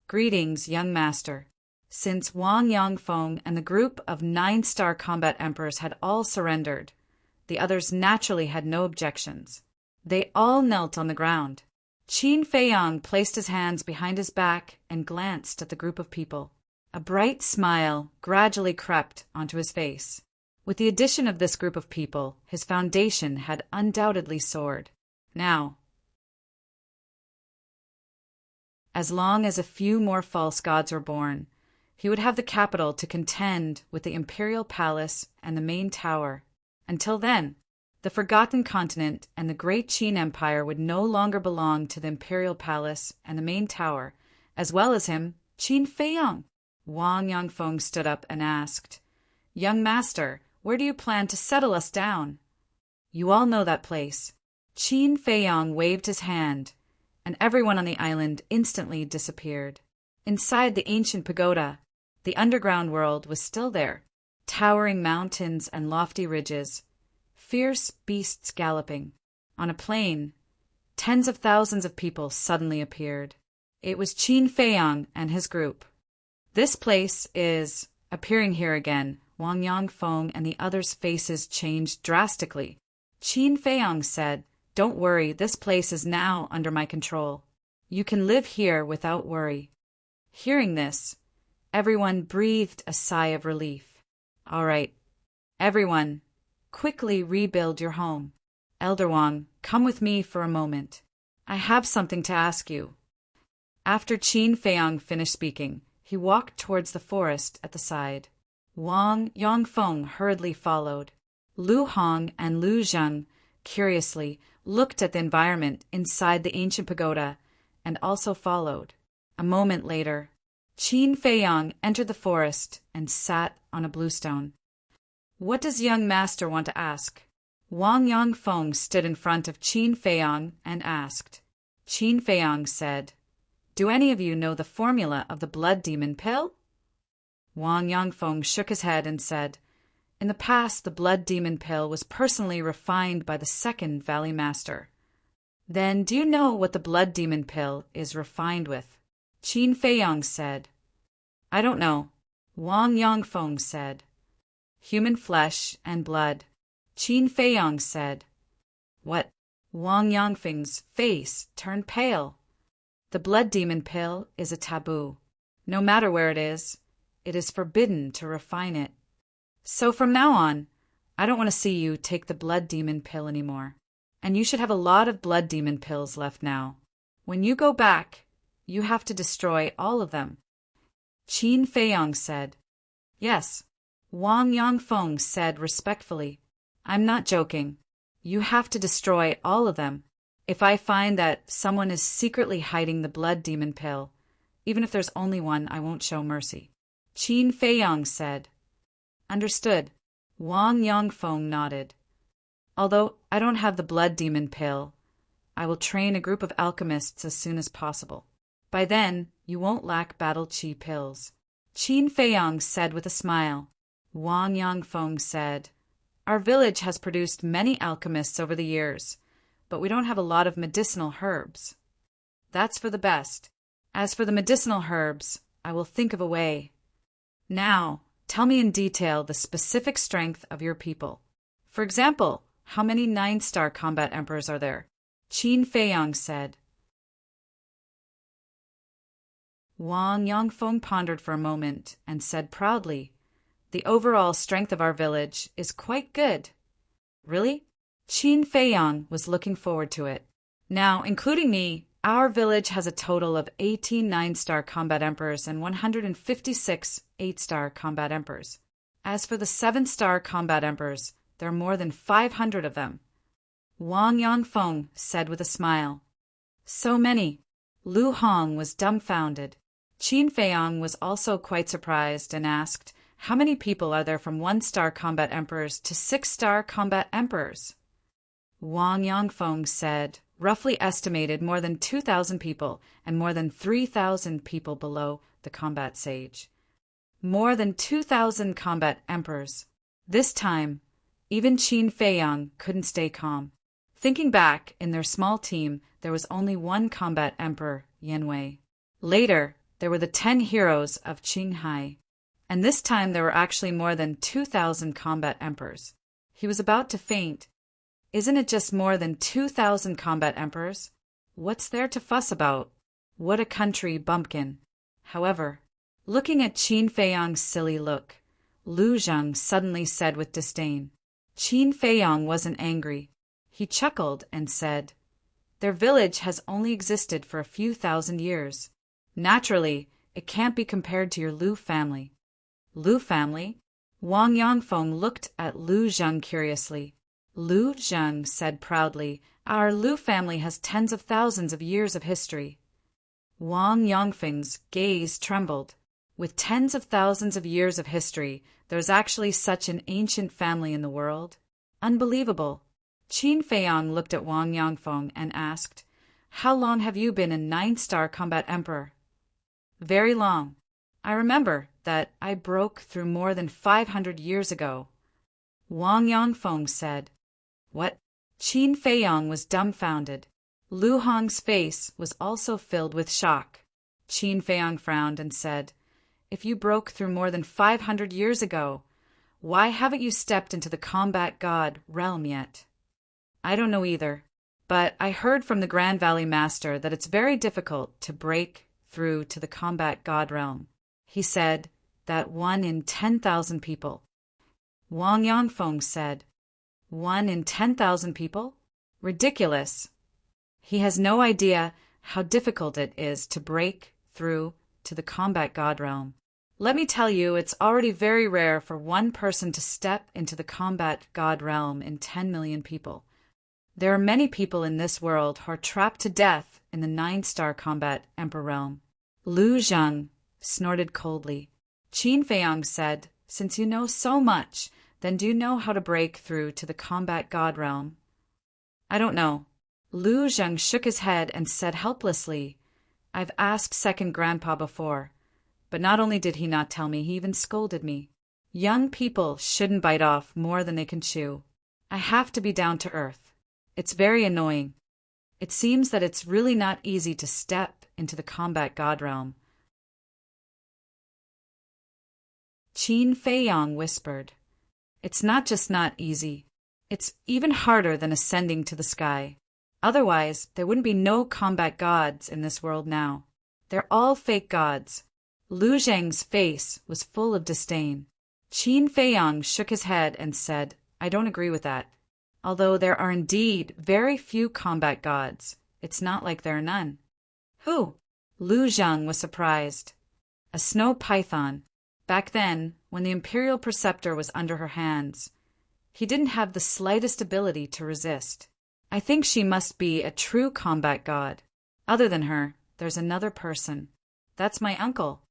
"Greetings, young master." Since Wang Yongfeng and the group of 9-star combat emperors had all surrendered, the others naturally had no objections. They all knelt on the ground. Qin Feiyang placed his hands behind his back and glanced at the group of people. A bright smile gradually crept onto his face. With the addition of this group of people, his foundation had undoubtedly soared. Now, as long as a few more false gods were born, he would have the capital to contend with the imperial palace and the main tower. Until then, the Forgotten Continent and the great Qin Empire would no longer belong to the imperial palace and the main tower, as well as him, Qin Feiyang. Wang Yongfeng stood up and asked, "Young master, where do you plan to settle us down?" "You all know that place." Qin Feiyang waved his hand, and everyone on the island instantly disappeared. Inside the ancient pagoda, the underground world was still there. Towering mountains and lofty ridges, fierce beasts galloping. On a plain, tens of thousands of people suddenly appeared. It was Qin Feiyang and his group. "This place is..." Appearing here again, Wang Yongfeng and the others' faces changed drastically. Qin Feiyang said, "Don't worry, this place is now under my control. You can live here without worry." Hearing this, everyone breathed a sigh of relief. "All right, everyone, quickly rebuild your home. Elder Wang, come with me for a moment. I have something to ask you." After Qin Feiyang finished speaking, he walked towards the forest at the side. Wang Yongfeng hurriedly followed. Lu Hong and Lu Zhang, curiously, looked at the environment inside the ancient pagoda and also followed. A moment later, Qin Feiyang entered the forest and sat on a bluestone. "What does young master want to ask?" Wang Yongfeng stood in front of Qin Feiyang and asked. Qin Feiyang said, "Do any of you know the formula of the blood demon pill?" Wang Yongfeng shook his head and said, "In the past, the blood demon pill was personally refined by the second Valley Master." "Then do you know what the blood demon pill is refined with?" Qin Feiyang said. "I don't know." Wang Yongfeng said. "Human flesh and blood." Qin Feiyang said. "What?" Wang Yongfeng's face turned pale. "The blood demon pill is a taboo. No matter where it is forbidden to refine it. So from now on, I don't want to see you take the blood demon pill anymore. And you should have a lot of blood demon pills left now. When you go back, you have to destroy all of them." Qin Feiyang said. "Yes." Wang Yongfeng said respectfully, "I'm not joking. You have to destroy all of them. If I find that someone is secretly hiding the blood demon pill, even if there's only one, I won't show mercy." Qin Feiyang said. "Understood." Wang Yongfeng nodded. "Although I don't have the blood demon pill, I will train a group of alchemists as soon as possible." By then, you won't lack battle chi pills. Qin Feiyong said with a smile. Wang Yangfeng said, Our village has produced many alchemists over the years, but we don't have a lot of medicinal herbs. That's for the best. As for the medicinal herbs, I will think of a way. Now, tell me in detail the specific strength of your people. For example, how many 9-star combat emperors are there? Qin Feiyong said. Wang Yangfeng pondered for a moment and said proudly, The overall strength of our village is quite good. Really? Qin Feiyong was looking forward to it. Now, including me, our village has a total of 18 9-star combat emperors and 156 8-star combat emperors. As for the 7-star combat emperors, there are more than 500 of them. Wang Yangfeng said with a smile. So many. Lu Hong was dumbfounded. Qin Feiyong was also quite surprised and asked, How many people are there from 1-star combat emperors to 6-star combat emperors? Wang Yangfeng said, roughly estimated more than 2,000 people and more than 3,000 people below the combat sage. More than 2,000 combat emperors. This time, even Qin Feiyong couldn't stay calm. Thinking back, in their small team, there was only one combat emperor, Yanwei. Later, there were the 10 heroes of Qinghai. And this time there were actually more than 2,000 combat emperors. He was about to faint. Isn't it just more than 2,000 combat emperors? What's there to fuss about? What a country bumpkin. However, looking at Qin Feiyong's silly look, Lu Zheng suddenly said with disdain. Qin Feiyong wasn't angry. He chuckled and said, Their village has only existed for a few thousand years. Naturally, it can't be compared to your Lu family. Lu family? Wang Yangfeng looked at Lu Zheng curiously. Lu Zheng said proudly, Our Lu family has tens of thousands of years of history. Wang Yangfeng's gaze trembled. With tens of thousands of years of history, there's actually such an ancient family in the world? Unbelievable. Qin Feiyong looked at Wang Yangfeng and asked, How long have you been a 9-star combat emperor? Very long. I remember that I broke through more than 500 years ago. Wang Yangfeng said. What? Qin Feiyong was dumbfounded. Lu Hong's face was also filled with shock. Qin Feiyong frowned and said, If you broke through more than 500 years ago, why haven't you stepped into the combat god realm yet? I don't know either, but I heard from the Grand Valley Master that it's very difficult to break through to the combat god realm. He said that 1 in 10,000 people. Wang Yangfeng said, 1 in 10,000 people? Ridiculous. He has no idea how difficult it is to break through to the combat god realm. Let me tell you, it's already very rare for one person to step into the combat god realm in 10 million people. There are many people in this world who are trapped to death in the 9-star combat emperor realm. Lu Zheng snorted coldly. Qin Feiyong said, Since you know so much, then do you know how to break through to the combat god realm? I don't know. Lu Zheng shook his head and said helplessly, I've asked second grandpa before, but not only did he not tell me, he even scolded me. Young people shouldn't bite off more than they can chew. I have to be down to earth. It's very annoying. It seems that it's really not easy to step into the combat god realm. Qin Feiyong whispered, It's not just not easy. It's even harder than ascending to the sky. Otherwise, there wouldn't be no combat gods in this world now. They're all fake gods. Lu Zheng's face was full of disdain. Qin Feiyong shook his head and said, I don't agree with that. Although there are indeed very few combat gods, it's not like there are none. Who? Lu Zheng was surprised. A snow python. Back then, when the imperial preceptor was under her hands, he didn't have the slightest ability to resist. I think she must be a true combat god. Other than her, there's another person. That's my uncle.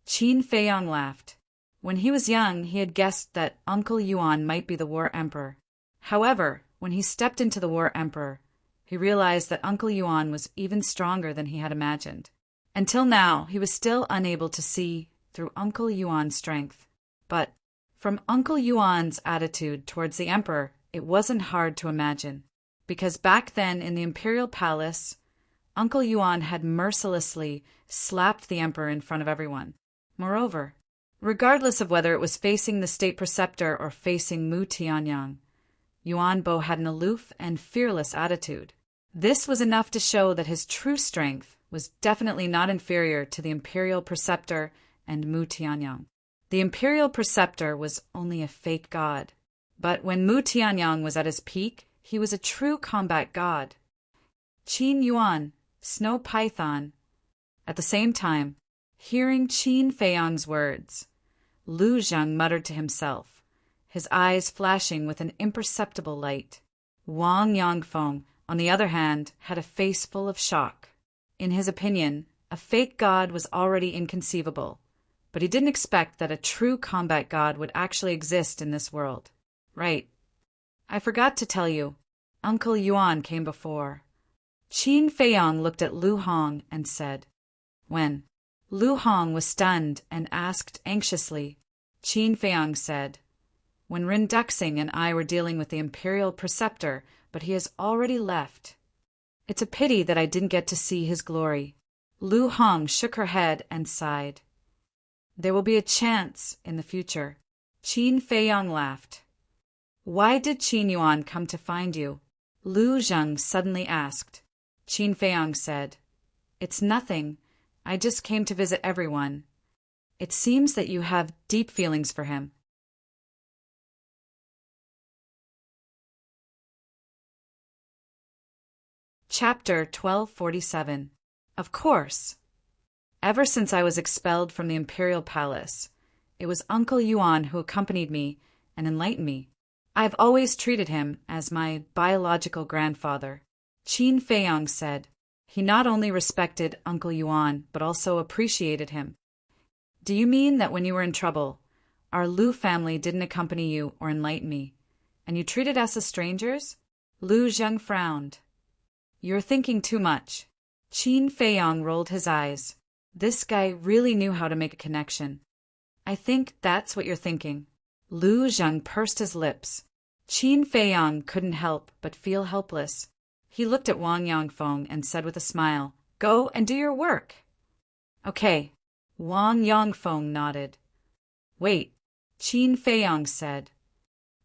Qin Feiyong laughed. When he was young, he had guessed that Uncle Yuan might be the war emperor. However, when he stepped into the war emperor, he realized that Uncle Yuan was even stronger than he had imagined. Until now, he was still unable to see through Uncle Yuan's strength. But from Uncle Yuan's attitude towards the emperor, it wasn't hard to imagine. Because back then in the imperial palace, Uncle Yuan had mercilessly slapped the emperor in front of everyone. Moreover, regardless of whether it was facing the state preceptor or facing Mu Tianyang, Yuan Bo had an aloof and fearless attitude. This was enough to show that his true strength was definitely not inferior to the imperial preceptor and Mu Tianyang. The imperial preceptor was only a fake god. But when Mu Tianyang was at his peak, he was a true combat god. Qin Yuan, Snow Python. At the same time, hearing Qin Feiyang's words, Lu Zheng muttered to himself, his eyes flashing with an imperceptible light. Wang Yangfeng, on the other hand, had a face full of shock. In his opinion, a fake god was already inconceivable, but he didn't expect that a true combat god would actually exist in this world. Right. I forgot to tell you, Uncle Yuan came before. Qin Feiyang looked at Lu Hong and said, when Lu Hong was stunned and asked anxiously, Qin Feiyang said, when Rin Duxing and I were dealing with the imperial preceptor, but he has already left. It's a pity that I didn't get to see his glory. Lu Hong shook her head and sighed. There will be a chance in the future. Qin Feiyang laughed. Why did Qin Yuan come to find you? Lu Zheng suddenly asked. Qin Feiyang said, it's nothing. I just came to visit everyone. It seems that you have deep feelings for him. Chapter 1247. Of course. Ever since I was expelled from the imperial palace, it was Uncle Yuan who accompanied me and enlightened me. I have always treated him as my biological grandfather. Qin Feiyang said. He not only respected Uncle Yuan, but also appreciated him. Do you mean that when you were in trouble, our Lu family didn't accompany you or enlighten me, and you treated us as strangers? Lu Zheng frowned. You're thinking too much. Qin Feiyang rolled his eyes. This guy really knew how to make a connection. I think that's what you're thinking. Lu Zheng pursed his lips. Qin Feiyang couldn't help but feel helpless. He looked at Wang Yangfeng and said with a smile, go and do your work. Okay. Wang Yangfeng nodded. Wait, Qin Feiyang said.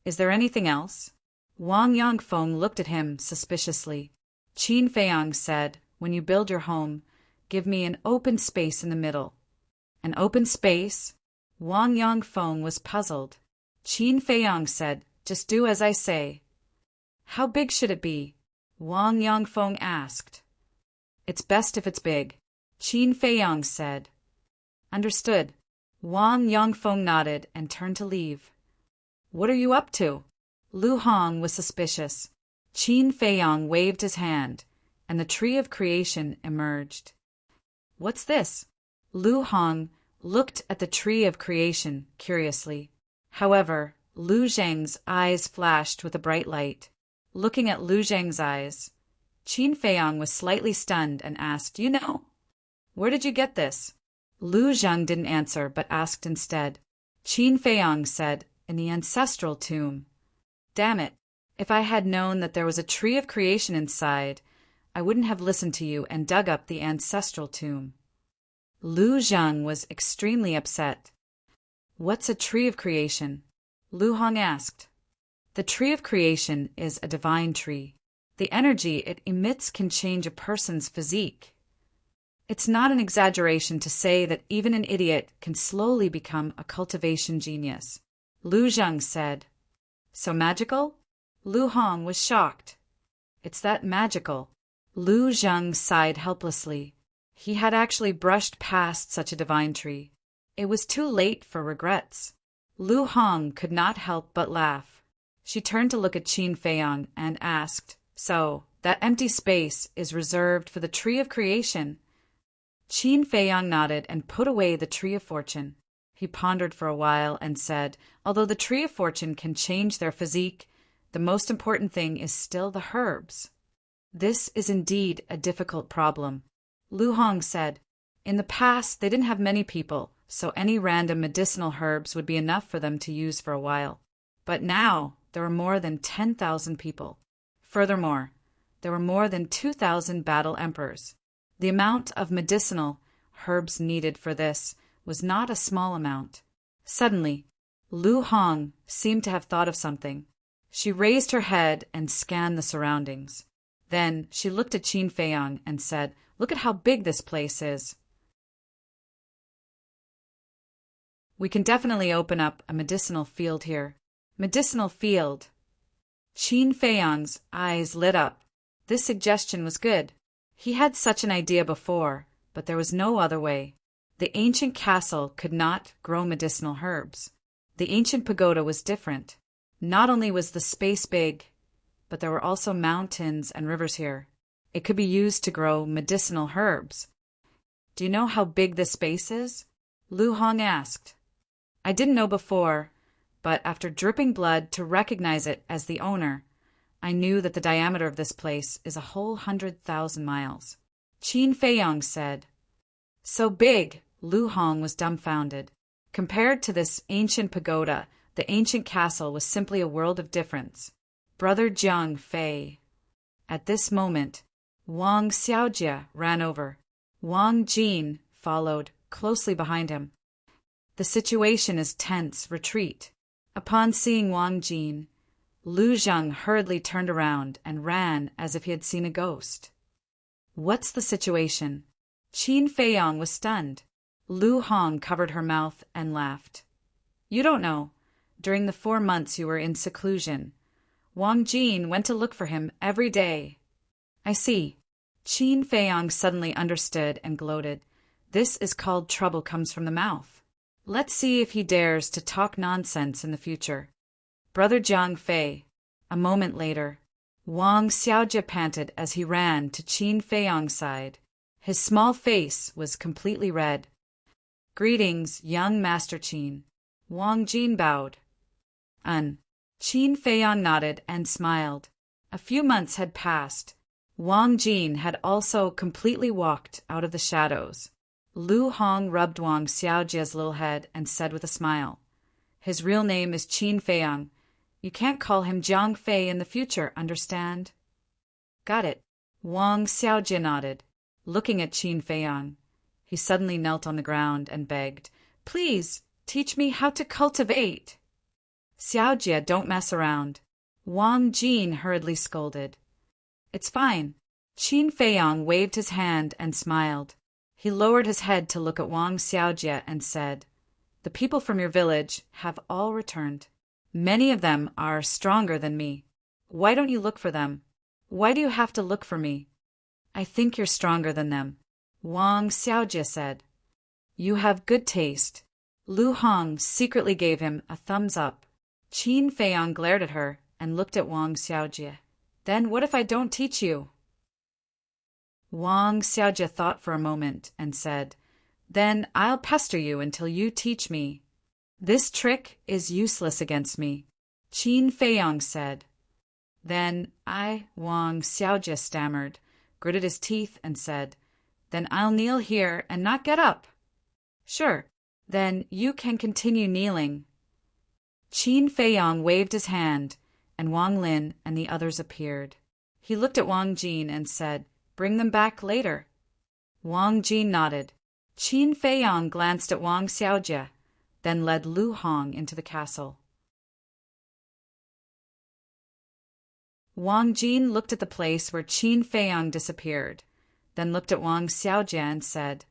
Is there anything else? Wang Yangfeng looked at him suspiciously. Qin Feiyang said, when you build your home, give me an open space in the middle. An open space? Wang Yangfeng was puzzled. Qin Feiyang said, just do as I say. How big should it be? Wang Yangfeng asked. It's best if it's big, Qin Feiyang said. Understood. Wang Yangfeng nodded and turned to leave. What are you up to? Lu Hong was suspicious. Qin Feiyang waved his hand, and the tree of creation emerged. What's this? Lu Hong looked at the tree of creation curiously. However, Lu Zheng's eyes flashed with a bright light. Looking at Lu Zheng's eyes, Qin Feiyang was slightly stunned and asked, you know, where did you get this? Lu Zheng didn't answer, but asked instead. Qin Feiyang said, in the ancestral tomb. Damn it, if I had known that there was a tree of creation inside, I wouldn't have listened to you and dug up the ancestral tomb. Lu Zheng was extremely upset. What's a tree of creation? Lu Hong asked. The tree of creation is a divine tree. The energy it emits can change a person's physique. It's not an exaggeration to say that even an idiot can slowly become a cultivation genius. Lu Zheng said. So magical? Lu Hong was shocked. It's that magical. Lu Zheng sighed helplessly. He had actually brushed past such a divine tree. It was too late for regrets. Lu Hong could not help but laugh. She turned to look at Qin Feiyang and asked, so, that empty space is reserved for the tree of creation? Qin Feiyang nodded and put away the tree of fortune. He pondered for a while and said, although the tree of fortune can change their physique, the most important thing is still the herbs. This is indeed a difficult problem. Lu Hong said, In the past, they didn't have many people, so any random medicinal herbs would be enough for them to use for a while. But now, there were more than 10,000 people. Furthermore, there were more than 2,000 battle emperors. The amount of medicinal herbs needed for this was not a small amount. Suddenly, Lu Hong seemed to have thought of something. She raised her head and scanned the surroundings. Then she looked at Qin Feiyang and said, "Look at how big this place is. We can definitely open up a medicinal field here." Medicinal field. Qin Feiyang's eyes lit up. This suggestion was good. He had such an idea before, but there was no other way. The ancient castle could not grow medicinal herbs. The ancient pagoda was different. Not only was the space big, but there were also mountains and rivers here. It could be used to grow medicinal herbs. "Do you know how big this space is?" Lu Hong asked. "I didn't know before, but after dripping blood to recognize it as the owner, I knew that the diameter of this place is a whole 100,000 miles. Qin Feiyang said. So big, Lu Hong was dumbfounded. Compared to this ancient pagoda, the ancient castle was simply a world of difference. Brother Jiang Fei. At this moment, Wang Xiaojie ran over. Wang Jin followed closely behind him. "The situation is tense. Retreat." Upon seeing Wang Jin, Lu Zheng hurriedly turned around and ran as if he had seen a ghost. "What's the situation?" Qin Feiyang was stunned. Lu Hong covered her mouth and laughed. "You don't know. During the 4 months you were in seclusion, Wang Jin went to look for him every day." "I see." Qin Feiyang suddenly understood and gloated. "This is called trouble comes from the mouth. Let's see if he dares to talk nonsense in the future." Brother Jiang Fei. A moment later, Wang Xiaojie panted as he ran to Qin Feiyang's side. His small face was completely red. "Greetings, young Master Qin." Wang Jin bowed. Qin Feiyang nodded and smiled. A few months had passed. Wang Jin had also completely walked out of the shadows. Lu Hong rubbed Wang Xiaojie's little head and said with a smile, "His real name is Qin Feiyang. You can't call him Jiang Fei in the future, understand?" "Got it." Wang Xiaojie nodded, looking at Qin Feiyang. He suddenly knelt on the ground and begged, "Please, teach me how to cultivate." "Xiaojie, don't mess around." Wang Jin hurriedly scolded. "It's fine." Qin Feiyang waved his hand and smiled. He lowered his head to look at Wang Xiaojie and said, "The people from your village have all returned. Many of them are stronger than me. Why don't you look for them? Why do you have to look for me?" "I think you're stronger than them," Wang Xiaojie said. "You have good taste." Lu Hong secretly gave him a thumbs up. Qin Feiyang glared at her and looked at Wang Xiaojie. "Then what if I don't teach you?" Wang Xiaojie thought for a moment and said, "Then I'll pester you until you teach me." "This trick is useless against me," Qin Feiyang said. "Then Wang Xiaojie stammered, gritted his teeth and said, "Then I'll kneel here and not get up." "Sure, then you can continue kneeling." Qin Feiyang waved his hand, and Wang Lin and the others appeared. He looked at Wang Jin and said, "Bring them back later." Wang Jin nodded. Qin Feiyang glanced at Wang Xiaojie, then led Lu Hong into the castle. Wang Jin looked at the place where Qin Feiyang disappeared, then looked at Wang Xiaojie and said,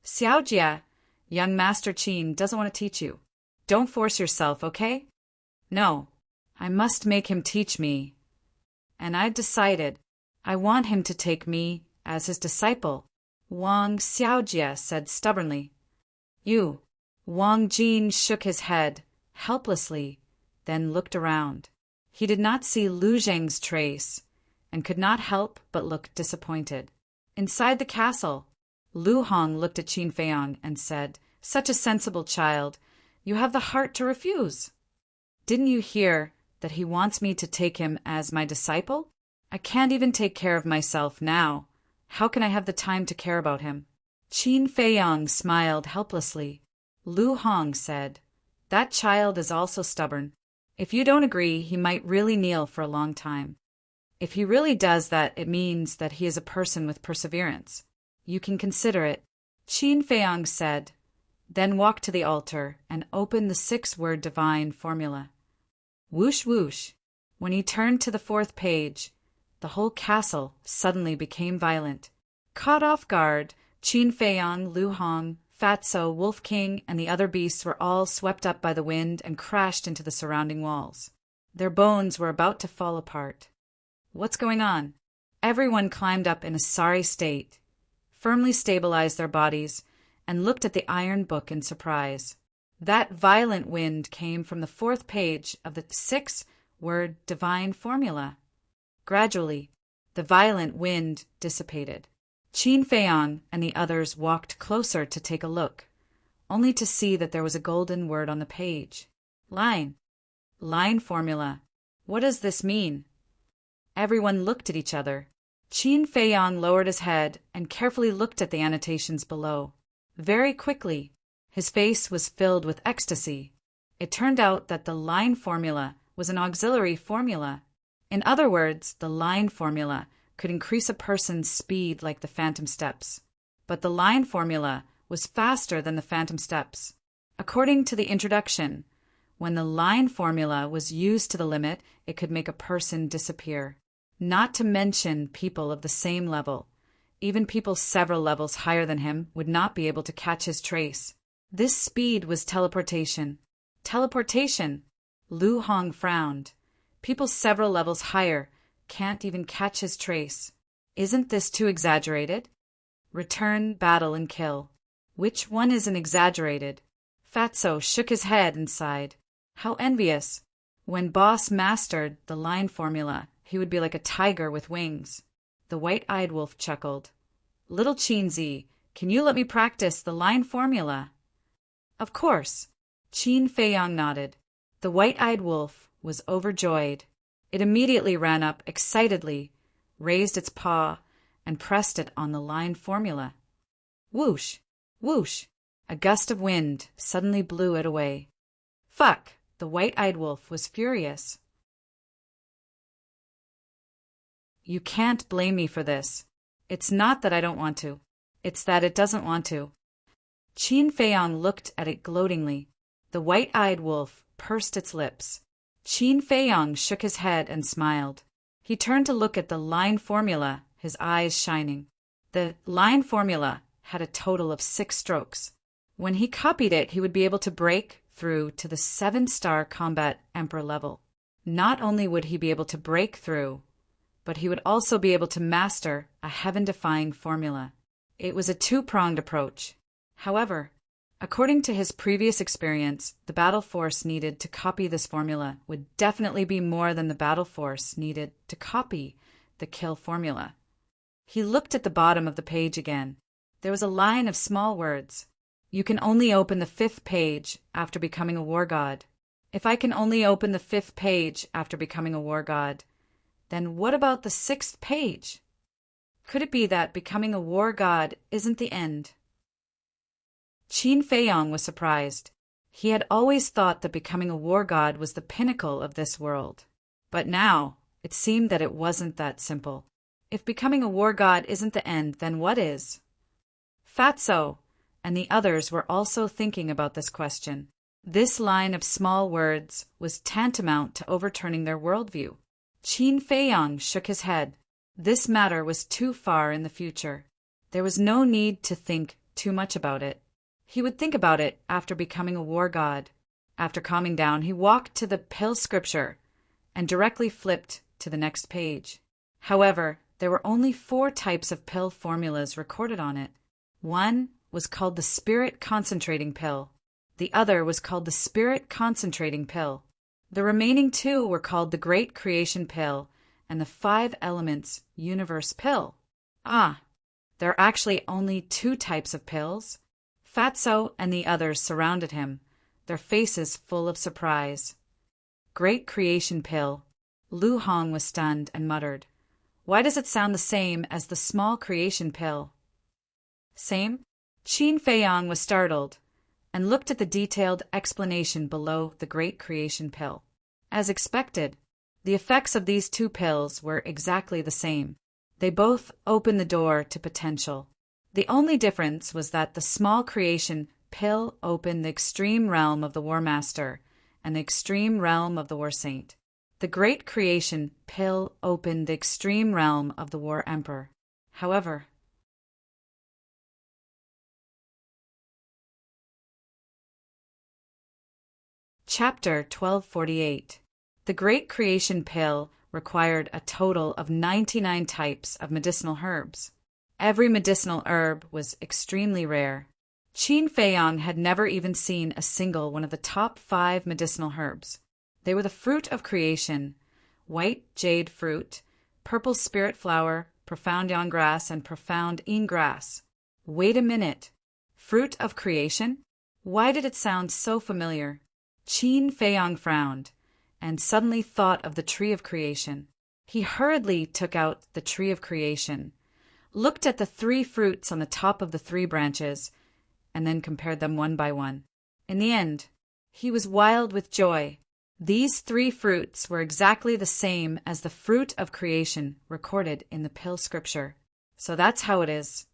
"Xiaojie, young Master Qin doesn't want to teach you. Don't force yourself, okay?" "No, I must make him teach me. And I've decided I want him to take me as his disciple," Wang Xiaojie said stubbornly. "You." Wang Jin shook his head, helplessly, then looked around. He did not see Lu Zheng's trace, and could not help but look disappointed. Inside the castle, Lu Hong looked at Qin Feiyang and said, "Such a sensible child, you have the heart to refuse. Didn't you hear that he wants me to take him as my disciple? I can't even take care of myself now. How can I have the time to care about him?" Qin Feiyang smiled helplessly. Lu Hong said, "That child is also stubborn. If you don't agree, he might really kneel for a long time. If he really does that, it means that he is a person with perseverance. You can consider it." Qin Feiyang said, then walked to the altar and opened the 6-word divine formula. Whoosh whoosh. When he turned to the 4th page, the whole castle suddenly became violent. Caught off guard, Qin Feiyang, Lu Hong, Fatso, Wolf King, and the other beasts were all swept up by the wind and crashed into the surrounding walls. Their bones were about to fall apart. What's going on? Everyone climbed up in a sorry state, firmly stabilized their bodies, and looked at the iron book in surprise. That violent wind came from the 4th page of the 6-word divine formula. Gradually, the violent wind dissipated. Qin Feiyang and the others walked closer to take a look, only to see that there was a golden word on the page. Line. Line formula. What does this mean? Everyone looked at each other. Qin Feiyang lowered his head and carefully looked at the annotations below. Very quickly, his face was filled with ecstasy. It turned out that the line formula was an auxiliary formula. In other words, the line formula could increase a person's speed like the phantom steps. But the line formula was faster than the phantom steps. According to the introduction, when the line formula was used to the limit, it could make a person disappear. Not to mention people of the same level. Even people several levels higher than him would not be able to catch his trace. This speed was teleportation. Teleportation! Lu Hong frowned. People several levels higher can't even catch his trace. Isn't this too exaggerated? Return, battle, and kill. Which one isn't exaggerated? Fatso shook his head and sighed. How envious. When Boss mastered the line formula, he would be like a tiger with wings. The white-eyed wolf chuckled. Little Qinzi, can you let me practice the line formula? Of course. Qin Feiyang nodded. The white-eyed wolf was overjoyed. It immediately ran up excitedly, raised its paw, and pressed it on the line formula. Whoosh! Whoosh! A gust of wind suddenly blew it away. Fuck! The white-eyed wolf was furious. You can't blame me for this. It's not that I don't want to. It's that it doesn't want to. Qin Feiyang looked at it gloatingly. The white-eyed wolf pursed its lips. Qin Feiyang shook his head and smiled. He turned to look at the line formula, his eyes shining. The line formula had a total of 6 strokes. When he copied it, he would be able to break through to the 7-star combat emperor level. Not only would he be able to break through, but he would also be able to master a heaven-defying formula. It was a 2-pronged approach. However, according to his previous experience, the battle force needed to copy this formula would definitely be more than the battle force needed to copy the kill formula. He looked at the bottom of the page again. There was a line of small words. You can only open the 5th page after becoming a war god. If I can only open the 5th page after becoming a war god, then what about the 6th page? Could it be that becoming a war god isn't the end? Qin Feiyang was surprised. He had always thought that becoming a war god was the pinnacle of this world. But now, it seemed that it wasn't that simple. If becoming a war god isn't the end, then what is? Fatso and the others were also thinking about this question. This line of small words was tantamount to overturning their worldview. Qin Feiyang shook his head. This matter was too far in the future. There was no need to think too much about it. He would think about it after becoming a war god. After calming down, he walked to the pill scripture and directly flipped to the next page. However, there were only 4 types of pill formulas recorded on it. One was called the Spirit Concentrating Pill. The other was called the Spirit Concentrating Pill. The remaining 2 were called the Great Creation Pill and the 5 Elements Universe Pill. Ah, there are actually only 2 types of pills? Fatso and the others surrounded him, their faces full of surprise. Great Creation Pill. Lu Hong was stunned and muttered, "Why does it sound the same as the Small Creation Pill?" Same? Qin Feiyang was startled and looked at the detailed explanation below the Great Creation Pill. As expected, the effects of these two pills were exactly the same. They both opened the door to potential. The only difference was that the small creation pill opened the extreme realm of the War Master and the extreme realm of the War Saint. The Great Creation Pill opened the extreme realm of the War Emperor. However, Chapter 1248. The Great Creation Pill required a total of 99 types of medicinal herbs. Every medicinal herb was extremely rare. Qin Feiyang had never even seen a single one of the top 5 medicinal herbs. They were the fruit of creation, white jade fruit, purple spirit flower, profound yon grass, and profound een grass. Wait a minute. Fruit of creation? Why did it sound so familiar? Qin Feiyang frowned, and suddenly thought of the tree of creation. He hurriedly took out the tree of creation, looked at the 3 fruits on the top of the 3 branches, and then compared them one by one. In the end, he was wild with joy. These 3 fruits were exactly the same as the fruit of creation recorded in the pill scripture. So that's how it is.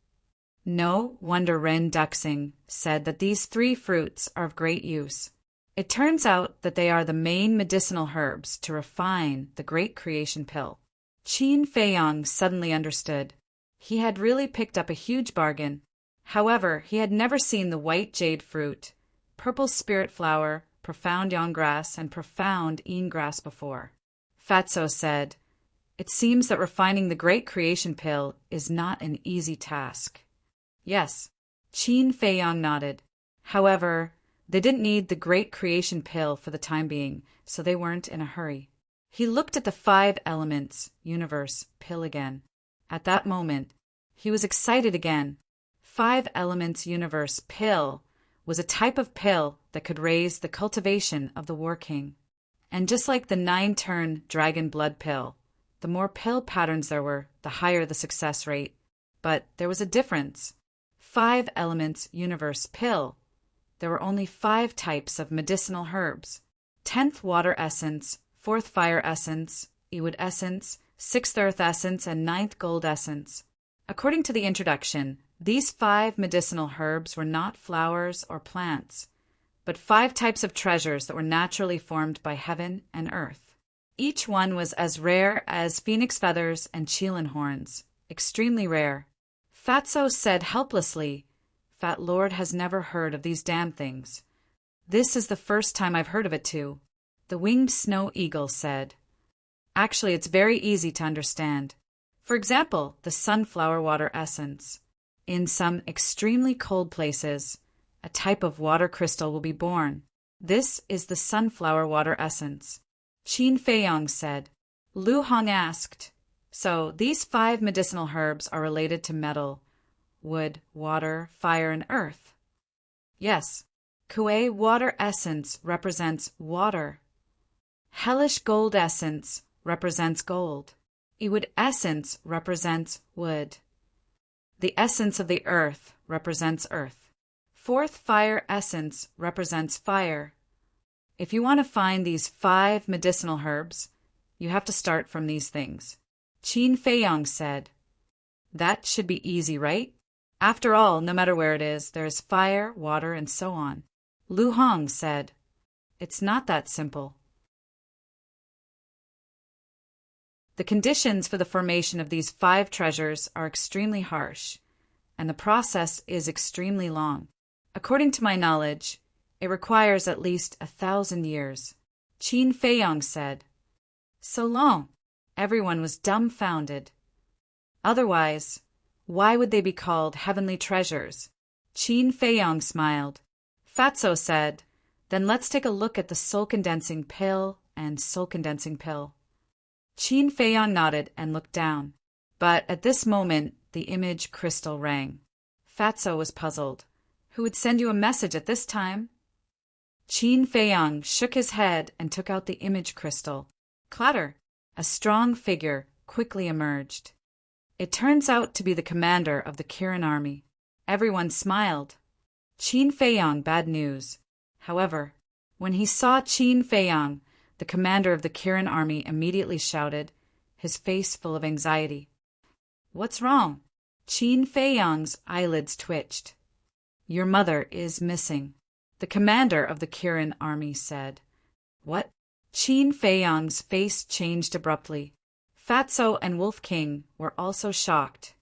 No wonder Ren Duxing said that these 3 fruits are of great use. It turns out that they are the main medicinal herbs to refine the Great Creation Pill. Qin Feiyang suddenly understood. He had really picked up a huge bargain. However, he had never seen the white jade fruit, purple spirit flower, profound yon grass, and profound een grass before. Fatso said, "It seems that refining the Great Creation Pill is not an easy task." Yes, Qin Feiyang nodded. However, they didn't need the Great Creation Pill for the time being, so they weren't in a hurry. He looked at the 5 elements, universe, pill again. At that moment, he was excited again. 5 elements universe pill was a type of pill that could raise the cultivation of the War King. And just like the 9-turn dragon blood pill, the more pill patterns there were, the higher the success rate. But there was a difference. 5 elements universe pill. There were only 5 types of medicinal herbs. 10th water essence, 4th fire essence, ewood essence, 6th earth essence, and 9th gold essence. According to the introduction, these 5 medicinal herbs were not flowers or plants, but 5 types of treasures that were naturally formed by heaven and earth. Each one was as rare as phoenix feathers and Qilin horns, extremely rare. Fatso said helplessly, "Fat Lord has never heard of these damn things. This is the first time I've heard of it too." The winged snow eagle said, "Actually, it's very easy to understand. For example, the sunflower water essence. In some extremely cold places, a type of water crystal will be born. This is the sunflower water essence." Qin Feiyang said. Lu Hong asked, "So these 5 medicinal herbs are related to metal, wood, water, fire, and earth?" "Yes. Kuei water essence represents water. Hellish gold essence represents gold. Ewood essence represents wood. The essence of the earth represents earth. 4th fire essence represents fire. If you want to find these 5 medicinal herbs, you have to start from these things." Qin Feiyang said, "That should be easy, right? After all, no matter where it is, there is fire, water, and so on." Lu Hong said, "It's not that simple. The conditions for the formation of these 5 treasures are extremely harsh, and the process is extremely long. According to my knowledge, it requires at least 1,000 years." Qin Feiyang said, "So long?" Everyone was dumbfounded. Otherwise, why would they be called heavenly treasures? Qin Feiyang smiled. Fatso said, "Then let's take a look at the soul-condensing pill and soul-condensing pill." Qin Feiyang nodded and looked down. But at this moment, the image crystal rang. Fatso was puzzled. Who would send you a message at this time? Qin Feiyang shook his head and took out the image crystal. Clatter! A strong figure quickly emerged. It turns out to be the commander of the Kirin army. Everyone smiled. Qin Feiyang, bad news. However, when he saw Qin Feiyang, the commander of the Kirin army immediately shouted, his face full of anxiety. What's wrong? Qin Feiyang's eyelids twitched. Your mother is missing, the commander of the Kirin army said. What? Qin Feiyang's face changed abruptly. Fatso and Wolf King were also shocked.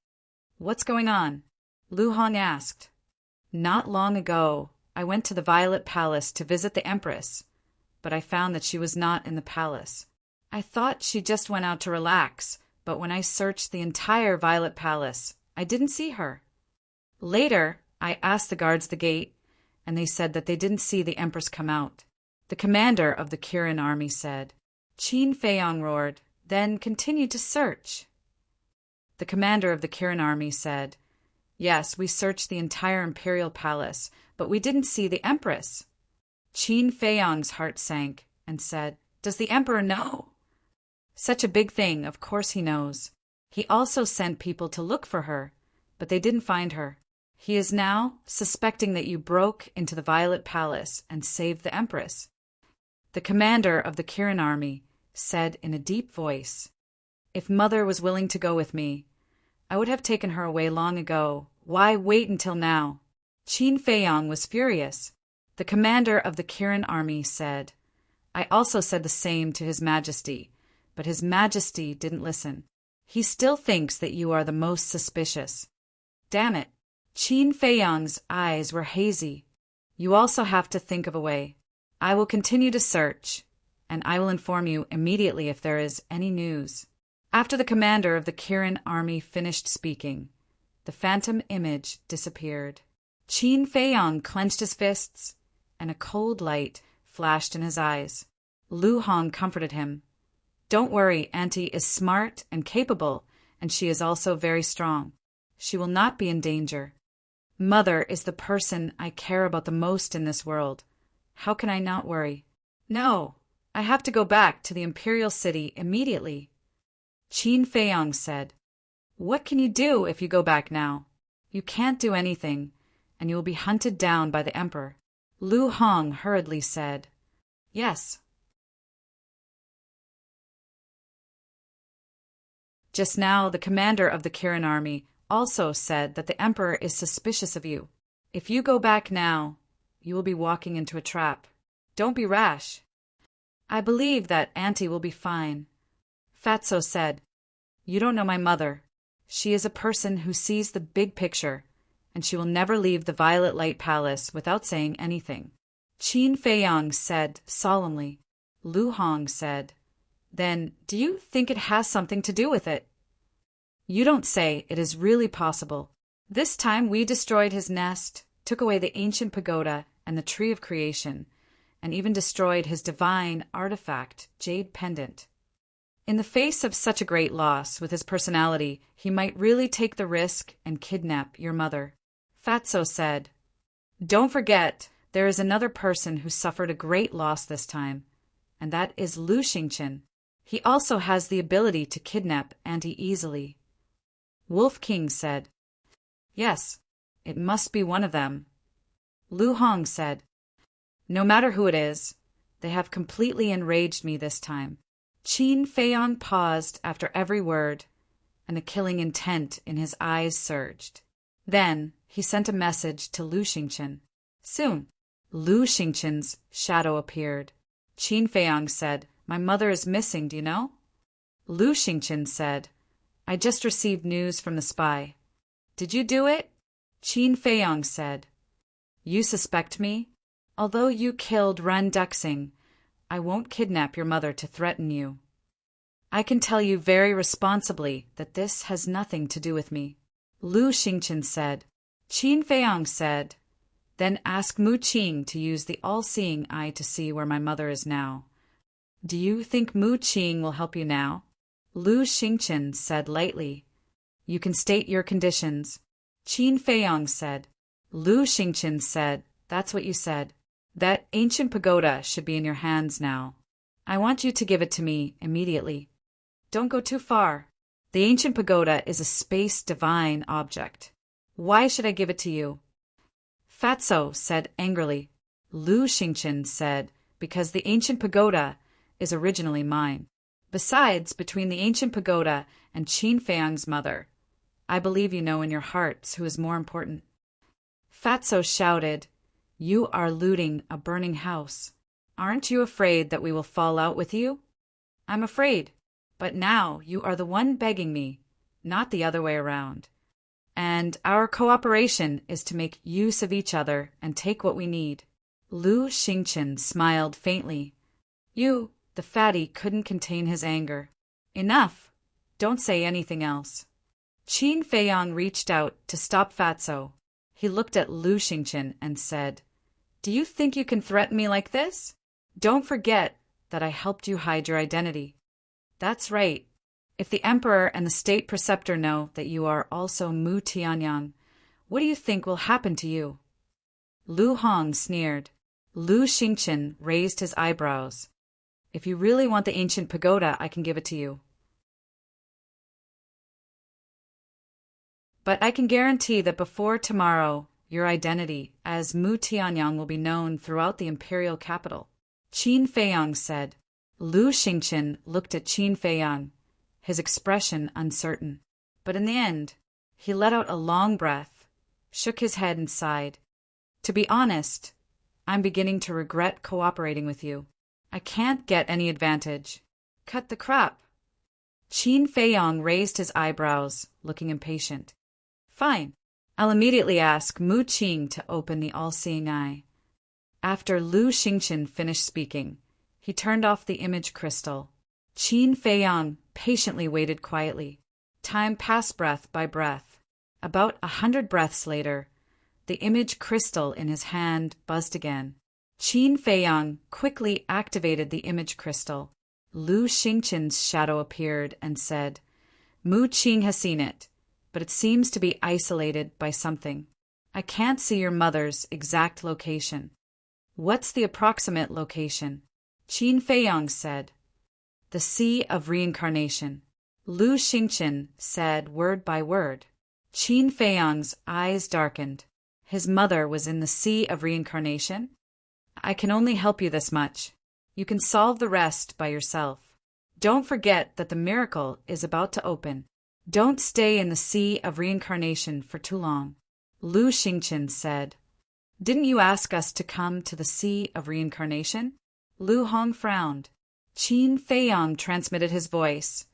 What's going on? Lu Hong asked. Not long ago, I went to the Violet Palace to visit the Empress, but I found that she was not in the palace. I thought she just went out to relax, but when I searched the entire Violet Palace, I didn't see her. Later, I asked the guards the gate, and they said that they didn't see the Empress come out. The commander of the Kirin army said. Qin Feiyang roared, then continued to search. The commander of the Kirin army said, Yes, we searched the entire imperial palace, but we didn't see the Empress. Qin Feiyang's heart sank and said, Does the Emperor know? Such a big thing, of course he knows. He also sent people to look for her, but they didn't find her. He is now suspecting that you broke into the Violet Palace and saved the Empress. The commander of the Kirin army said in a deep voice, If Mother was willing to go with me, I would have taken her away long ago. Why wait until now? Qin Feiyang was furious. The commander of the Kirin army said, I also said the same to His Majesty, but His Majesty didn't listen. He still thinks that you are the most suspicious. Damn it. Qin Feiyang's eyes were hazy. You also have to think of a way. I will continue to search, and I will inform you immediately if there is any news. After the commander of the Kirin army finished speaking, the phantom image disappeared. Qin Feiyang clenched his fists, and a cold light flashed in his eyes. Lu Hong comforted him. Don't worry, Auntie is smart and capable, and she is also very strong. She will not be in danger. Mother is the person I care about the most in this world. How can I not worry? No, I have to go back to the imperial city immediately. Qin Feiyang said, What can you do if you go back now? You can't do anything, and you will be hunted down by the Emperor. Lu Hong hurriedly said, Yes. Just now, the commander of the Kirin army also said that the Emperor is suspicious of you. If you go back now, you will be walking into a trap. Don't be rash. I believe that Auntie will be fine. Fatso said, You don't know my mother. She is a person who sees the big picture, and she will never leave the Violet Light Palace without saying anything. Qin Feiyang said solemnly. Lu Hong said, Then do you think it has something to do with it? You don't say. It is really possible. This time we destroyed his nest, took away the ancient pagoda and the tree of creation, and even destroyed his divine artifact, Jade Pendant. In the face of such a great loss with his personality, he might really take the risk and kidnap your mother. Fatso said, Don't forget, there is another person who suffered a great loss this time, and that is Lu Xingqian. He also has the ability to kidnap Auntie easily. Wolf King said, Yes, it must be one of them. Lu Hong said, No matter who it is, they have completely enraged me this time. Qin Feiyang paused after every word, and the killing intent in his eyes surged. Then he sent a message to Lu Xingqian. Soon, Lu Xingqian's shadow appeared. Qin Feiyang said, My mother is missing, do you know? Lu Xingqian said, I just received news from the spy. Did you do it? Qin Feiyang said, You suspect me? Although you killed Ren Duxing, I won't kidnap your mother to threaten you. I can tell you very responsibly that this has nothing to do with me. Lu Xingqian said. Qin Feiyang said, Then ask Mu Qing to use the all-seeing eye to see where my mother is now. Do you think Mu Qing will help you now? Lu Xingqian said lightly, You can state your conditions. Qin Feiyang said. Lu Xingqian said, That's what you said. That ancient pagoda should be in your hands now. I want you to give it to me immediately. Don't go too far. The ancient pagoda is a space divine object. Why should I give it to you? Fatso said angrily. Lu Xingchen said, because the ancient pagoda is originally mine. Besides, between the ancient pagoda and Qin Feiyang's mother, I believe you know in your hearts who is more important. Fatso shouted, You are looting a burning house. Aren't you afraid that we will fall out with you? I'm afraid, but now you are the one begging me, not the other way around. And our cooperation is to make use of each other and take what we need. Lu Xingchen smiled faintly. You, the fatty, couldn't contain his anger. Enough. Don't say anything else. Qin Feiyang reached out to stop Fatso. He looked at Lu Xingchen and said, Do you think you can threaten me like this? Don't forget that I helped you hide your identity. That's right. If the emperor and the state preceptor know that you are also Mu Tianyang, what do you think will happen to you? Lu Hong sneered. Lu Xingchen raised his eyebrows. If you really want the ancient pagoda, I can give it to you. But I can guarantee that before tomorrow, your identity as Mu Tianyang will be known throughout the imperial capital. Qin Feiyang said. Lu Xingchen looked at Qin Feiyang, his expression uncertain. But in the end, he let out a long breath, shook his head and sighed. To be honest, I'm beginning to regret cooperating with you. I can't get any advantage. Cut the crap. Qin Feiyang raised his eyebrows, looking impatient. Fine. I'll immediately ask Mu Qing to open the all-seeing eye. After Lu Xingchen finished speaking, he turned off the image crystal. Qin Feiyang patiently waited quietly. Time passed breath by breath. About 100 breaths later, the image crystal in his hand buzzed again. Qin Feiyang quickly activated the image crystal. Lu Xingchen's shadow appeared and said, Mu Qing has seen it, but it seems to be isolated by something. I can't see your mother's exact location. What's the approximate location? Qin Feiyang said. The Sea of Reincarnation. Lu Xingchen said word by word. Qin Feiyang's eyes darkened. His mother was in the Sea of Reincarnation? I can only help you this much. You can solve the rest by yourself. Don't forget that the miracle is about to open. Don't stay in the Sea of Reincarnation for too long. Lu Xingchen said. Didn't you ask us to come to the Sea of Reincarnation? Lu Hong frowned. Qin Feiyang transmitted his voice.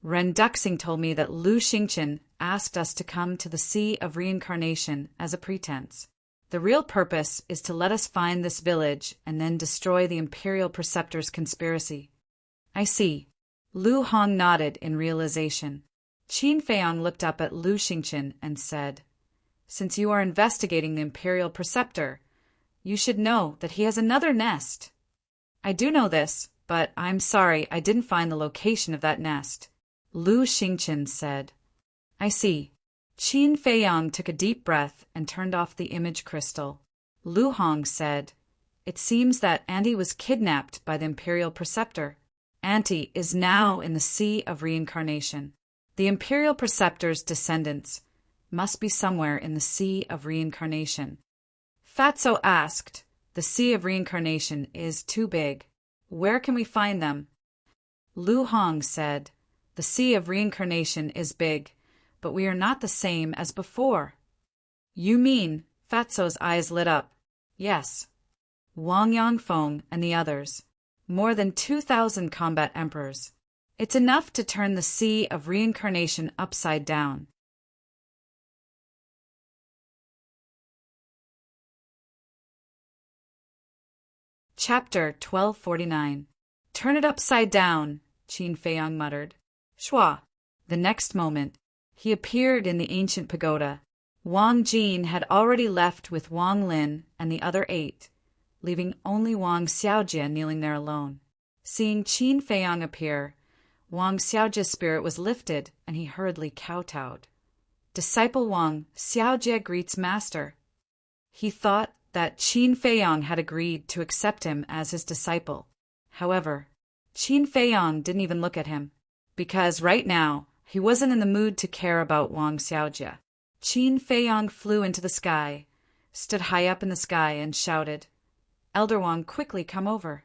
Ren Duxing told me that Lu Xingchen asked us to come to the Sea of Reincarnation as a pretense. The real purpose is to let us find this village and then destroy the Imperial Preceptor's conspiracy. I see. Lu Hong nodded in realization. Qin Feiyang looked up at Lu Xingchen and said, Since you are investigating the Imperial Preceptor, you should know that he has another nest. I do know this, but I'm sorry I didn't find the location of that nest. Lu Xingchen said. I see. Qin Feiyang took a deep breath and turned off the image crystal. Lu Hong said, It seems that Auntie was kidnapped by the Imperial Preceptor. Auntie is now in the Sea of Reincarnation. The Imperial Preceptor's descendants must be somewhere in the Sea of Reincarnation. Fatso asked, The Sea of Reincarnation is too big. Where can we find them? Lu Hong said, The Sea of Reincarnation is big, but we are not the same as before. You mean? Fatso's eyes lit up. Yes. Wang Yangfeng and the others. More than 2,000 combat emperors. It's enough to turn the Sea of Reincarnation upside down. Chapter 1249. Turn it upside down, Qin Feiyang muttered. Shua. The next moment, he appeared in the ancient pagoda. Wang Jin had already left with Wang Lin and the other 8, leaving only Wang Xiaojie kneeling there alone. Seeing Qin Feiyang appear, Wang Xiaojie's spirit was lifted and he hurriedly kowtowed. Disciple Wang, Xiaojie greets master. He thought that Qin Feiyang had agreed to accept him as his disciple. However, Qin Feiyang didn't even look at him, because right now he wasn't in the mood to care about Wang Xiaojie. Qin Feiyang flew into the sky, stood high up in the sky, and shouted, "Elder Wang, quickly come over."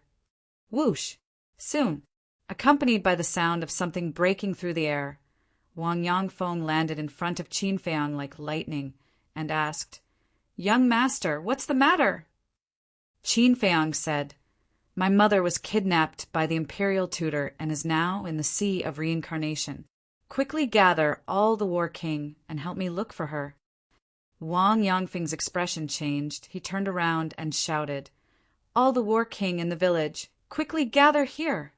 Whoosh! Soon, accompanied by the sound of something breaking through the air, Wang Yangfeng landed in front of Qin Feiyang like lightning and asked, "Young master, what's the matter?" Qin Feiyang said, "My mother was kidnapped by the imperial tutor and is now in the sea of reincarnation. Quickly gather all the war king and help me look for her." Wang Yangfeng's expression changed. He turned around and shouted, "All the war king in the village, quickly gather here!"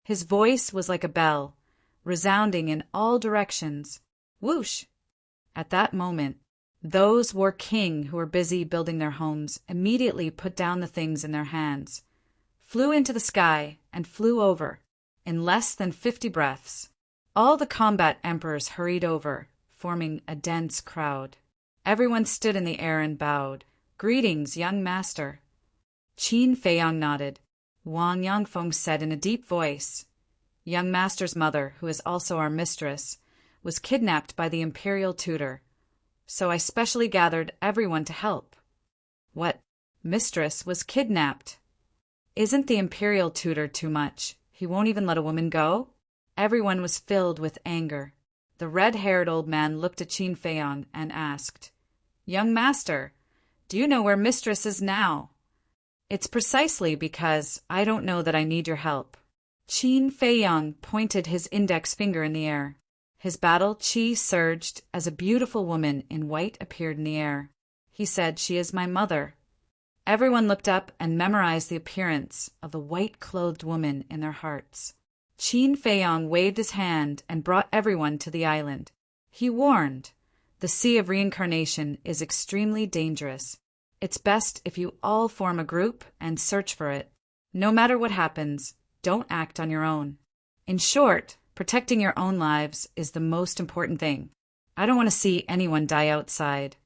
His voice was like a bell, resounding in all directions. Whoosh! At that moment, those war king who were busy building their homes immediately put down the things in their hands, flew into the sky, and flew over. In less than 50 breaths, all the combat emperors hurried over, forming a dense crowd. Everyone stood in the air and bowed. "Greetings, young master." Qin Feiyang nodded. Wang Yangfeng said in a deep voice, "Young master's mother, who is also our mistress, was kidnapped by the imperial tutor, so I specially gathered everyone to help." "What? Mistress was kidnapped? Isn't the imperial tutor too much? He won't even let a woman go?" Everyone was filled with anger. The red-haired old man looked at Qin Feiyang and asked, "Young master, do you know where mistress is now?" "It's precisely because I don't know that I need your help." Qin Feiyang pointed his index finger in the air. His battle chi surged as a beautiful woman in white appeared in the air. He said, "She is my mother." Everyone looked up and memorized the appearance of the white-clothed woman in their hearts. Qin Feiyang waved his hand and brought everyone to the island. He warned, "The Sea of Reincarnation is extremely dangerous. It's best if you all form a group and search for it. No matter what happens, don't act on your own. In short, protecting your own lives is the most important thing. I don't want to see anyone die outside."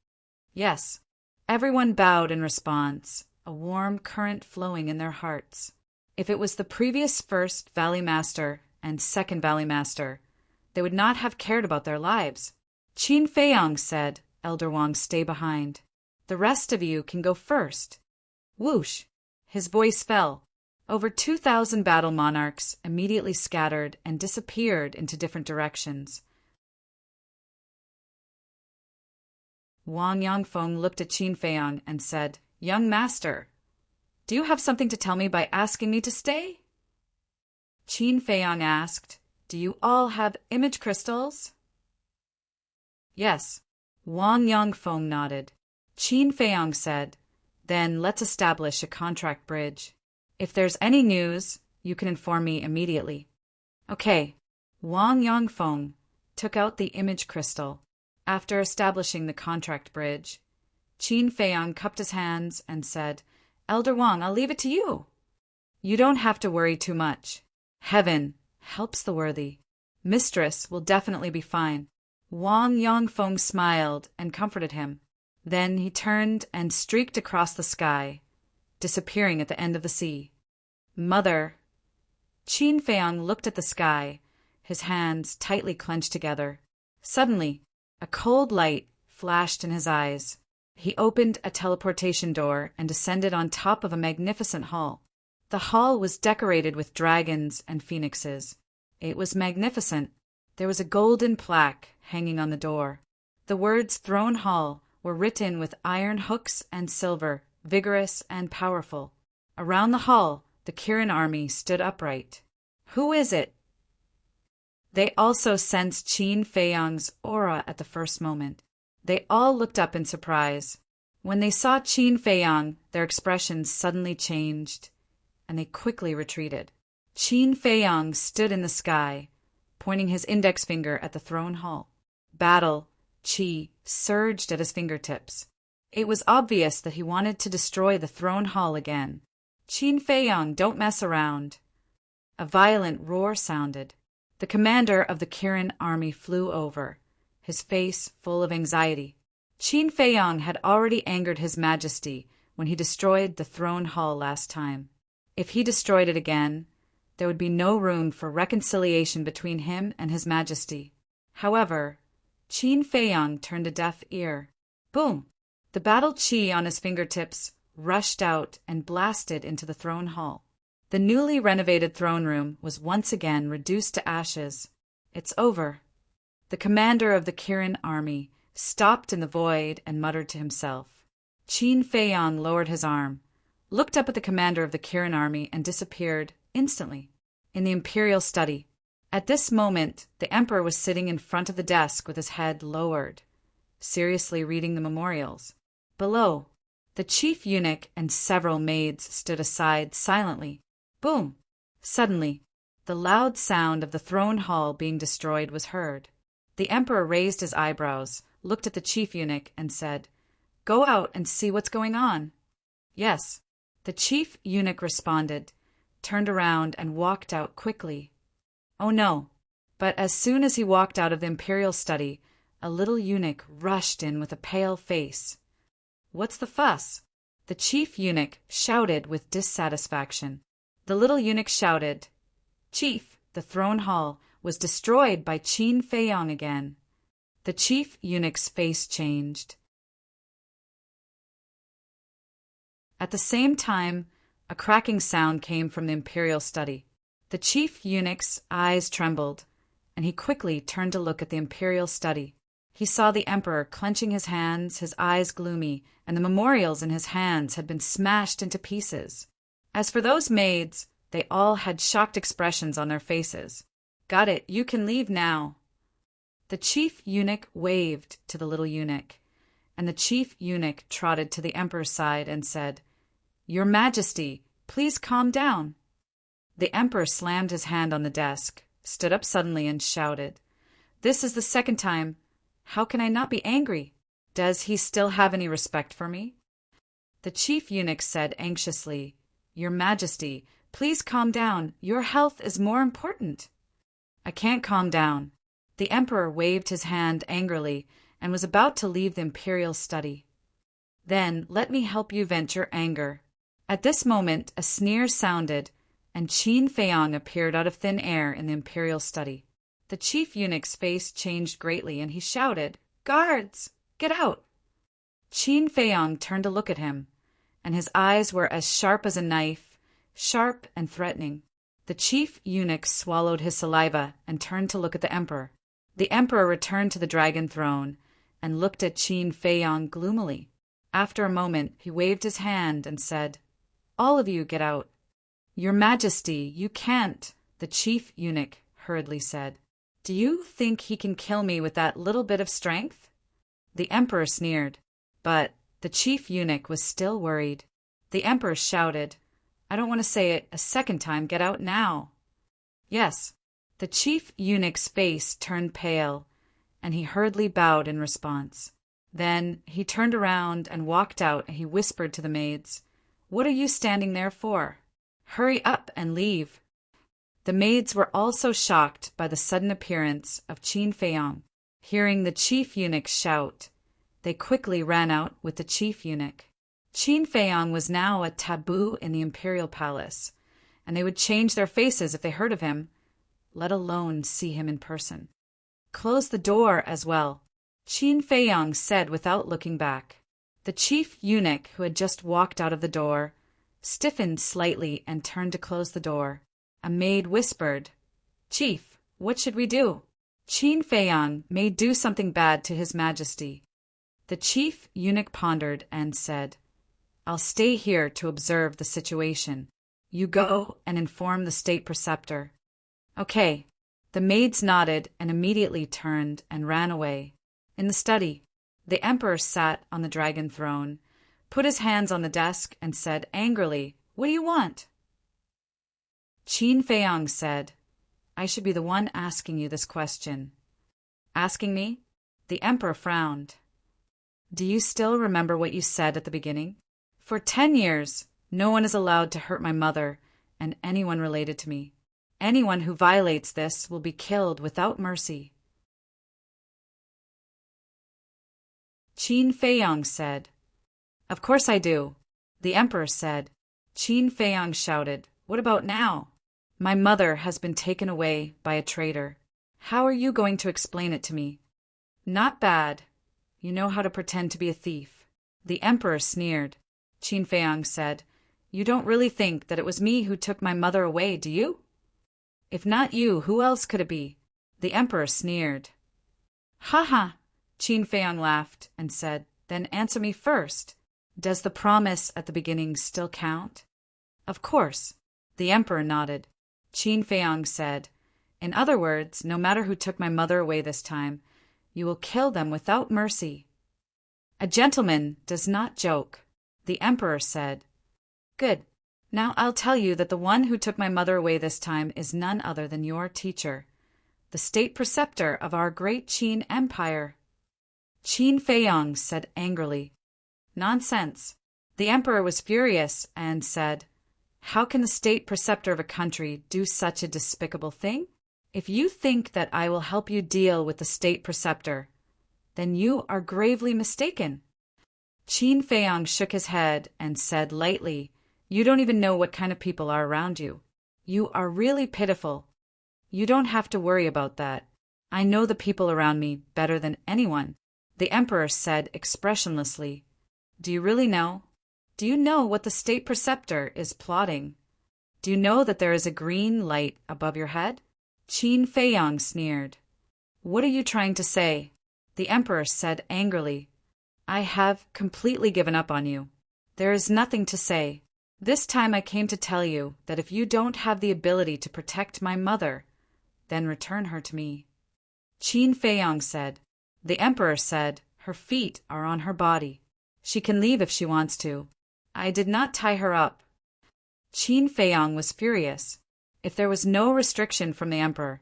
Yes, everyone bowed in response, a warm current flowing in their hearts. If it was the previous first Valley Master and second Valley Master, they would not have cared about their lives. Qin Feiyang said, "Elder Wang, stay behind. The rest of you can go first." Whoosh! His voice fell. Over 2,000 battle monarchs immediately scattered and disappeared into different directions. Wang Yangfeng looked at Qin Feiyang and said, "Young master, do you have something to tell me by asking me to stay?" Qin Feiyang asked, "Do you all have image crystals?" Yes. Wang Yangfeng nodded. Qin Feiyang said, "Then let's establish a contract bridge. If there's any news, you can inform me immediately." Okay. Wang Yangfeng took out the image crystal. After establishing the contract bridge, Qin Feiyang cupped his hands and said, "Elder Wang, I'll leave it to you. You don't have to worry too much. Heaven helps the worthy. Mistress will definitely be fine." Wang Yangfeng smiled and comforted him. Then he turned and streaked across the sky, disappearing at the end of the sea. "Mother." Qin Feiyang looked at the sky, his hands tightly clenched together. Suddenly, a cold light flashed in his eyes. He opened a teleportation door and descended on top of a magnificent hall. The hall was decorated with dragons and phoenixes. It was magnificent. There was a golden plaque hanging on the door. The words "Throne Hall" were written with iron hooks and silver, vigorous and powerful. Around the hall, the Kirin army stood upright. "Who is it?" They also sensed Qin Feiyang's aura at the first moment. They all looked up in surprise. When they saw Qin Feiyang, their expressions suddenly changed, and they quickly retreated. Qin Feiyang stood in the sky, pointing his index finger at the throne hall. Battle, qi, surged at his fingertips. It was obvious that he wanted to destroy the throne hall again. "Qin Feiyang, don't mess around." A violent roar sounded. The commander of the Kirin army flew over, his face full of anxiety. Qin Feiyang had already angered His Majesty when he destroyed the throne hall last time. If he destroyed it again, there would be no room for reconciliation between him and His Majesty. However, Qin Feiyang turned a deaf ear. Boom! The battle chi on his fingertips rushed out and blasted into the throne hall. The newly renovated throne room was once again reduced to ashes. It's over. The commander of the Kirin army stopped in the void and muttered to himself. Qin Feiyang lowered his arm, looked up at the commander of the Kirin army, and disappeared instantly in the imperial study. At this moment, the emperor was sitting in front of the desk with his head lowered, seriously reading the memorials. Below, the chief eunuch and several maids stood aside silently. Boom! Suddenly, the loud sound of the throne hall being destroyed was heard. The emperor raised his eyebrows, looked at the chief eunuch, and said, "Go out and see what's going on." "Yes." The chief eunuch responded, turned around, and walked out quickly. Oh no! But as soon as he walked out of the imperial study, a little eunuch rushed in with a pale face. "What's the fuss?" The chief eunuch shouted with dissatisfaction. The little eunuch shouted, "Chief, the throne hall was destroyed by Qin Feiyang again." The chief eunuch's face changed. At the same time, a cracking sound came from the imperial study. The chief eunuch's eyes trembled, and he quickly turned to look at the imperial study. He saw the emperor clenching his hands, his eyes gloomy, and the memorials in his hands had been smashed into pieces. As for those maids, they all had shocked expressions on their faces. "Got it, you can leave now." The chief eunuch waved to the little eunuch, and the chief eunuch trotted to the emperor's side and said, "Your Majesty, please calm down." The emperor slammed his hand on the desk, stood up suddenly, and shouted, "This is the second time. How can I not be angry? Does he still have any respect for me?" The chief eunuch said anxiously, "Your Majesty, please calm down. Your health is more important." "I can't calm down." The emperor waved his hand angrily and was about to leave the imperial study. "Then let me help you vent your anger." At this moment a sneer sounded, and Qin Feiyang appeared out of thin air in the imperial study. The chief eunuch's face changed greatly, and he shouted, "Guards, get out!" Qin Feiyang turned to look at him, and his eyes were as sharp as a knife, sharp and threatening. The chief eunuch swallowed his saliva and turned to look at the emperor. The emperor returned to the dragon throne and looked at Qin Feiyang gloomily. After a moment, he waved his hand and said, "All of you get out." "Your Majesty, you can't," the chief eunuch hurriedly said. "Do you think he can kill me with that little bit of strength?" The emperor sneered, but the chief eunuch was still worried. The emperor shouted, "I don't want to say it a second time, get out now." "Yes." The chief eunuch's face turned pale, and he hurriedly bowed in response. Then he turned around and walked out, and he whispered to the maids, "What are you standing there for? Hurry up and leave." The maids were also shocked by the sudden appearance of Qin Feiyang. Hearing the chief eunuch shout, they quickly ran out with the chief eunuch. Qin Feiyang was now a taboo in the imperial palace, and they would change their faces if they heard of him, let alone see him in person. "Close the door as well," Qin Feiyang said without looking back. The chief eunuch, who had just walked out of the door, stiffened slightly and turned to close the door. A maid whispered, "Chief, what should we do? Qin Feiyang may do something bad to His Majesty." The chief eunuch pondered and said, "I'll stay here to observe the situation. You go and inform the state preceptor." "Okay." The maids nodded and immediately turned and ran away. In the study, the emperor sat on the dragon throne, put his hands on the desk, and said angrily, "What do you want?" Qin Feiyang said, "I should be the one asking you this question." "Asking me?" The emperor frowned. "Do you still remember what you said at the beginning? For 10 years, no one is allowed to hurt my mother and anyone related to me. Anyone who violates this will be killed without mercy." Qin Feiyang said, "Of course I do." The emperor said. Qin Feiyang shouted, "What about now? My mother has been taken away by a traitor. How are you going to explain it to me?" Not bad. You know how to pretend to be a thief. The emperor sneered. Qin Feiyang said, You don't really think that it was me who took my mother away, do you? If not you, who else could it be? The emperor sneered. Ha ha! Qin Feiyang laughed and said, Then answer me first. Does the promise at the beginning still count? Of course. The emperor nodded. Qin Feiyang said, In other words, no matter who took my mother away this time, you will kill them without mercy. A gentleman does not joke, the emperor said. Good. Now I'll tell you that the one who took my mother away this time is none other than your teacher, the state preceptor of our great Qin Empire. Qin Feiyang said angrily. Nonsense. The emperor was furious and said, How can the state preceptor of a country do such a despicable thing? If you think that I will help you deal with the state preceptor, then you are gravely mistaken. Qin Feiyang shook his head and said lightly, You don't even know what kind of people are around you. You are really pitiful. You don't have to worry about that. I know the people around me better than anyone, the emperor said expressionlessly. Do you really know? Do you know what the state preceptor is plotting? Do you know that there is a green light above your head? Qin Feiyang sneered. What are you trying to say? The emperor said angrily. I have completely given up on you. There is nothing to say. This time I came to tell you that if you don't have the ability to protect my mother, then return her to me. Qin Feiyang said. The emperor said, Her feet are on her body. She can leave if she wants to. I did not tie her up. Qin Feiyang was furious. If there was no restriction from the emperor,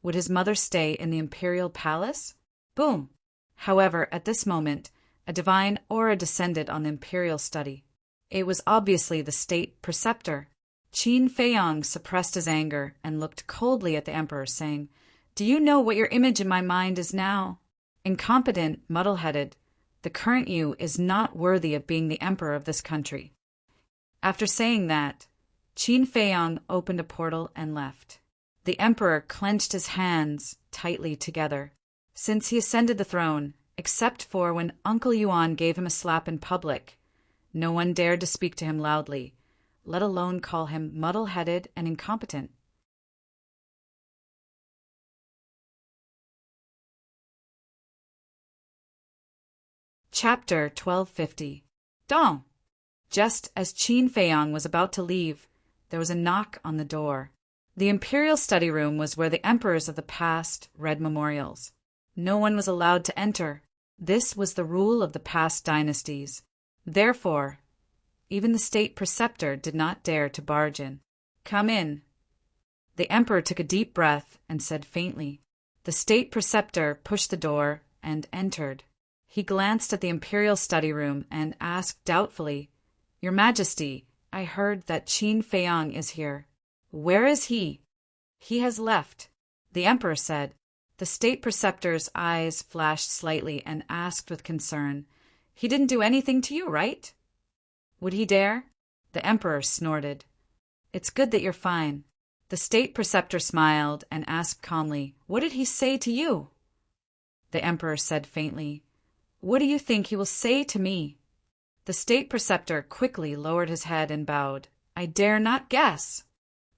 would his mother stay in the imperial palace? Boom! However, at this moment, a divine aura descended on the imperial study. It was obviously the state preceptor. Qin Feiyang suppressed his anger and looked coldly at the emperor, saying, Do you know what your image in my mind is now? Incompetent, muddle-headed. The current you is not worthy of being the emperor of this country. After saying that, Qin Feiyang opened a portal and left. The emperor clenched his hands tightly together. Since he ascended the throne, except for when Uncle Yuan gave him a slap in public, no one dared to speak to him loudly, let alone call him muddle-headed and incompetent. Chapter 1250. Dong! Just as Qin Feiyang was about to leave, there was a knock on the door. The imperial study room was where the emperors of the past read memorials. No one was allowed to enter. This was the rule of the past dynasties. Therefore, even the state preceptor did not dare to barge in. Come in. The emperor took a deep breath and said faintly. The state preceptor pushed the door and entered. He glanced at the imperial study room and asked doubtfully, Your Majesty, I heard that Qin Feiyang is here. Where is he? He has left, the emperor said. The state preceptor's eyes flashed slightly and asked with concern, He didn't do anything to you, right? Would he dare? The emperor snorted. It's good that you're fine. The state preceptor smiled and asked calmly, What did he say to you? The emperor said faintly, What do you think he will say to me? The state preceptor quickly lowered his head and bowed. I dare not guess.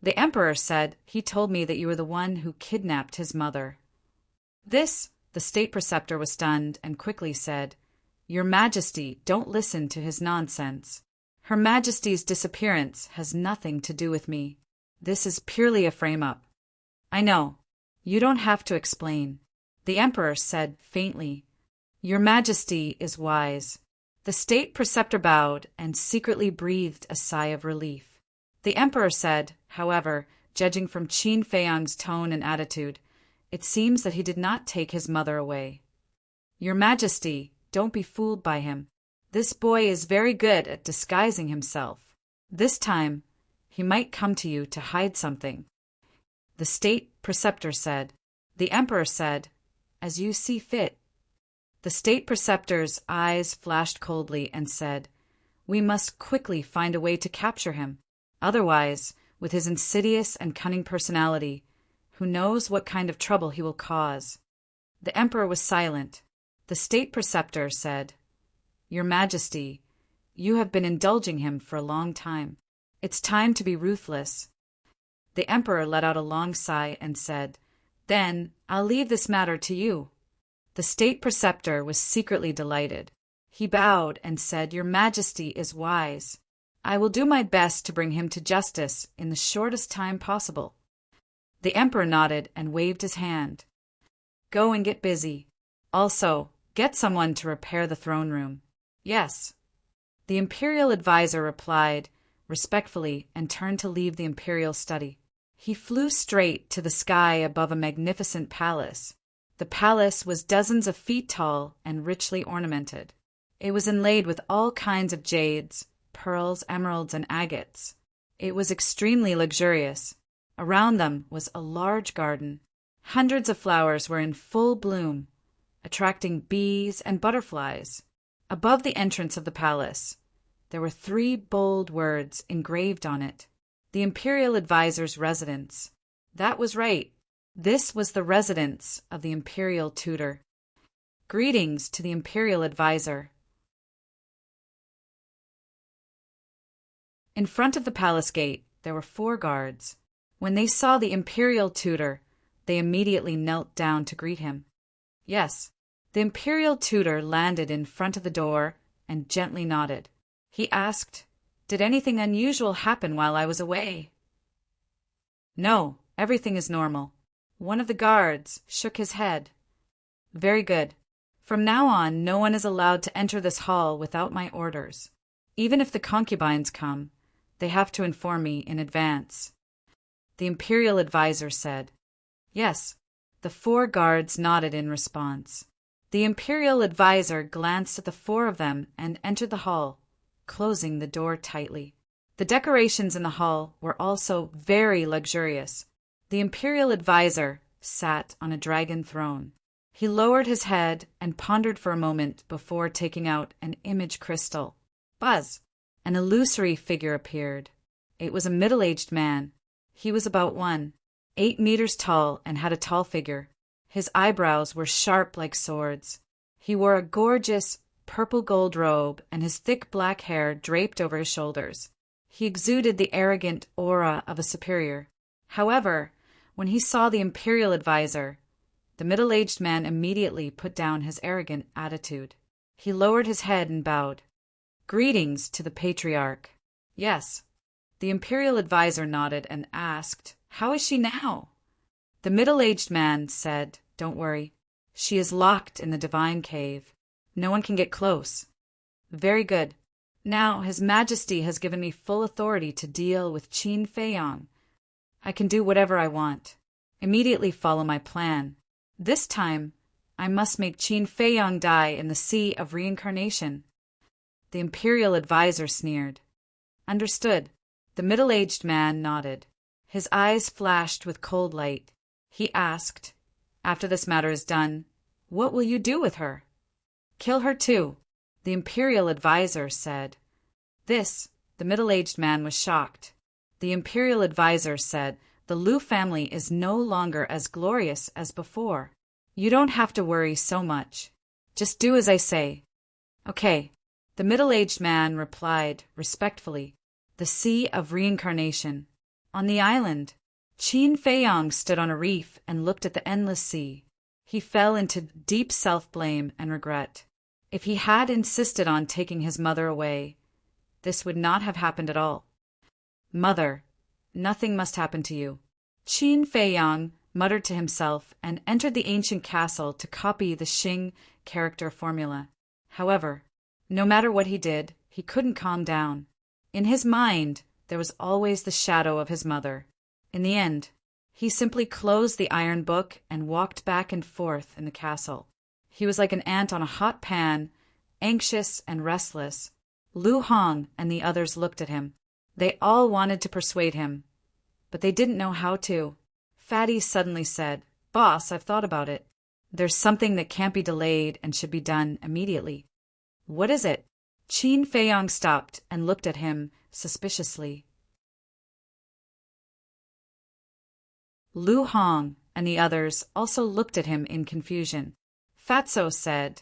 The emperor said, He told me that you were the one who kidnapped his mother. The state preceptor was stunned and quickly said, Your Majesty, don't listen to his nonsense. Her Majesty's disappearance has nothing to do with me. This is purely a frame-up. I know. You don't have to explain. The emperor said faintly, Your Majesty is wise. The state preceptor bowed and secretly breathed a sigh of relief. The emperor said, however, judging from Qin Feiyang's tone and attitude, it seems that he did not take his mother away. Your Majesty, don't be fooled by him. This boy is very good at disguising himself. This time, he might come to you to hide something. The state preceptor said. The emperor said, As you see fit. The state preceptor's eyes flashed coldly and said, We must quickly find a way to capture him. Otherwise, with his insidious and cunning personality, who knows what kind of trouble he will cause. The emperor was silent. The state preceptor said, "Your Majesty, you have been indulging him for a long time. It's time to be ruthless." The emperor let out a long sigh and said, "Then I'll leave this matter to you." The state preceptor was secretly delighted. He bowed and said, "Your Majesty is wise. I will do my best to bring him to justice in the shortest time possible." The emperor nodded and waved his hand. "Go and get busy. Also, get someone to repair the throne room." "Yes." The imperial advisor replied respectfully and turned to leave the imperial study. He flew straight to the sky above a magnificent palace. The palace was dozens of feet tall and richly ornamented. It was inlaid with all kinds of jades, pearls, emeralds, and agates. It was extremely luxurious. Around them was a large garden. Hundreds of flowers were in full bloom, attracting bees and butterflies. Above the entrance of the palace, there were 3 bold words engraved on it: "The imperial advisor's residence." That was right. This was the residence of the imperial tutor. Greetings to the imperial advisor. In front of the palace gate, there were 4 guards. When they saw the imperial tutor, they immediately knelt down to greet him. Yes, the imperial tutor landed in front of the door and gently nodded. He asked, "Did anything unusual happen while I was away?" "No, everything is normal." One of the guards shook his head. "Very good. From now on, no one is allowed to enter this hall without my orders. Even if the concubines come, they have to inform me in advance." The imperial advisor said. Yes. The 4 guards nodded in response. The imperial advisor glanced at the 4 of them and entered the hall, closing the door tightly. The decorations in the hall were also very luxurious. The imperial advisor sat on a dragon throne. He lowered his head and pondered for a moment before taking out an image crystal. Buzz! An illusory figure appeared. It was a middle-aged man. He was about 8 meters tall and had a tall figure. His eyebrows were sharp like swords. He wore a gorgeous purple gold robe and his thick black hair draped over his shoulders. He exuded the arrogant aura of a superior. However, when he saw the imperial advisor, the middle-aged man immediately put down his arrogant attitude. He lowered his head and bowed. "Greetings to the patriarch." "Yes." The imperial advisor nodded and asked, "How is she now?" The middle-aged man said, "Don't worry. She is locked in the divine cave. No one can get close." "Very good. Now His Majesty has given me full authority to deal with Qin Feiyang. I can do whatever I want. Immediately follow my plan. This time, I must make Qin Feiyang die in the Sea of Reincarnation." The imperial advisor sneered. "Understood." The middle-aged man nodded. His eyes flashed with cold light. He asked, "After this matter is done, what will you do with her?" "Kill her too," the imperial advisor said. The middle-aged man was shocked. The imperial advisor said, "The Liu family is no longer as glorious as before. You don't have to worry so much. Just do as I say." "Okay." The middle-aged man replied respectfully. The Sea of Reincarnation. On the island, Qin Feiyang stood on a reef and looked at the endless sea. He fell into deep self-blame and regret. If he had insisted on taking his mother away, this would not have happened at all. "Mother, nothing must happen to you." Qin Feiyang muttered to himself and entered the ancient castle to copy the Xing character formula. However, no matter what he did, he couldn't calm down. In his mind, there was always the shadow of his mother. In the end, he simply closed the iron book and walked back and forth in the castle. He was like an ant on a hot pan, anxious and restless. Lu Hong and the others looked at him. They all wanted to persuade him, but they didn't know how to. Fatty suddenly said, "Boss, I've thought about it. There's something that can't be delayed and should be done immediately." "What is it?" Qin Feiyang stopped and looked at him suspiciously. Lu Hong, and the others also looked at him in confusion. Fatso said,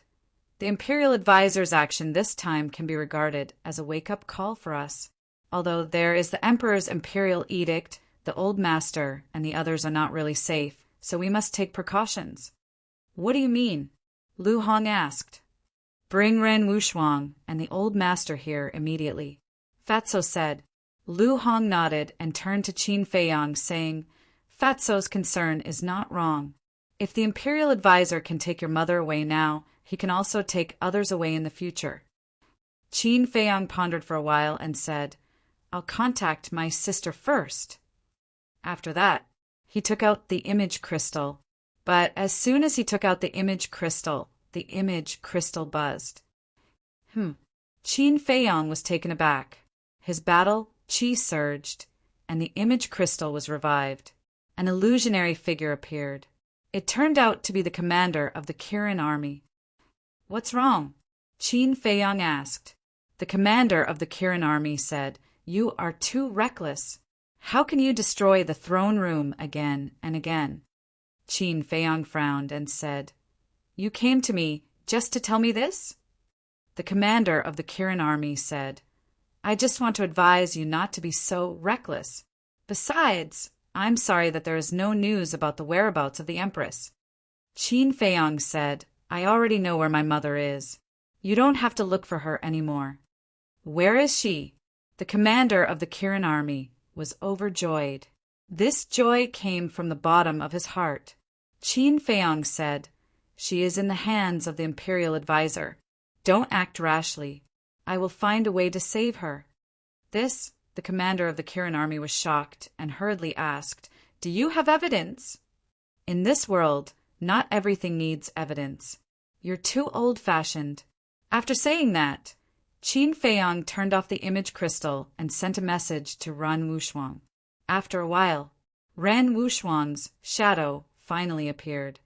"The Imperial Advisor's action this time can be regarded as a wake-up call for us. Although there is the Emperor's Imperial Edict, the Old Master and the others are not really safe, so we must take precautions." "What do you mean?" Lu Hong asked. "Bring Ren Wushuang and the Old Master here immediately," Fatso said. Lu Hong nodded and turned to Qin Feiyang, saying, "Fatso's concern is not wrong. If the Imperial Advisor can take your mother away now, he can also take others away in the future." Qin Feiyang pondered for a while and said, "I'll contact my sister first." After that, he took out the image crystal. But as soon as he took out the image crystal buzzed. Qin Feiyang was taken aback. His battle qi surged, and the image crystal was revived. An illusionary figure appeared. It turned out to be the commander of the Kirin army. "What's wrong?" Qin Feiyang asked. The commander of the Kirin army said, "You are too reckless. How can you destroy the throne room again and again?" Qin Feiyang frowned and said, "You came to me just to tell me this?" The commander of the Kirin army said, "I just want to advise you not to be so reckless. Besides, I'm sorry that there is no news about the whereabouts of the Empress." Qin Feiyang said, "I already know where my mother is. You don't have to look for her anymore." "Where is she?" The commander of the Kirin army was overjoyed. This joy came from the bottom of his heart. Qin Feiyang said, "She is in the hands of the Imperial Advisor. Don't act rashly. I will find a way to save her." This, the commander of the Kirin army was shocked and hurriedly asked, "Do you have evidence?" "In this world, not everything needs evidence. You're too old-fashioned." After saying that, Qin Feiyang turned off the image crystal and sent a message to Ren Wushuang. After a while, Ren Wushuang's shadow finally appeared.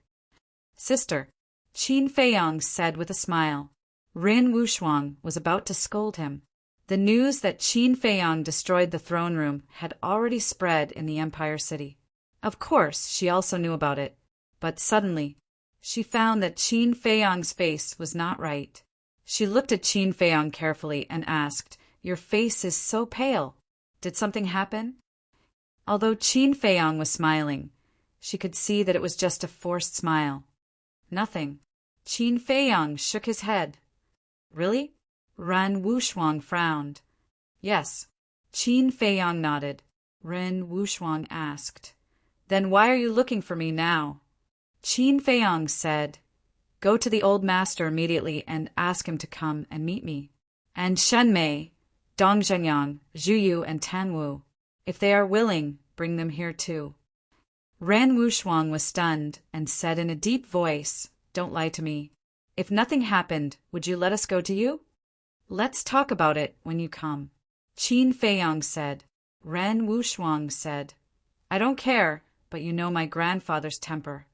"Sister," Qin Feiyang said with a smile. Ren Wushuang was about to scold him. The news that Qin Feiyang destroyed the throne room had already spread in the Empire City. Of course, she also knew about it, but suddenly, she found that Qin Feiyang's face was not right. She looked at Qin Feiyang carefully and asked, "Your face is so pale. Did something happen?" Although Qin Feiyang was smiling, she could see that it was just a forced smile. "Nothing." Qin Feiyang shook his head. "Really?" Ren Wushuang frowned. "Yes." Qin Feiyang nodded. Ren Wushuang asked, "Then why are you looking for me now?" Qin Feiyang said, "Go to the Old Master immediately and ask him to come and meet me. And Shenmei, Dong Zhenyang, Zhuyu, and Tanwu. If they are willing, bring them here too." Ren Wushuang was stunned and said in a deep voice, "Don't lie to me. If nothing happened, would you let us go to you?" "Let's talk about it when you come." Qin Feiyang said. Ren Wushuang said, "I don't care, but you know my grandfather's temper."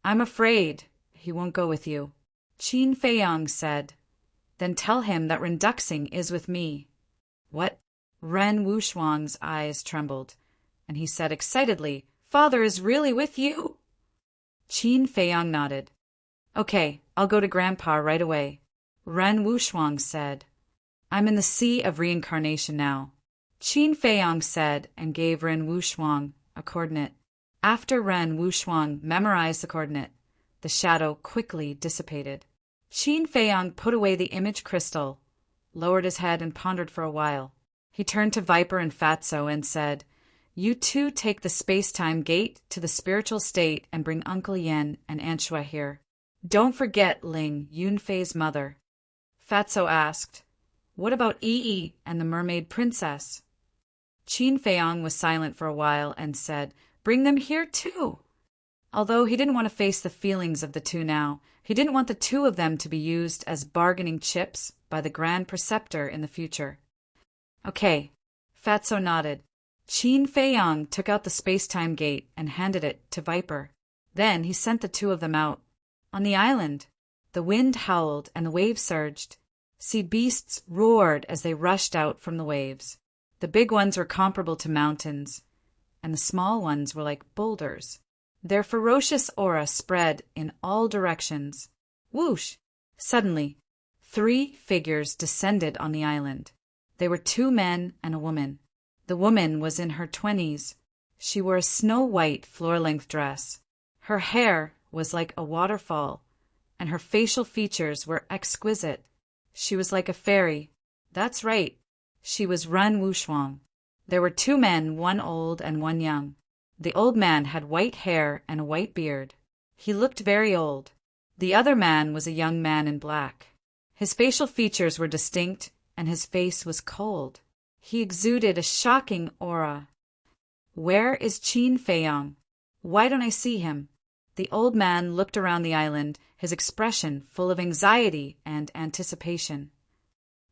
"I'm afraid he won't go with you," Qin Feiyang said. "Then tell him that Renduxing is with me." "What?" Ren Wushuang's eyes trembled, and he said excitedly, "Father is really with you?" Qin Feiyang nodded. "Okay, I'll go to Grandpa right away." Ren Wushuang said, "I'm in the sea of reincarnation now," Qin Feiyang said and gave Ren Wushuang a coordinate. After Ren Wushuang memorized the coordinate, the shadow quickly dissipated. Qin Feiyang put away the image crystal, lowered his head and pondered for a while. He turned to Viper and Fatso and said, "You two take the space-time gate to the spiritual state and bring Uncle Yen and Aunt Shue here. Don't forget Ling, Yunfei's mother." Fatso asked, "What about Yi and the mermaid princess?" Qin Feiyang was silent for a while and said, "Bring them here too." Although he didn't want to face the feelings of the two now, he didn't want the two of them to be used as bargaining chips by the Grand Preceptor in the future. "Okay." Fatso nodded. Qin Feiyang took out the space-time gate and handed it to Viper. Then he sent the two of them out. On the island, the wind howled and the waves surged. Sea beasts roared as they rushed out from the waves. The big ones were comparable to mountains, and the small ones were like boulders. Their ferocious aura spread in all directions. Whoosh! Suddenly, 3 figures descended on the island. They were 2 men and a woman. The woman was in her 20s. She wore a snow-white floor-length dress. Her hair was like a waterfall, and her facial features were exquisite. She was like a fairy. That's right. She was Ren Wuxuang. There were 2 men, one old and one young. The old man had white hair and a white beard. He looked very old. The other man was a young man in black. His facial features were distinct, and his face was cold. He exuded a shocking aura. Where is Qin Feiyang? Why don't I see him? The old man looked around the island, his expression full of anxiety and anticipation.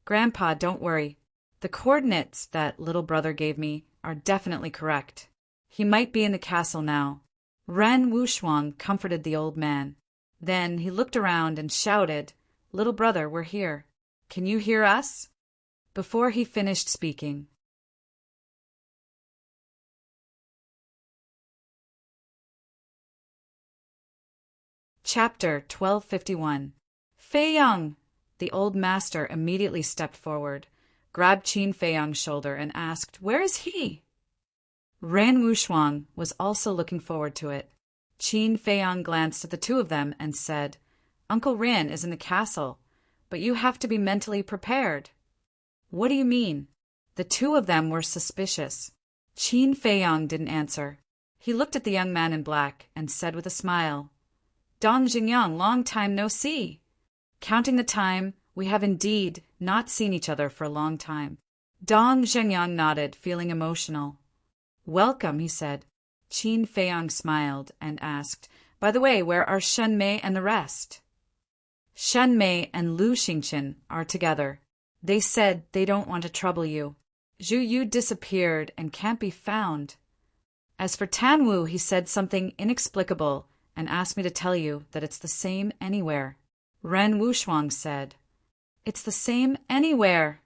Grandpa, don't worry. The coordinates that little brother gave me are definitely correct. He might be in the castle now. Ren Wuxuang comforted the old man. Then he looked around and shouted, "Little brother, we're here. Can you hear us?" Before he finished speaking, Chapter 1251. Feiyang! The old master immediately stepped forward, grabbed Qin Feiyang's shoulder, and asked, "Where is he?" Ren Wuxuang was also looking forward to it. Qin Feiyang glanced at the 2 of them and said, "Uncle Ren is in the castle, but you have to be mentally prepared." "What do you mean?" The 2 of them were suspicious. Qin Feiyang didn't answer. He looked at the young man in black and said with a smile, "Dong Jingyang, long time no see." Counting the time, we have indeed not seen each other for a long time. Dong Jingyang nodded, feeling emotional. "Welcome," he said. Qin Feiyang smiled and asked, "By the way, where are Shen Mei and the rest?" "Shen Mei and Lu Xingqian are together. They said they don't want to trouble you. Zhu Yu disappeared and can't be found. As for Tan Wu, he said something inexplicable and asked me to tell you that it's the same anywhere." Ren Wuxuang said, "It's the same anywhere,"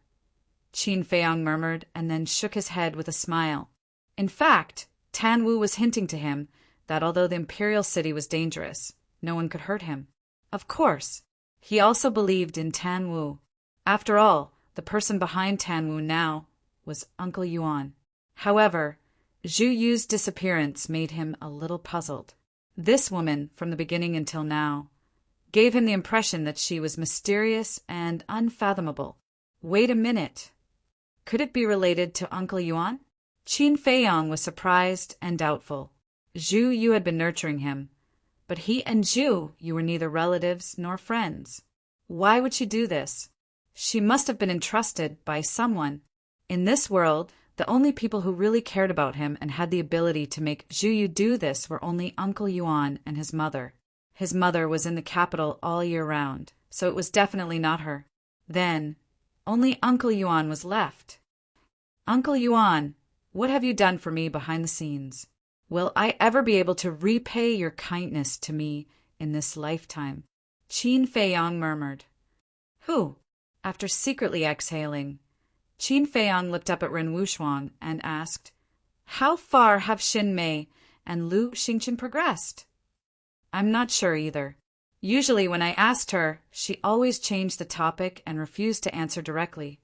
Qin Feiyang murmured and then shook his head with a smile. In fact, Tan Wu was hinting to him that although the imperial city was dangerous, no one could hurt him. Of course, he also believed in Tan Wu. After all, the person behind Tan Wu now was Uncle Yuan. However, Zhu Yu's disappearance made him a little puzzled. This woman, from the beginning until now, gave him the impression that she was mysterious and unfathomable. Wait a minute. Could it be related to Uncle Yuan? Qin Feiyang was surprised and doubtful. Zhu Yu had been nurturing him, but he and Zhu Yu were neither relatives nor friends. Why would she do this? She must have been entrusted by someone. In this world, the only people who really cared about him and had the ability to make Zhu Yu do this were only Uncle Yuan and his mother. His mother was in the capital all year round, so it was definitely not her. Then, only Uncle Yuan was left. "Uncle Yuan, what have you done for me behind the scenes? Will I ever be able to repay your kindness to me in this lifetime?" Qin Feiyang murmured. "Who?" After secretly exhaling, Qin Feiyang looked up at Ren Wuxuang and asked, "How far have Shen Mei and Lu Xingqian progressed?" "I'm not sure either. Usually when I asked her, she always changed the topic and refused to answer directly."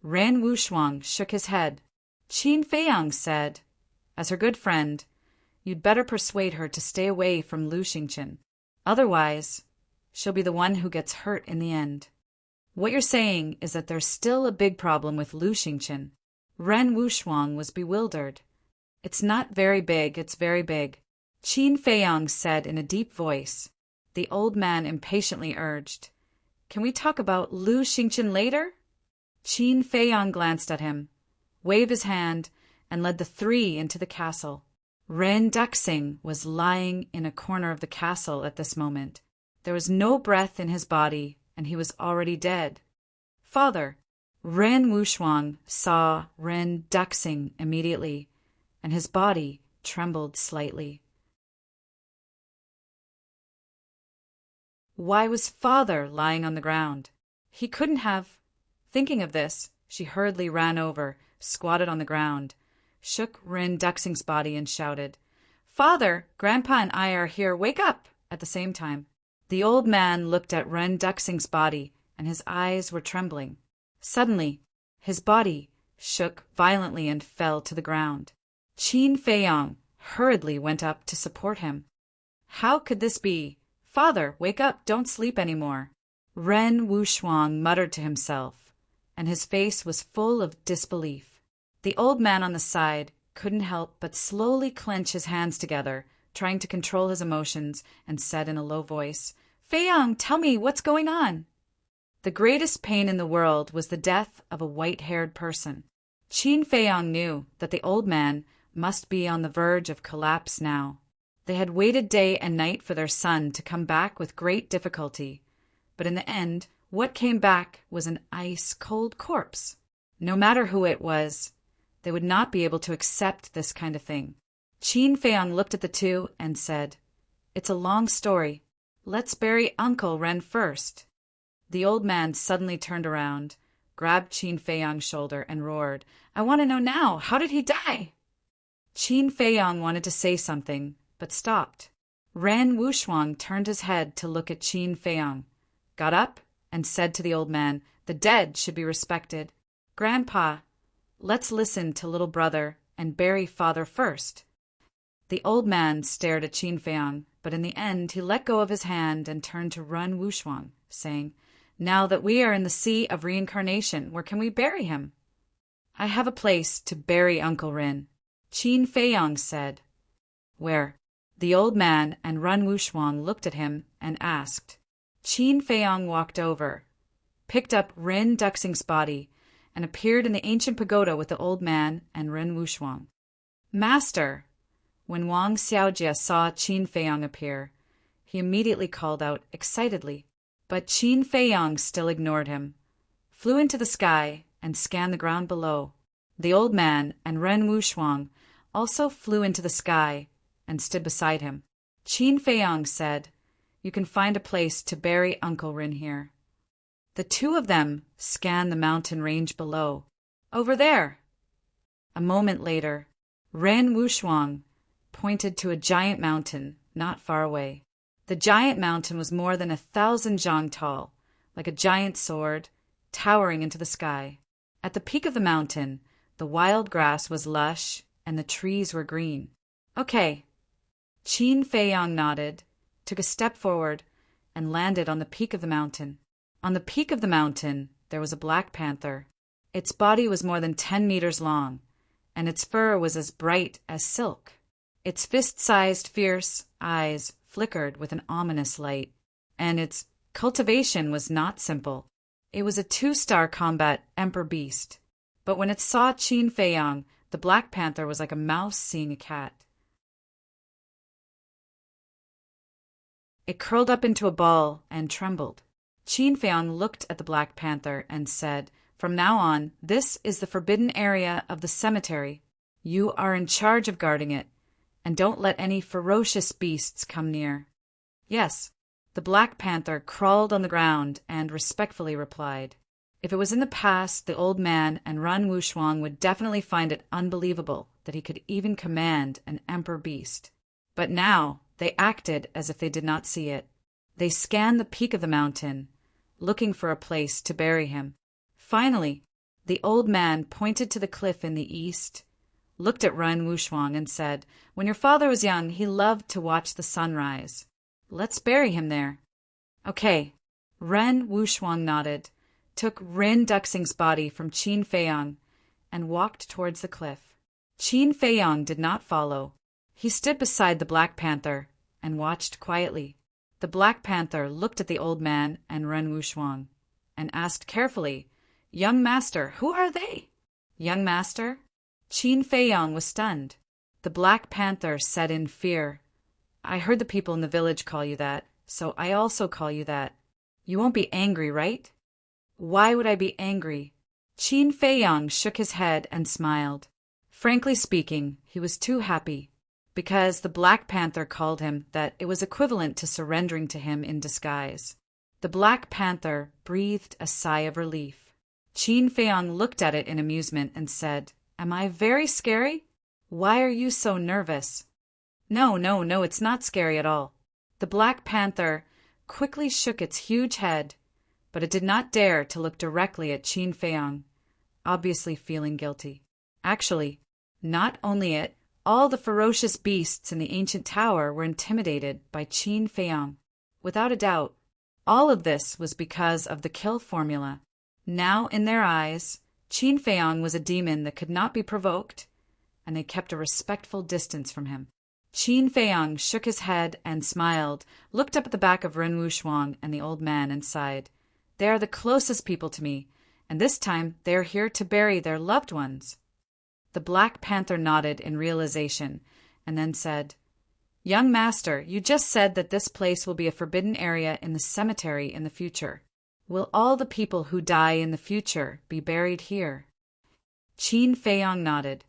Ren Wuxuang shook his head. Qin Feiyang said, "As her good friend, you'd better persuade her to stay away from Lu Xingqian. Otherwise, she'll be the one who gets hurt in the end." "What you're saying is that there's still a big problem with Lu Xingqian." Ren Wuxuang was bewildered. "It's not very big, it's very big," Qin Feiyang said in a deep voice. The old man impatiently urged, "Can we talk about Lu Xingqian later?" Qin Feiyang glanced at him, waved his hand, and led the 3 into the castle. Ren Duxing was lying in a corner of the castle at this moment. There was no breath in his body, and he was already dead. "Father!" Ren Wuxuang saw Ren Duxing immediately, and his body trembled slightly. Why was father lying on the ground? He couldn't have. Thinking of this, she hurriedly ran over, squatted on the ground, shook Rin Duxing's body and shouted, "Father, Grandpa and I are here, wake up!" at the same time. The old man looked at Ren Duxing's body, and his eyes were trembling. Suddenly, his body shook violently and fell to the ground. Qin Feiyang hurriedly went up to support him. "How could this be? Father, wake up, don't sleep anymore." Ren Wuxuang muttered to himself, and his face was full of disbelief. The old man on the side couldn't help but slowly clench his hands together, trying to control his emotions, and said in a low voice, "Feiyang, tell me what's going on." The greatest pain in the world was the death of a white-haired person. Qin Feiyang knew that the old man must be on the verge of collapse now. They had waited day and night for their son to come back with great difficulty, but in the end, what came back was an ice-cold corpse. No matter who it was, they would not be able to accept this kind of thing. Qin Feiyang looked at the two and said, "It's a long story. Let's bury Uncle Ren first." The old man suddenly turned around, grabbed Qin Feiyang's shoulder, and roared, "I want to know now, how did he die?" Qin Feiyang wanted to say something, but stopped. Ren Wuxuang turned his head to look at Qin Feiyang, got up, and said to the old man, "The dead should be respected. Grandpa, let's listen to little brother and bury father first." The old man stared at Qin Feiyang, but in the end he let go of his hand and turned to Ren Wuxuang, saying, "Now that we are in the sea of reincarnation, where can we bury him?" "I have a place to bury Uncle Rin," Qin Feiyang said. "Where?" The old man and Ren Wuxuang looked at him and asked. Qin Feiyang walked over, picked up Rin Duxing's body, and appeared in the ancient pagoda with the old man and Ren Wuxuang. "Master!" When Wang Xiaojie saw Qin Feiyang appear, he immediately called out excitedly, but Qin Feiyang still ignored him, flew into the sky, and scanned the ground below. The old man and Ren Wuxuang also flew into the sky and stood beside him. Qin Feiyang said, "You can find a place to bury Uncle Rin here." The two of them scanned the mountain range below. "Over there." A moment later, Ren Wuxuang pointed to a giant mountain not far away. The giant mountain was more than 1,000 zhang tall, like a giant sword, towering into the sky. At the peak of the mountain, the wild grass was lush and the trees were green. "Okay." Qin Feiyang nodded, took a step forward, and landed on the peak of the mountain. On the peak of the mountain, there was a black panther. Its body was more than 10 meters long, and its fur was as bright as silk. Its fist-sized, fierce eyes flickered with an ominous light, and its cultivation was not simple. It was a 2-star combat emperor beast, but when it saw Qin Feiyang, the black panther was like a mouse seeing a cat. It curled up into a ball and trembled. Qin Feiyang looked at the black panther and said, "From now on, this is the forbidden area of the cemetery. You are in charge of guarding it, and don't let any ferocious beasts come near." "Yes." The black panther crawled on the ground and respectfully replied. If it was in the past, the old man and Ren Wuxuang would definitely find it unbelievable that he could even command an emperor beast. But now they acted as if they did not see it. They scanned the peak of the mountain, looking for a place to bury him. Finally, the old man pointed to the cliff in the east, looked at Ren Wuxuang and said, "When your father was young, he loved to watch the sunrise. Let's bury him there." "Okay." Ren Wuxuang nodded, took Rin Duxing's body from Qin Feiyang, and walked towards the cliff. Qin Feiyang did not follow. He stood beside the black panther and watched quietly. The black panther looked at the old man and Ren Wuxuang and asked carefully, "Young master, who are they?" "Young master?" Qin Feiyang was stunned. The black panther said in fear, "I heard the people in the village call you that, so I also call you that. You won't be angry, right?" "Why would I be angry?" Qin Feiyang shook his head and smiled. Frankly speaking, he was too happy, because the black panther called him that it was equivalent to surrendering to him in disguise. The black panther breathed a sigh of relief. Qin Feiyang looked at it in amusement and said, "Am I very scary?" Why are you so nervous? No, no, no, it's not scary at all. The Black Panther quickly shook its huge head, but it did not dare to look directly at Qin Feiyang, obviously feeling guilty. Actually, not only it, all the ferocious beasts in the ancient tower were intimidated by Qin Feiyang. Without a doubt, all of this was because of the kill formula. Now, in their eyes, Qin Feiyang was a demon that could not be provoked, and they kept a respectful distance from him. Qin Feiyang shook his head and smiled, looked up at the back of Ren Wuxuang and the old man, and sighed. They are the closest people to me, and this time they are here to bury their loved ones. The Black Panther nodded in realization, and then said, Young master, you just said that this place will be a forbidden area in the cemetery in the future. Will all the people who die in the future be buried here? Qin Feiyang nodded.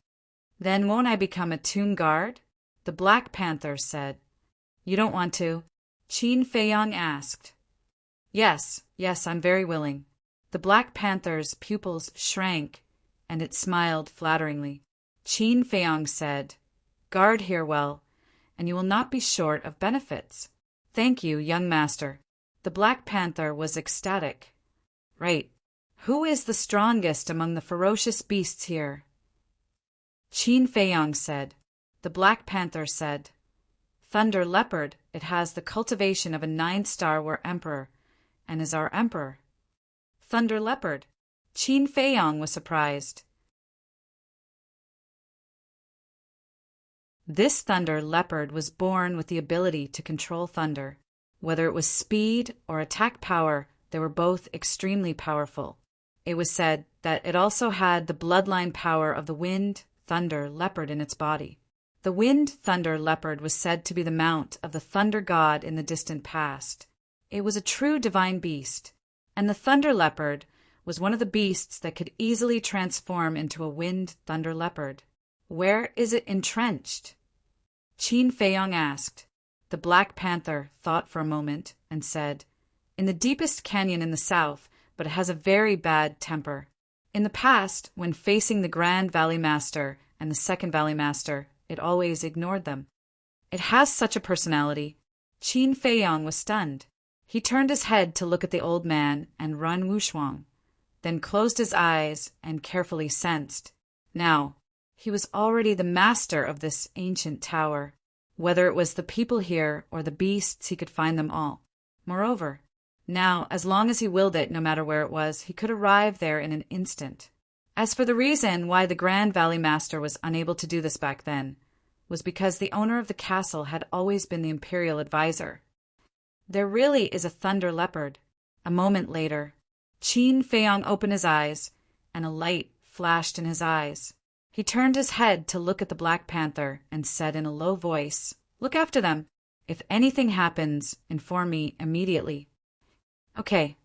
Then won't I become a tomb guard? The Black Panther said. You don't want to? Qin Feiyang asked. Yes, I'm very willing. The Black Panther's pupils shrank, and it smiled flatteringly. Qin Feiyang said, Guard here well, and you will not be short of benefits. Thank you, young master. The Black Panther was ecstatic. Right. Who is the strongest among the ferocious beasts here? Qin Feiyang said. The Black Panther said, Thunder Leopard, it has the cultivation of a 9-star war emperor, and is our emperor. Thunder Leopard. Qin Feiyang was surprised. This Thunder Leopard was born with the ability to control thunder. Whether it was speed or attack power, they were both extremely powerful. It was said that it also had the bloodline power of the Wind Thunder Leopard in its body. The Wind Thunder Leopard was said to be the mount of the Thunder God in the distant past. It was a true divine beast, and the Thunder Leopard was one of the beasts that could easily transform into a Wind Thunder Leopard. Where is it entrenched? Qin Feiyang asked. The Black Panther thought for a moment and said, In the deepest canyon in the south, but it has a very bad temper. In the past, when facing the Grand Valley Master and the Second Valley Master, it always ignored them. It has such a personality. Qin Feiyang was stunned. He turned his head to look at the old man and Ren Wuxuang, then closed his eyes and carefully sensed. Now, he was already the master of this ancient tower. Whether it was the people here or the beasts, he could find them all. Moreover, now, as long as he willed it, no matter where it was, he could arrive there in an instant. As for the reason why the Grand Valley Master was unable to do this back then, was because the owner of the castle had always been the imperial advisor. There really is a Thunder Leopard. A moment later, Qin Feiyang opened his eyes, and a light flashed in his eyes. He turned his head to look at the Black Panther and said in a low voice, Look after them. If anything happens, inform me immediately. Okay.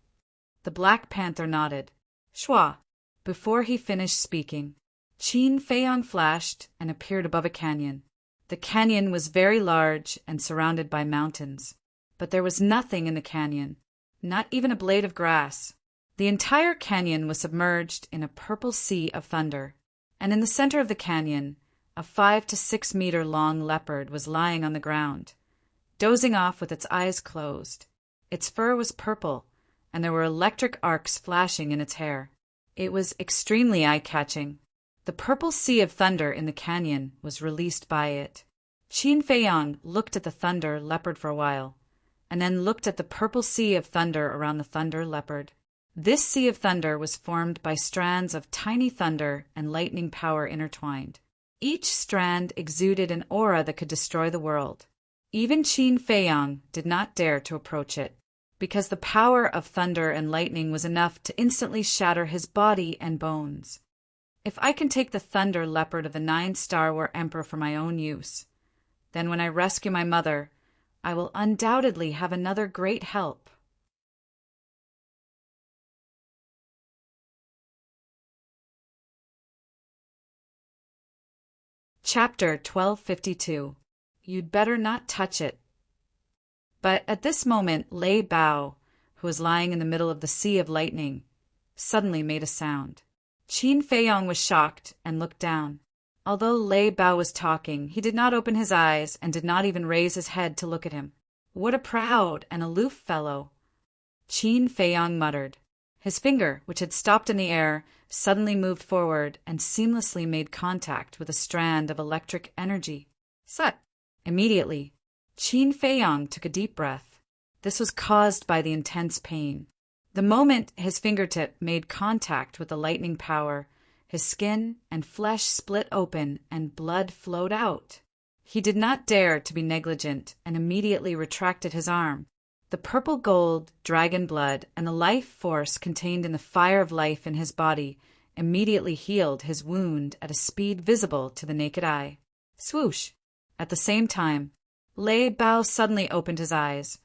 The Black Panther nodded. Shua. Before he finished speaking, Qin Feiyang flashed and appeared above a canyon. The canyon was very large and surrounded by mountains, but there was nothing in the canyon, not even a blade of grass. The entire canyon was submerged in a purple sea of thunder, and in the center of the canyon, a 5 to 6 meter long leopard was lying on the ground, dozing off with its eyes closed. Its fur was purple, and there were electric arcs flashing in its hair. It was extremely eye-catching. The purple sea of thunder in the canyon was released by it. Qin Feiyang looked at the Thunder Leopard for a while, and then looked at the purple sea of thunder around the Thunder Leopard. This sea of thunder was formed by strands of tiny thunder and lightning power intertwined. Each strand exuded an aura that could destroy the world. Even Qin Feiyang did not dare to approach it, because the power of thunder and lightning was enough to instantly shatter his body and bones. If I can take the Thunder Leopard of the 9-star war emperor for my own use, then when I rescue my mother, I will undoubtedly have another great help. Chapter 1252. You'd better not touch it. But at this moment, Lei Bao, who was lying in the middle of the sea of lightning, suddenly made a sound. Qin Feiyang was shocked and looked down. Although Lei Bao was talking, he did not open his eyes and did not even raise his head to look at him. What a proud and aloof fellow! Qin Feiyang muttered. His finger, which had stopped in the air, suddenly moved forward and seamlessly made contact with a strand of electric energy. Sut! Immediately, Qin Feiyang took a deep breath. This was caused by the intense pain. The moment his fingertip made contact with the lightning power, his skin and flesh split open and blood flowed out. He did not dare to be negligent and immediately retracted his arm. The purple gold, dragon blood, and the life force contained in the fire of life in his body immediately healed his wound at a speed visible to the naked eye. Swoosh! At the same time, Lei Bao suddenly opened his eyes,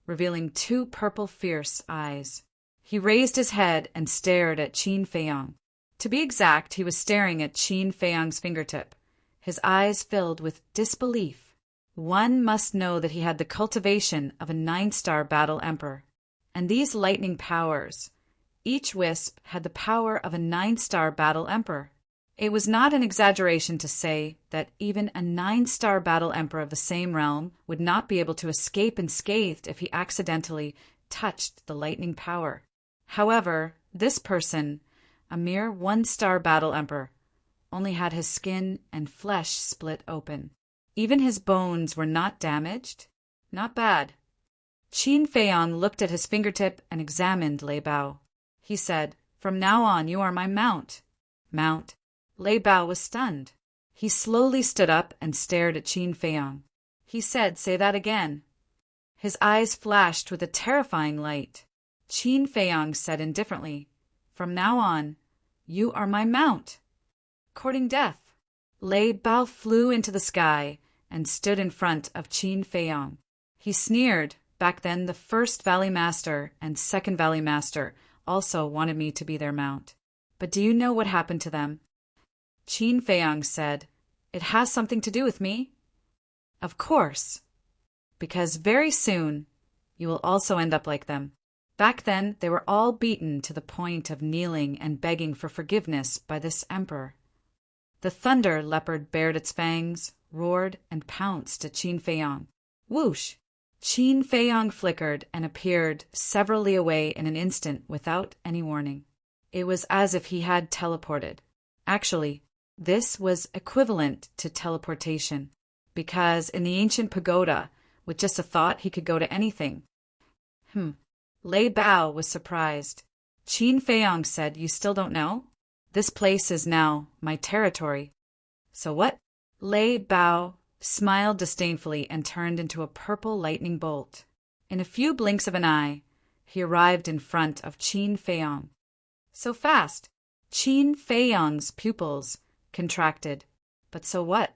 revealing two purple fierce eyes. He raised his head and stared at Qin Feiyang. To be exact, he was staring at Qin Feiyang's fingertip, his eyes filled with disbelief. One must know that he had the cultivation of a 9-star battle emperor. And these lightning powers, each wisp had the power of a 9-star battle emperor. It was not an exaggeration to say that even a 9-star battle emperor of the same realm would not be able to escape unscathed if he accidentally touched the lightning power. However, this person, a mere 1-star battle emperor, only had his skin and flesh split open. Even his bones were not damaged. Not bad. Qin Feiyang looked at his fingertip and examined Lei Bao. He said, "From now on, you are my mount." Mount. Lei Bao was stunned. He slowly stood up and stared at Qin Feiyang. He said, "Say that again." His eyes flashed with a terrifying light. Qin Feiyang said indifferently, "From now on, you are my mount." Courting death. Lei Bao flew into the sky and stood in front of Qin Feiyang. He sneered. Back then, the first Valley Master and second Valley Master also wanted me to be their mount. But do you know what happened to them? Qin Feiyang said, "It has something to do with me." Of course. Because very soon, you will also end up like them. Back then, they were all beaten to the point of kneeling and begging for forgiveness by this emperor. The thunder leopard bared its fangs, roared, and pounced at Qin Feiyang. Whoosh! Qin Feiyang flickered and appeared several li away in an instant without any warning. It was as if he had teleported. Actually, this was equivalent to teleportation, because in the ancient pagoda, with just a thought he could go to anything. Lei Bao was surprised. Qin Feiyang said, "You still don't know? This place is now my territory." So what? Lei Bao smiled disdainfully and turned into a purple lightning bolt. In a few blinks of an eye, he arrived in front of Qin Feiyang. So fast! Qin Feiyang's pupils contracted. But so what?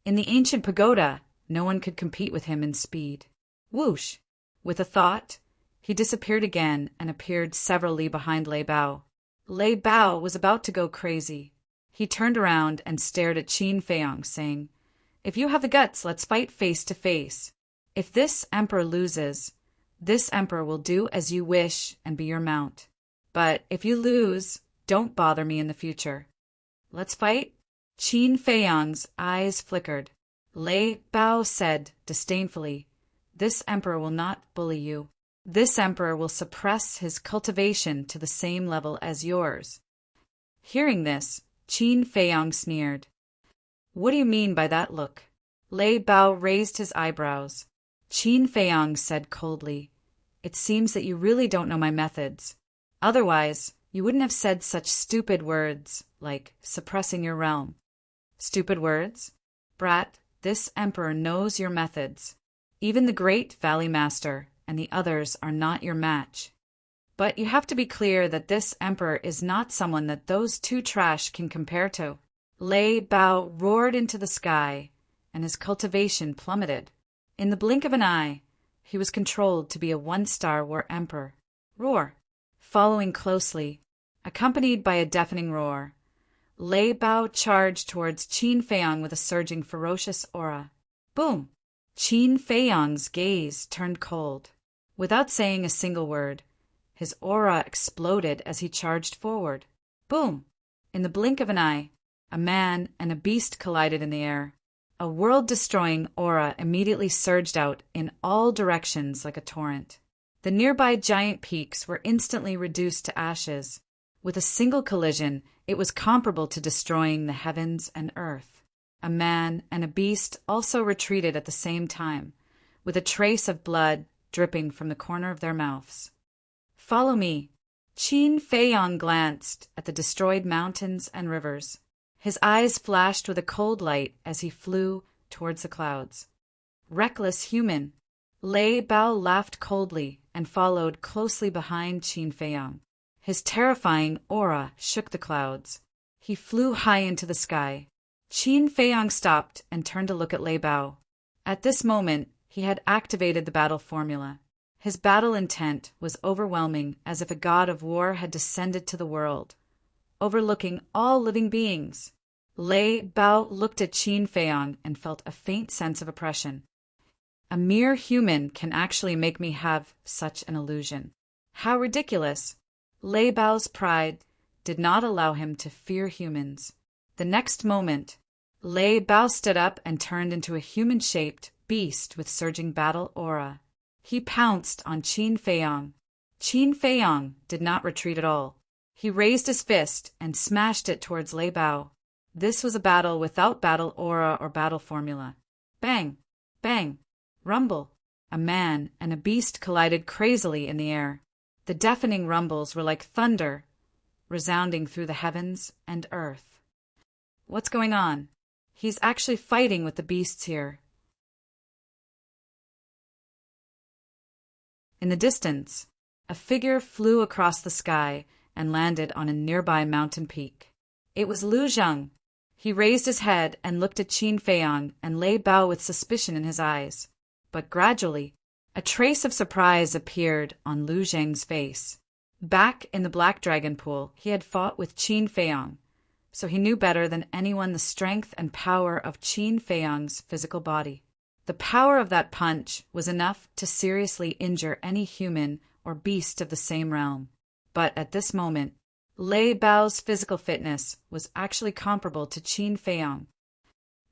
In the ancient pagoda, no one could compete with him in speed. Whoosh! With a thought, he disappeared again and appeared several li behind Lei Bao. Lei Bao was about to go crazy. He turned around and stared at Qin Feiyang, saying, "If you have the guts, let's fight face to face. If this emperor loses, this emperor will do as you wish and be your mount. But if you lose, don't bother me in the future. Let's fight?" Qin Feiyang's eyes flickered. Lei Bao said disdainfully, "This emperor will not bully you. This emperor will suppress his cultivation to the same level as yours." Hearing this, Qin Feiyang sneered. "What do you mean by that look?" Lei Bao raised his eyebrows. Qin Feiyang said coldly, "It seems that you really don't know my methods. Otherwise, you wouldn't have said such stupid words like suppressing your realm." Stupid words? Brat, this emperor knows your methods. Even the great Valley Master and the others are not your match. But you have to be clear that this emperor is not someone that those two trash can compare to. Lei Bao roared into the sky, and his cultivation plummeted. In the blink of an eye, he was controlled to be a 1-star war emperor. Roar! Following closely, accompanied by a deafening roar, Lei Bao charged towards Qin Feiyang with a surging ferocious aura. Boom! Qin Feiyang's gaze turned cold. Without saying a single word, his aura exploded as he charged forward. Boom! In the blink of an eye, a man and a beast collided in the air. A world-destroying aura immediately surged out in all directions like a torrent. The nearby giant peaks were instantly reduced to ashes. With a single collision, it was comparable to destroying the heavens and earth. A man and a beast also retreated at the same time, with a trace of blood dripping from the corner of their mouths. "Follow me." Qin Feiyang glanced at the destroyed mountains and rivers. His eyes flashed with a cold light as he flew towards the clouds. "Reckless human." Lei Bao laughed coldly and followed closely behind Qin Feiyang. His terrifying aura shook the clouds. He flew high into the sky. Qin Feiyang stopped and turned to look at Lei Bao. At this moment, he had activated the battle formula. His battle intent was overwhelming, as if a god of war had descended to the world, overlooking all living beings. Lei Bao looked at Qin Feiyang and felt a faint sense of oppression. A mere human can actually make me have such an illusion. How ridiculous! Lei Bao's pride did not allow him to fear humans. The next moment, Lei Bao stood up and turned into a human-shaped beast with surging battle aura. He pounced on Qin Feiyang. Qin Feiyang did not retreat at all. He raised his fist and smashed it towards Lei Bao. This was a battle without battle aura or battle formula. Bang! Bang! Rumble! A man and a beast collided crazily in the air. The deafening rumbles were like thunder, resounding through the heavens and earth. What's going on? He's actually fighting with the beasts here. In the distance, a figure flew across the sky and landed on a nearby mountain peak. It was Lu Zheng. He raised his head and looked at Qin Feiyang and Lei Bao with suspicion in his eyes. But gradually, a trace of surprise appeared on Lu Zheng's face. Back in the Black Dragon Pool, he had fought with Qin Feiyang, so he knew better than anyone the strength and power of Qin Feiyang's physical body. The power of that punch was enough to seriously injure any human or beast of the same realm. But at this moment, Lei Bao's physical fitness was actually comparable to Qin Feiyang.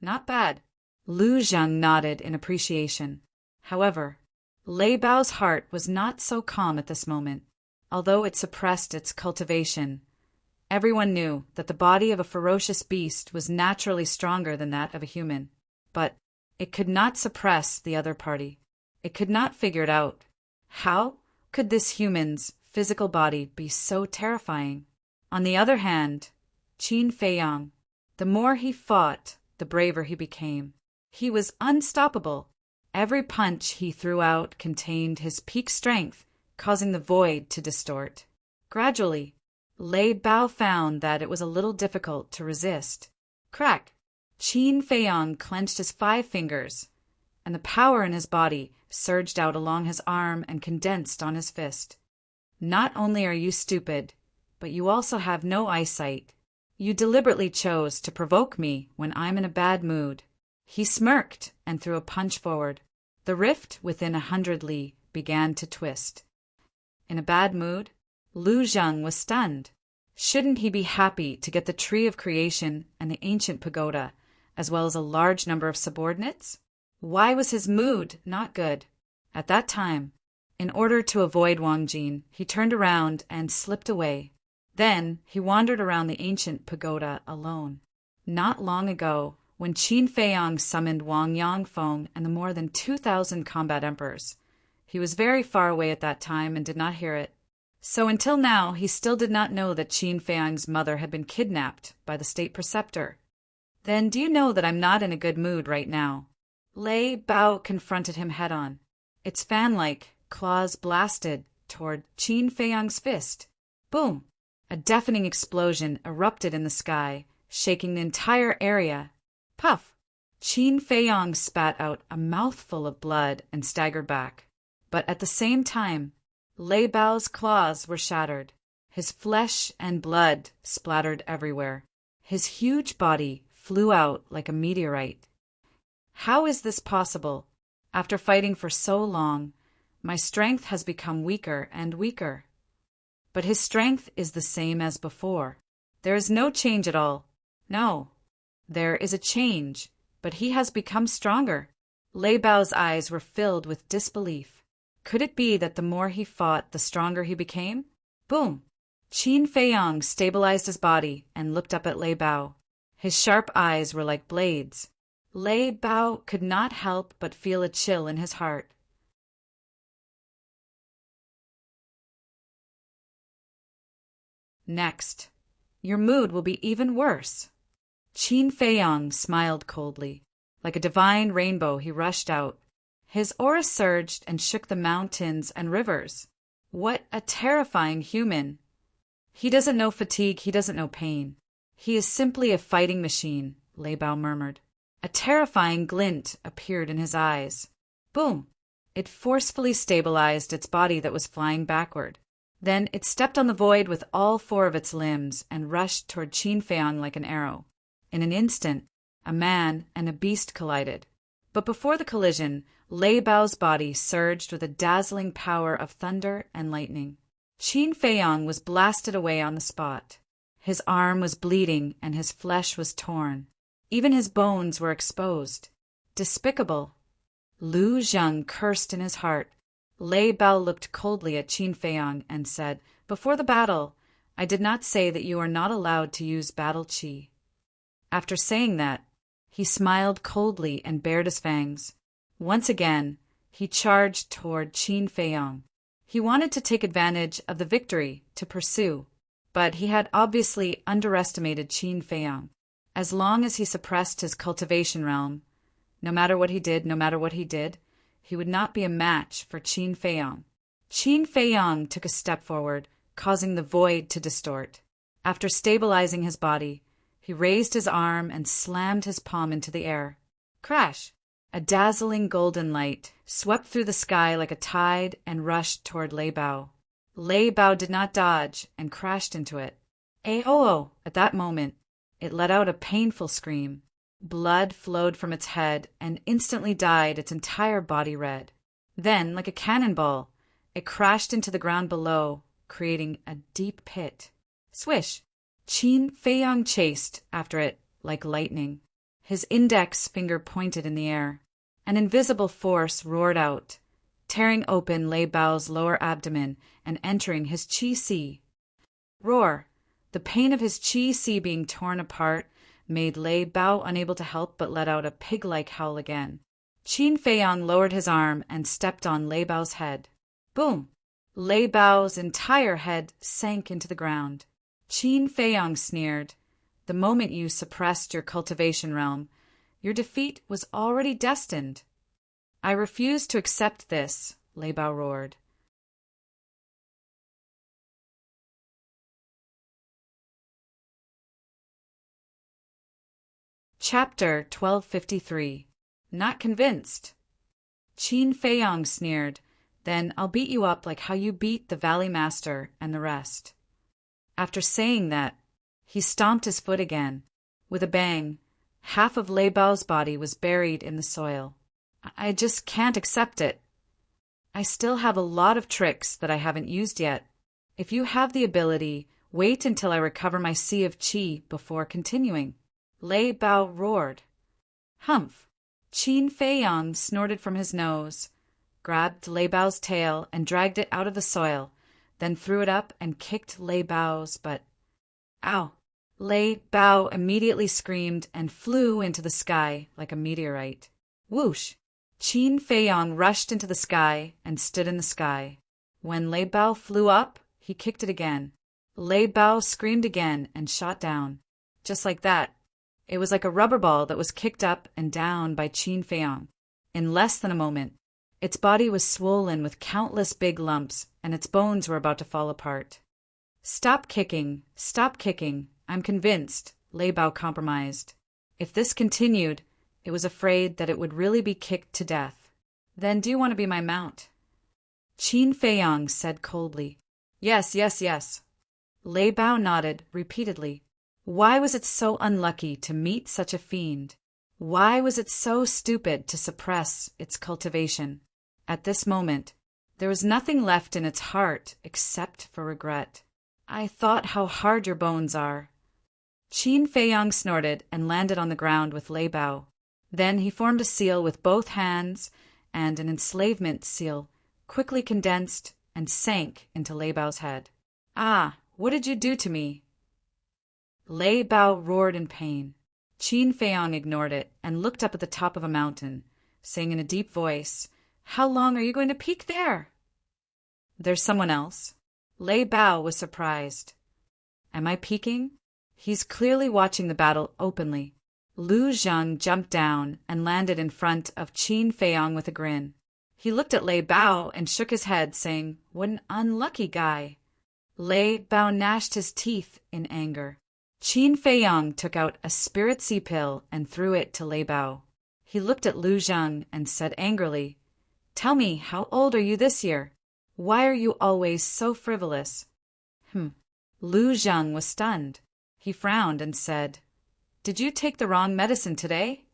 Not bad. Lu Zheng nodded in appreciation. However, Lei Bao's heart was not so calm at this moment. Although it suppressed its cultivation, everyone knew that the body of a ferocious beast was naturally stronger than that of a human. But it could not suppress the other party. It could not figure it out. How could this human's physical body be so terrifying? On the other hand, Qin Feiyang, the more he fought, the braver he became. He was unstoppable. Every punch he threw out contained his peak strength, causing the void to distort. Gradually, Lei Bao found that it was a little difficult to resist. Crack! Qin Feiyang clenched his 5 fingers, and the power in his body surged out along his arm and condensed on his fist. Not only are you stupid, but you also have no eyesight. You deliberately chose to provoke me when I'm in a bad mood. He smirked and threw a punch forward. The rift within 100 li began to twist. In a bad mood? Lu Zheng was stunned. Shouldn't he be happy to get the Tree of Creation and the ancient pagoda, as well as a large number of subordinates? Why was his mood not good? At that time, in order to avoid Wang Jin, he turned around and slipped away. Then he wandered around the ancient pagoda alone. Not long ago, when Qin Feiyang summoned Wang Yangfeng and the more than 2,000 combat emperors, he was very far away at that time and did not hear it. So until now, he still did not know that Qin Feiyang's mother had been kidnapped by the state preceptor. Then do you know that I'm not in a good mood right now? Lei Bao confronted him head-on. Its fan-like claws blasted toward Qin Feiyang's fist. Boom! A deafening explosion erupted in the sky, shaking the entire area. Puff! Qin Feiyang spat out a mouthful of blood and staggered back. But at the same time, Lei Bao's claws were shattered. His flesh and blood splattered everywhere. His huge body flew out like a meteorite. How is this possible? After fighting for so long, my strength has become weaker and weaker. But his strength is the same as before. There is no change at all. No, there is a change, but he has become stronger. Lei Bao's eyes were filled with disbelief. Could it be that the more he fought, the stronger he became? Boom! Qin Feiyang stabilized his body and looked up at Lei Bao. His sharp eyes were like blades. Lei Bao could not help but feel a chill in his heart. Next, your mood will be even worse. Qin Feiyang smiled coldly. Like a divine rainbow, he rushed out. His aura surged and shook the mountains and rivers. What a terrifying human! He doesn't know fatigue, he doesn't know pain. He is simply a fighting machine, Lei Bao murmured. A terrifying glint appeared in his eyes. Boom! It forcefully stabilized its body that was flying backward. Then it stepped on the void with all four of its limbs and rushed toward Qin Feiyang like an arrow. In an instant, a man and a beast collided. But before the collision, Lei Bao's body surged with a dazzling power of thunder and lightning. Qin Feiyang was blasted away on the spot. His arm was bleeding and his flesh was torn. Even his bones were exposed. Despicable. Lu Zheng cursed in his heart. Lei Bao looked coldly at Qin Feiyang and said, "Before the battle, I did not say that you are not allowed to use battle qi." After saying that, he smiled coldly and bared his fangs. Once again, he charged toward Qin Feiyang. He wanted to take advantage of the victory to pursue, but he had obviously underestimated Qin Feiyang. As long as he suppressed his cultivation realm, no matter what he did, he would not be a match for Qin Feiyang. Qin Feiyang took a step forward, causing the void to distort. After stabilizing his body, he raised his arm and slammed his palm into the air. Crash! A dazzling golden light swept through the sky like a tide and rushed toward Lei Bao. Lei Bao did not dodge and crashed into it. Aoo! At that moment, it let out a painful scream. Blood flowed from its head and instantly dyed its entire body red. Then, like a cannonball, it crashed into the ground below, creating a deep pit. Swish! Qin Feiyang chased after it like lightning. His index finger pointed in the air. An invisible force roared out, tearing open Lei Bao's lower abdomen and entering his qi si. Roar! The pain of his qi si being torn apart made Lei Bao unable to help but let out a pig-like howl again. Qin Feiyang lowered his arm and stepped on Lei Bao's head. Boom! Lei Bao's entire head sank into the ground. Qin Feiyang sneered. The moment you suppressed your cultivation realm, your defeat was already destined. I refuse to accept this, Lei Bao roared. Chapter 1253. Not convinced. Qin Feiyang sneered, "Then I'll beat you up like how you beat the Valley Master and the rest." After saying that, he stomped his foot again. With a bang, half of Lei Bao's body was buried in the soil. I just can't accept it. I still have a lot of tricks that I haven't used yet. If you have the ability, wait until I recover my sea of qi before continuing. Lei Bao roared. Humph! Qin Feiyang snorted from his nose, grabbed Lei Bao's tail and dragged it out of the soil, then threw it up and kicked Lei Bao's butt. Ow! Lei Bao immediately screamed and flew into the sky like a meteorite. Whoosh! Qin Feiyang rushed into the sky and stood in the sky. When Lei Bao flew up, he kicked it again. Lei Bao screamed again and shot down. Just like that. It was like a rubber ball that was kicked up and down by Qin Feiyang. In less than a moment, its body was swollen with countless big lumps, and its bones were about to fall apart. Stop kicking, I'm convinced, Lei Bao compromised. If this continued, it was afraid that it would really be kicked to death. Then do you want to be my mount? Qin Feiyang said coldly. Yes. Lei Bao nodded repeatedly. Why was it so unlucky to meet such a fiend? Why was it so stupid to suppress its cultivation? At this moment, there was nothing left in its heart except for regret. I thought how hard your bones are. Qin Feiyang snorted and landed on the ground with Lei Bao. Then he formed a seal with both hands, and an enslavement seal quickly condensed and sank into Lei Bao's head. "Ah, what did you do to me?" Lei Bao roared in pain. Qin Feiyang ignored it and looked up at the top of a mountain, saying in a deep voice, "How long are you going to peek there?" "There's someone else." Lei Bao was surprised. "Am I peeking?" He's clearly watching the battle openly. Lu Zheng jumped down and landed in front of Qin Feiyang with a grin. He looked at Lei Bao and shook his head, saying, "What an unlucky guy." Lei Bao gnashed his teeth in anger. Qin Feiyang took out a spirit sea pill and threw it to Lei Bao. He looked at Lu Zheng and said angrily, "Tell me, how old are you this year? Why are you always so frivolous?" Lu Zheng was stunned. He frowned and said, "Did you take the wrong medicine today?"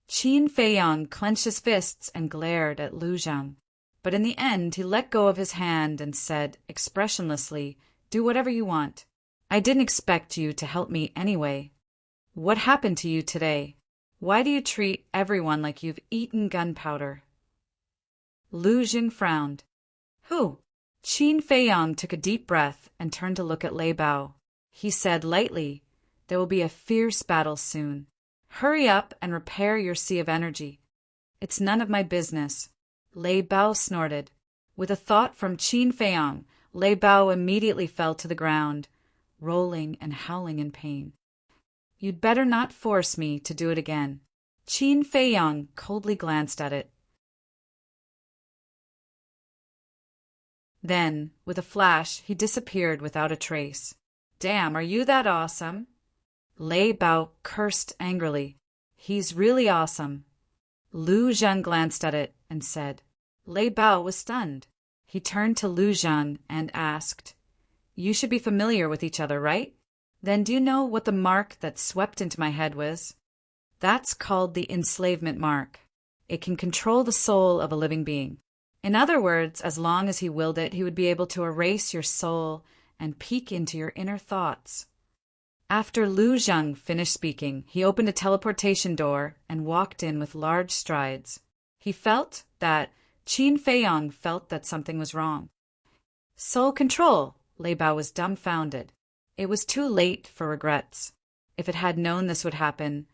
Qin Feiyang clenched his fists and glared at Lu Zheng. But in the end he let go of his hand and said expressionlessly, "Do whatever you want. I didn't expect you to help me anyway. What happened to you today? Why do you treat everyone like you've eaten gunpowder?" Lu Zheng frowned. "Who?" Qin Feiyang took a deep breath and turned to look at Lei Bao. He said lightly, "There will be a fierce battle soon. Hurry up and repair your sea of energy." "It's none of my business." Lei Bao snorted. With a thought from Qin Feiyang, Lei Bao immediately fell to the ground, rolling and howling in pain. "You'd better not force me to do it again." Qin Feiyang coldly glanced at it. Then, with a flash, he disappeared without a trace. "Damn, are you that awesome?" Lei Bao cursed angrily. "He's really awesome." Lu Zheng glanced at it and said. Lei Bao was stunned. He turned to Lu Zheng and asked, "You should be familiar with each other, right? Then do you know what the mark that swept into my head was?" "That's called the enslavement mark. It can control the soul of a living being. In other words, as long as he willed it, he would be able to erase your soul and peek into your inner thoughts." After Lu Zheng finished speaking, he opened a teleportation door and walked in with large strides. He felt that Qin Feiyang felt that something was wrong. Soul control! Lei Bao was dumbfounded. It was too late for regrets. If it had known this would happen,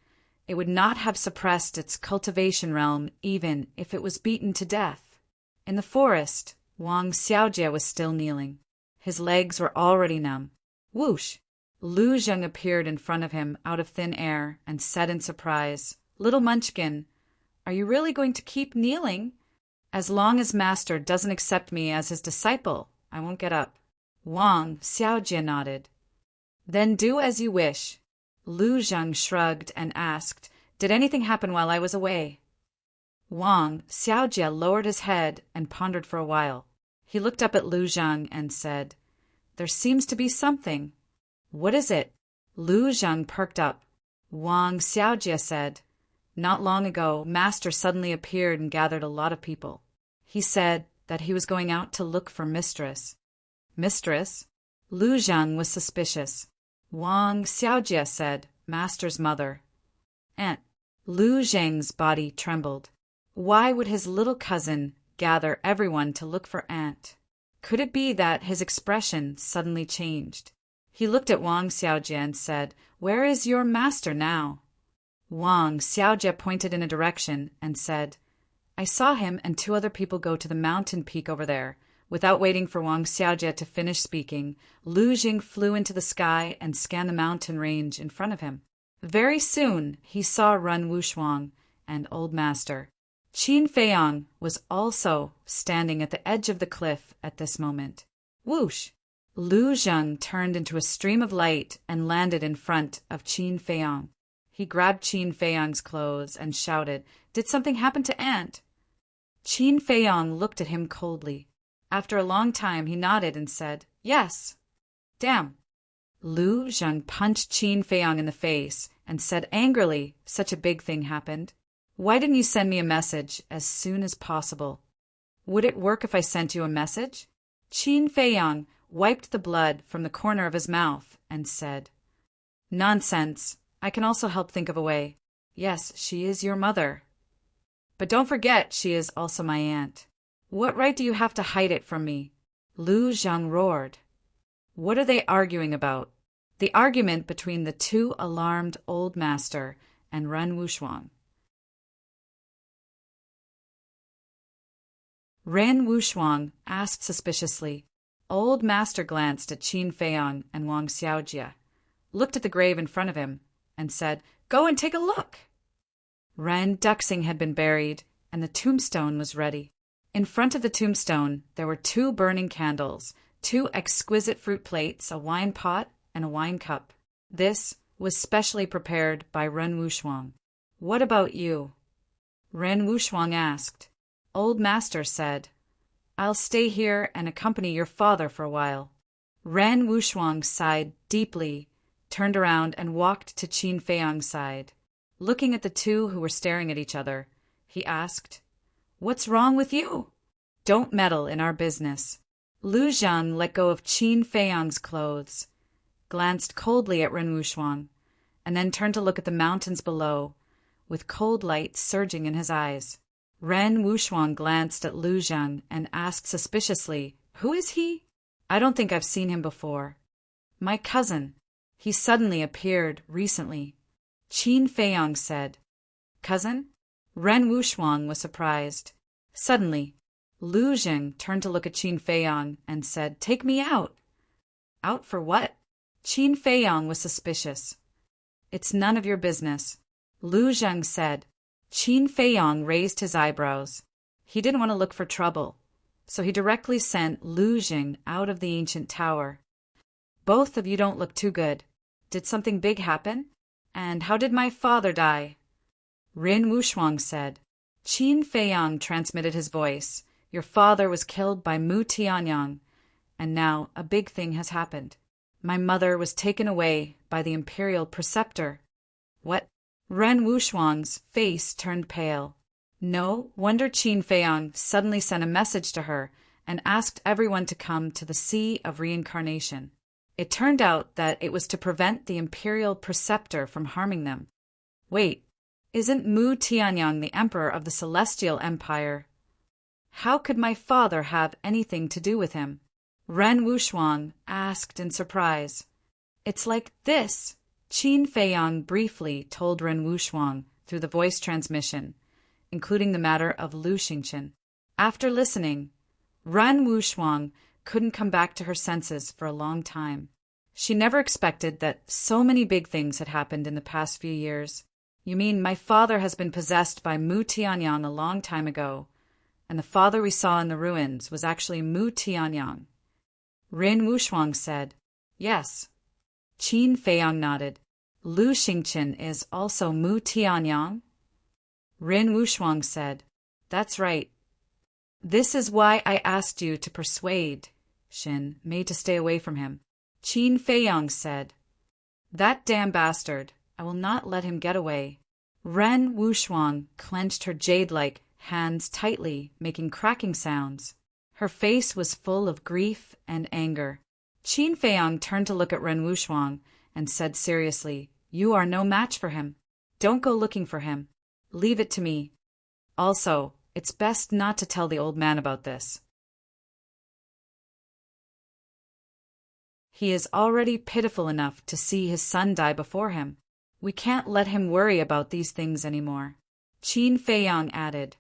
it would not have suppressed its cultivation realm even if it was beaten to death. In the forest, Wang Xiaojie was still kneeling. His legs were already numb. Whoosh! Lu Zheng appeared in front of him out of thin air and said in surprise, "Little Munchkin, are you really going to keep kneeling? As long as Master doesn't accept me as his disciple, I won't get up." Wang Xiaojie nodded. "Then do as you wish." Lu Zheng shrugged and asked, "Did anything happen while I was away?" Wang Xiaojie lowered his head and pondered for a while. He looked up at Lu Zheng and said, "There seems to be something." "What is it?" Lu Zheng perked up. Wang Xiaojie said, "Not long ago, Master suddenly appeared and gathered a lot of people. He said that he was going out to look for Mistress." "Mistress?" Lu Zheng was suspicious. Wang Xiaojie said, "Master's mother." "Aunt." Lu Zheng's body trembled. Why would his little cousin gather everyone to look for Aunt? Could it be that his expression suddenly changed? He looked at Wang Xiaojie and said, "Where is your master now?" Wang Xiaojie pointed in a direction and said, "I saw him and 2 other people go to the mountain peak over there." Without waiting for Wang Xiaojie to finish speaking, Lu Jing flew into the sky and scanned the mountain range in front of him. Very soon he saw Run Wushuang and Old Master. Qin Feiyang was also standing at the edge of the cliff at this moment. Whoosh! Lu Zheng turned into a stream of light and landed in front of Qin Feiyang. He grabbed Qin Feiyang's clothes and shouted, "Did something happen to Aunt?" Qin Feiyang looked at him coldly. After a long time he nodded and said, "Yes." "Damn." Lu Zheng punched Qin Feiyang in the face and said angrily, "Such a big thing happened. Why didn't you send me a message as soon as possible?" "Would it work if I sent you a message?" Qin Feiyang wiped the blood from the corner of his mouth and said, Nonsense. I can also help think of a way. Yes, she is your mother. But don't forget, she is also my aunt. What right do you have to hide it from me? Lu Zhang roared. What are they arguing about? The argument between the two alarmed old master and Ren Wuxuang. Ren Wuxuang asked suspiciously. Old master glanced at Qin Feiyang and Wang Xiaojie, looked at the grave in front of him, and said, "Go and take a look." Ren Duxing had been buried, and the tombstone was ready. In front of the tombstone there were 2 burning candles, 2 exquisite fruit plates, a wine pot, and a wine cup. This was specially prepared by Ren Wuxuang. "What about you?" Ren Wuxuang asked. Old master said, "I'll stay here and accompany your father for a while." Ren Wuxuang sighed deeply, turned around and walked to Qin Feiyang's side. Looking at the two who were staring at each other, he asked, "What's wrong with you?" "Don't meddle in our business." Lu Zhang let go of Qin Feiyang's clothes, glanced coldly at Ren Wuxuang, and then turned to look at the mountains below, with cold light surging in his eyes. Ren Wuxuang glanced at Lu Zhang and asked suspiciously, "Who is he? I don't think I've seen him before." "My cousin. He suddenly appeared recently." Qin Feiyang said. "Cousin?" Ren Wuxuang was surprised. Suddenly, Lu Zhang turned to look at Qin Feiyang and said, "Take me out." "Out for what?" Qin Feiyang was suspicious. "It's none of your business," Lu Zhang said. Qin Feiyang raised his eyebrows. He didn't want to look for trouble, so he directly sent Lu Zhang out of the ancient tower. "Both of you don't look too good. Did something big happen? And how did my father die?" Ren Wuxuang said. Qin Feiyang transmitted his voice. "Your father was killed by Mu Tianyang, and now a big thing has happened. My mother was taken away by the imperial preceptor." "What?" Ren Wuxuang's face turned pale. No wonder Qin Feiyang suddenly sent a message to her and asked everyone to come to the Sea of Reincarnation. It turned out that it was to prevent the imperial preceptor from harming them. Wait, isn't Mu Tianyang the emperor of the Celestial Empire? How could my father have anything to do with him? Ren Wuxuang asked in surprise. "It's like this," Qin Feiyang briefly told Ren Wuxuang through the voice transmission, including the matter of Lu Xingchen. After listening, Ren Wuxuang couldn't come back to her senses for a long time. She never expected that so many big things had happened in the past few years. "You mean my father has been possessed by Mu Tianyang a long time ago, and the father we saw in the ruins was actually Mu Tianyang?" Ren Wuxuang said. "Yes." Qin Feiyang nodded. "Lu Xingchen is also Mu Tianyang?" Ren Wuxuang said. "That's right. This is why I asked you to persuade Shin Mei to stay away from him." Qin Feiyang said. "That damn bastard. I will not let him get away." Ren Wuxuang clenched her jade-like hands tightly, making cracking sounds. Her face was full of grief and anger. Qin Feiyang turned to look at Ren Wuxuang and said seriously, "You are no match for him. Don't go looking for him. Leave it to me. Also, it's best not to tell the old man about this. He is already pitiful enough to see his son die before him. We can't let him worry about these things anymore." Qin Feiyang added.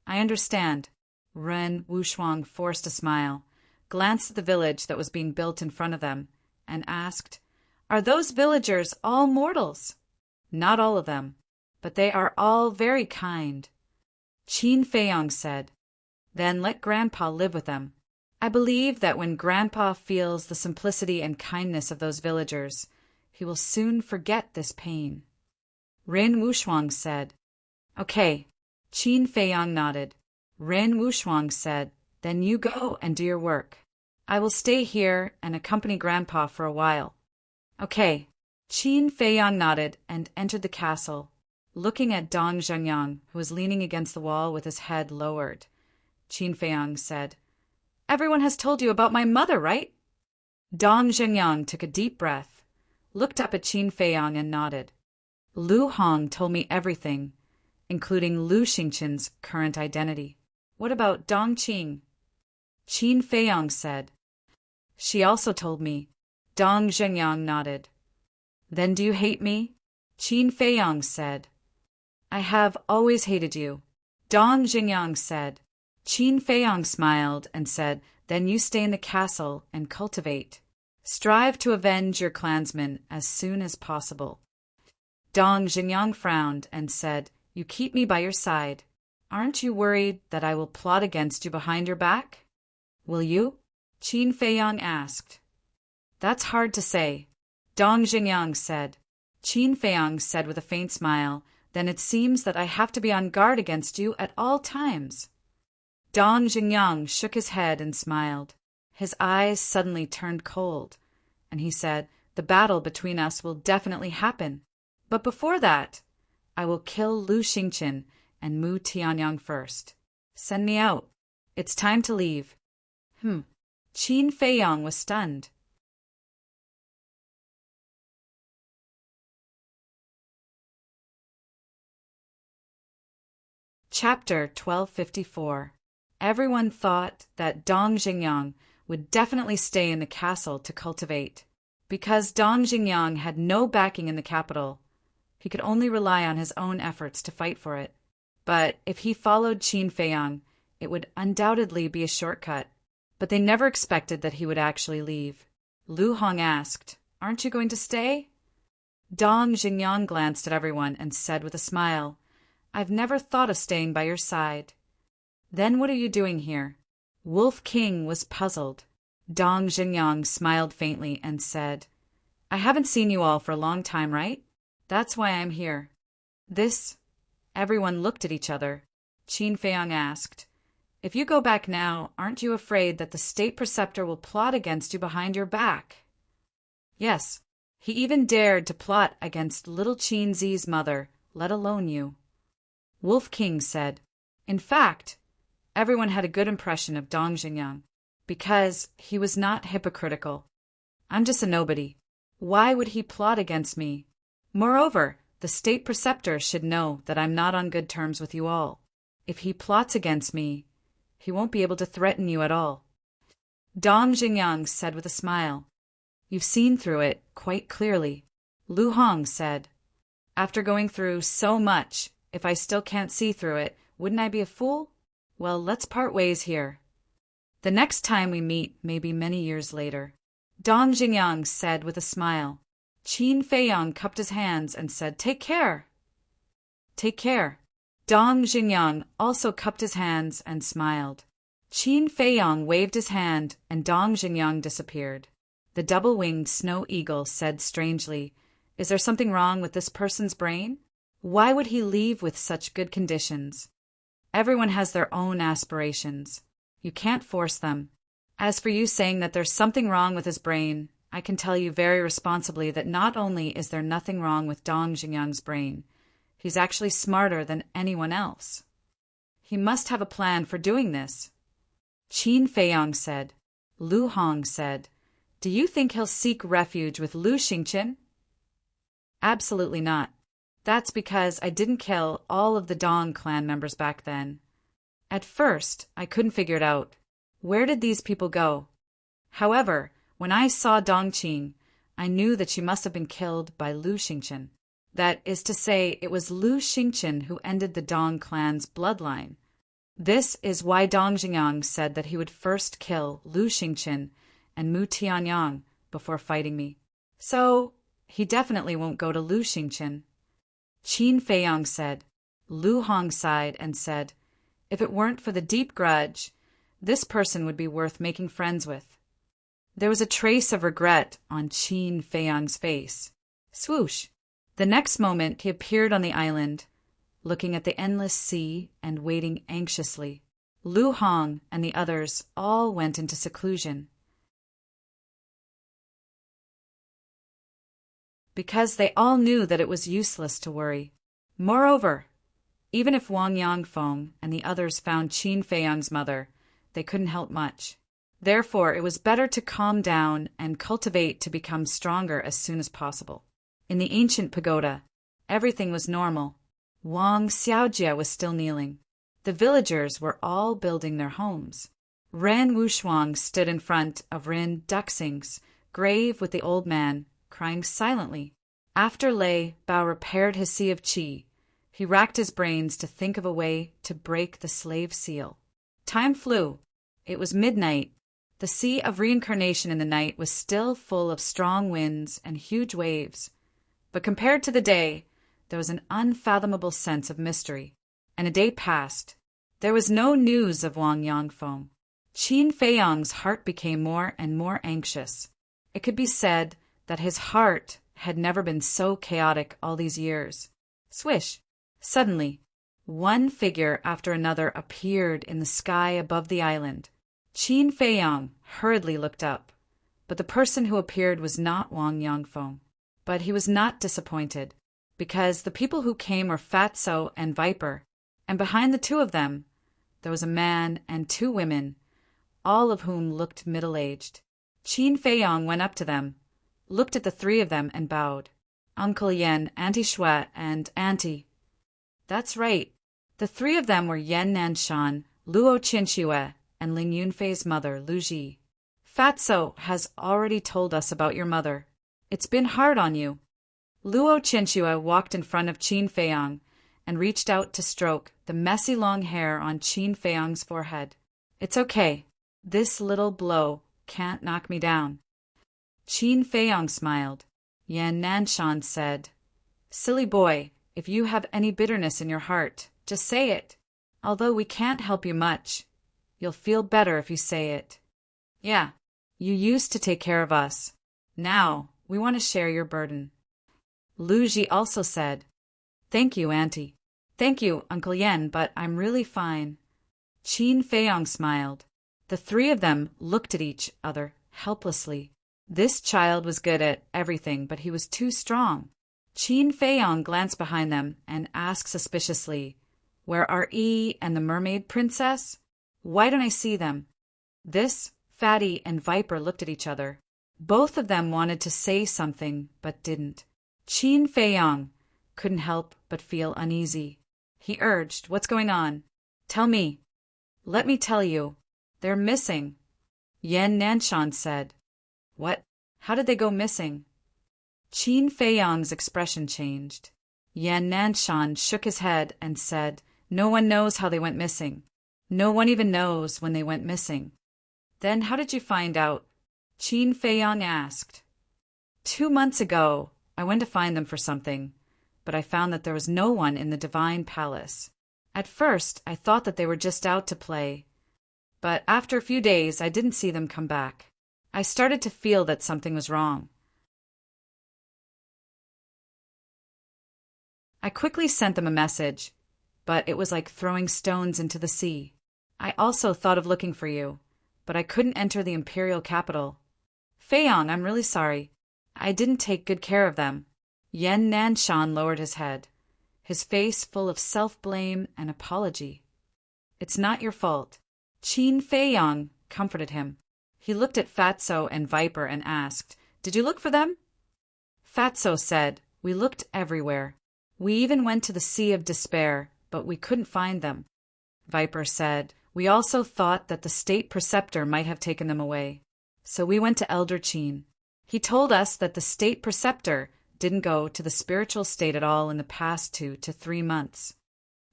"I understand." Ren Wuxuang forced a smile, glanced at the village that was being built in front of them, and asked, "Are those villagers all mortals?" "Not all of them, but they are all very kind." Qin Feiyang said, "Then let Grandpa live with them. I believe that when Grandpa feels the simplicity and kindness of those villagers, he will soon forget this pain." Ren Wuxuang said, "Okay." Qin Feiyang nodded. Ren Wuxuang said, "Then you go and do your work. I will stay here and accompany Grandpa for a while." "Okay." Qin Feiyang nodded and entered the castle, looking at Dong Zhengyang, who was leaning against the wall with his head lowered. Qin Feiyang said, "Everyone has told you about my mother, right?" Dong Zhengyang took a deep breath, looked up at Qin Feiyang and nodded. Lu Hong told me everything, including Lu Xingqin's current identity. What about Dong Qing? Qin Feiyang said. She also told me. Dong Zhengyang nodded. Then do you hate me? Qin Feiyang said. I have always hated you. Dong Zhengyang said. Qin Feiyang smiled and said, then you stay in the castle and cultivate. Strive to avenge your clansmen as soon as possible. Dong Zhengyang frowned and said, you keep me by your side. Aren't you worried that I will plot against you behind your back? Will you? Qin Feiyang asked. That's hard to say. Dong Zhengyang said. Qin Feiyang said with a faint smile, then it seems that I have to be on guard against you at all times. Dong Zhengyang shook his head and smiled. His eyes suddenly turned cold, and he said, the battle between us will definitely happen. But before that, I will kill Lu Xingqin and Mu Tianyang first. Send me out. It's time to leave. Qin Feiyang was stunned. Chapter 1254. Everyone thought that Dong Zhengyang would definitely stay in the castle to cultivate. Because Dong Zhengyang had no backing in the capital, he could only rely on his own efforts to fight for it. But if he followed Qin Feiyang, it would undoubtedly be a shortcut. But they never expected that he would actually leave. Lu Hong asked, aren't you going to stay? Dong Zhengyang glanced at everyone and said with a smile, I've never thought of staying by your side. Then what are you doing here? Wolf King was puzzled. Dong Zhengyang smiled faintly and said, I haven't seen you all for a long time, right? That's why I'm here. Everyone looked at each other. Qin Feiyang asked, if you go back now, aren't you afraid that the state preceptor will plot against you behind your back? Yes, he even dared to plot against little Qin Zi's mother, let alone you. Wolf King said. In fact, everyone had a good impression of Dong Zhengyang, because he was not hypocritical. I'm just a nobody. Why would he plot against me? Moreover, the state preceptor should know that I'm not on good terms with you all. If he plots against me, he won't be able to threaten you at all. Dong Zhengyang said with a smile. You've seen through it quite clearly. Lu Hong said. After going through so much, if I still can't see through it, wouldn't I be a fool? Well, let's part ways here. The next time we meet may be many years later. Dong Zhengyang said with a smile. Qin Feiyang cupped his hands and said, take care. Take care. Dong Zhengyang also cupped his hands and smiled. Qin Feiyang waved his hand and Dong Zhengyang disappeared. The double-winged snow eagle said strangely, is there something wrong with this person's brain? Why would he leave with such good conditions? Everyone has their own aspirations. You can't force them. As for you saying that there's something wrong with his brain, I can tell you very responsibly that not only is there nothing wrong with Dong Zhengyang's brain, he's actually smarter than anyone else. He must have a plan for doing this. Qin Feiyang said. Lu Hong said, do you think he'll seek refuge with Lu Xingqin? Absolutely not. That's because I didn't kill all of the Dong clan members back then. At first, I couldn't figure it out. Where did these people go? However, when I saw Dong Qing, I knew that she must have been killed by Lu Xingqin. That is to say, it was Lu Xingqin who ended the Dong clan's bloodline. This is why Dong Zhengyang said that he would first kill Lu Xingqin and Mu Tianyang before fighting me. So, he definitely won't go to Lu Xingqin. Qin Feiyang said. Lu Hong sighed and said, if it weren't for the deep grudge, this person would be worth making friends with. There was a trace of regret on Qin Feiyang's face. Swoosh! The next moment he appeared on the island, looking at the endless sea and waiting anxiously. Lu Hong and the others all went into seclusion, because they all knew that it was useless to worry. Moreover, even if Wang Yangfeng and the others found Qin Feiyang's mother, they couldn't help much. Therefore, it was better to calm down and cultivate to become stronger as soon as possible. In the ancient pagoda, everything was normal. Wang Xiaojie was still kneeling. The villagers were all building their homes. Ren Wushuang stood in front of Rin Duxing's grave with the old man, crying silently. After Lei Bao repaired his sea of qi, he racked his brains to think of a way to break the slave seal. Time flew. It was midnight. The sea of reincarnation in the night was still full of strong winds and huge waves. But compared to the day, there was an unfathomable sense of mystery. And a day passed. There was no news of Wang Yangfeng. Qin Feiyang's heart became more and more anxious. It could be said that his heart had never been so chaotic all these years. Swish! Suddenly, one figure after another appeared in the sky above the island. Qin Feiyang hurriedly looked up, but the person who appeared was not Wang Yangfeng. But he was not disappointed, because the people who came were Fatso and Viper, and behind the two of them, there was a man and two women, all of whom looked middle-aged. Qin Feiyang went up to them, looked at the three of them, and bowed. Uncle Yen, Auntie Shui, and Auntie. That's right. The three of them were Yan Nanshan, Luo Qinxue, and Ling Yunfei's mother, Lu Ji. Fatso has already told us about your mother. It's been hard on you. Luo Qinxue walked in front of Qin Feiyang and reached out to stroke the messy long hair on Qin Feiyang's forehead. It's okay. This little blow can't knock me down. Qin Feiyang smiled. Yan Nanshan said, Silly boy, if you have any bitterness in your heart, just say it. Although we can't help you much, you'll feel better if you say it. Yeah, you used to take care of us. Now, we want to share your burden. Lu Ji also said, Thank you, Auntie. Thank you, Uncle Yen, but I'm really fine. Qin Feiyang smiled. The three of them looked at each other helplessly. This child was good at everything, but he was too strong. Qin Feiyang glanced behind them and asked suspiciously, Where are Yi and the mermaid princess? Why don't I see them? This, Fatty and Viper looked at each other. Both of them wanted to say something, but didn't. Qin Feiyang couldn't help but feel uneasy. He urged, What's going on? Tell me. Let me tell you. They're missing. Yan Nanshan said. What? How did they go missing? Qin Feiyang's expression changed. Yan Nanshan shook his head and said, No one knows how they went missing. No one even knows when they went missing. Then how did you find out? Qin Feiyang asked. 2 months ago, I went to find them for something, but I found that there was no one in the divine palace. At first, I thought that they were just out to play, but after a few days, I didn't see them come back. I started to feel that something was wrong. I quickly sent them a message, but it was like throwing stones into the sea. I also thought of looking for you, but I couldn't enter the imperial capital. Feiyang, I'm really sorry. I didn't take good care of them. Yan Nanshan lowered his head, his face full of self-blame and apology. It's not your fault. Qin Feiyang comforted him. He looked at Fatso and Viper and asked, Did you look for them? Fatso said, We looked everywhere. We even went to the Sea of Despair, but we couldn't find them. Viper said, We also thought that the state preceptor might have taken them away. So we went to Elder Qin. He told us that the state preceptor didn't go to the spiritual state at all in the past 2 to 3 months.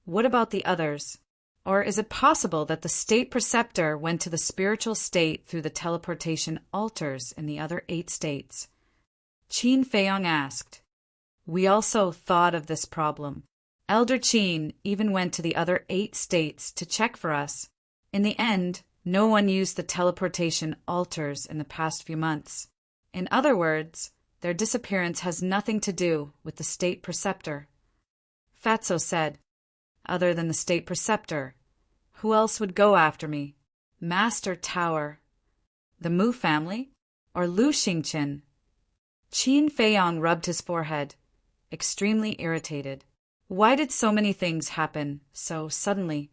What about the others? Or is it possible that the state preceptor went to the spiritual state through the teleportation altars in the other 8 states? Qin Feiyang asked. We also thought of this problem. Elder Qin even went to the other 8 states to check for us. In the end, no one used the teleportation altars in the past few months. In other words, their disappearance has nothing to do with the state preceptor. Fatso said, Other than the state preceptor, who else would go after me? Master Tower, the Mu family, or Lu Xingqian? Qin Feiyang rubbed his forehead, extremely irritated. Why did so many things happen so suddenly?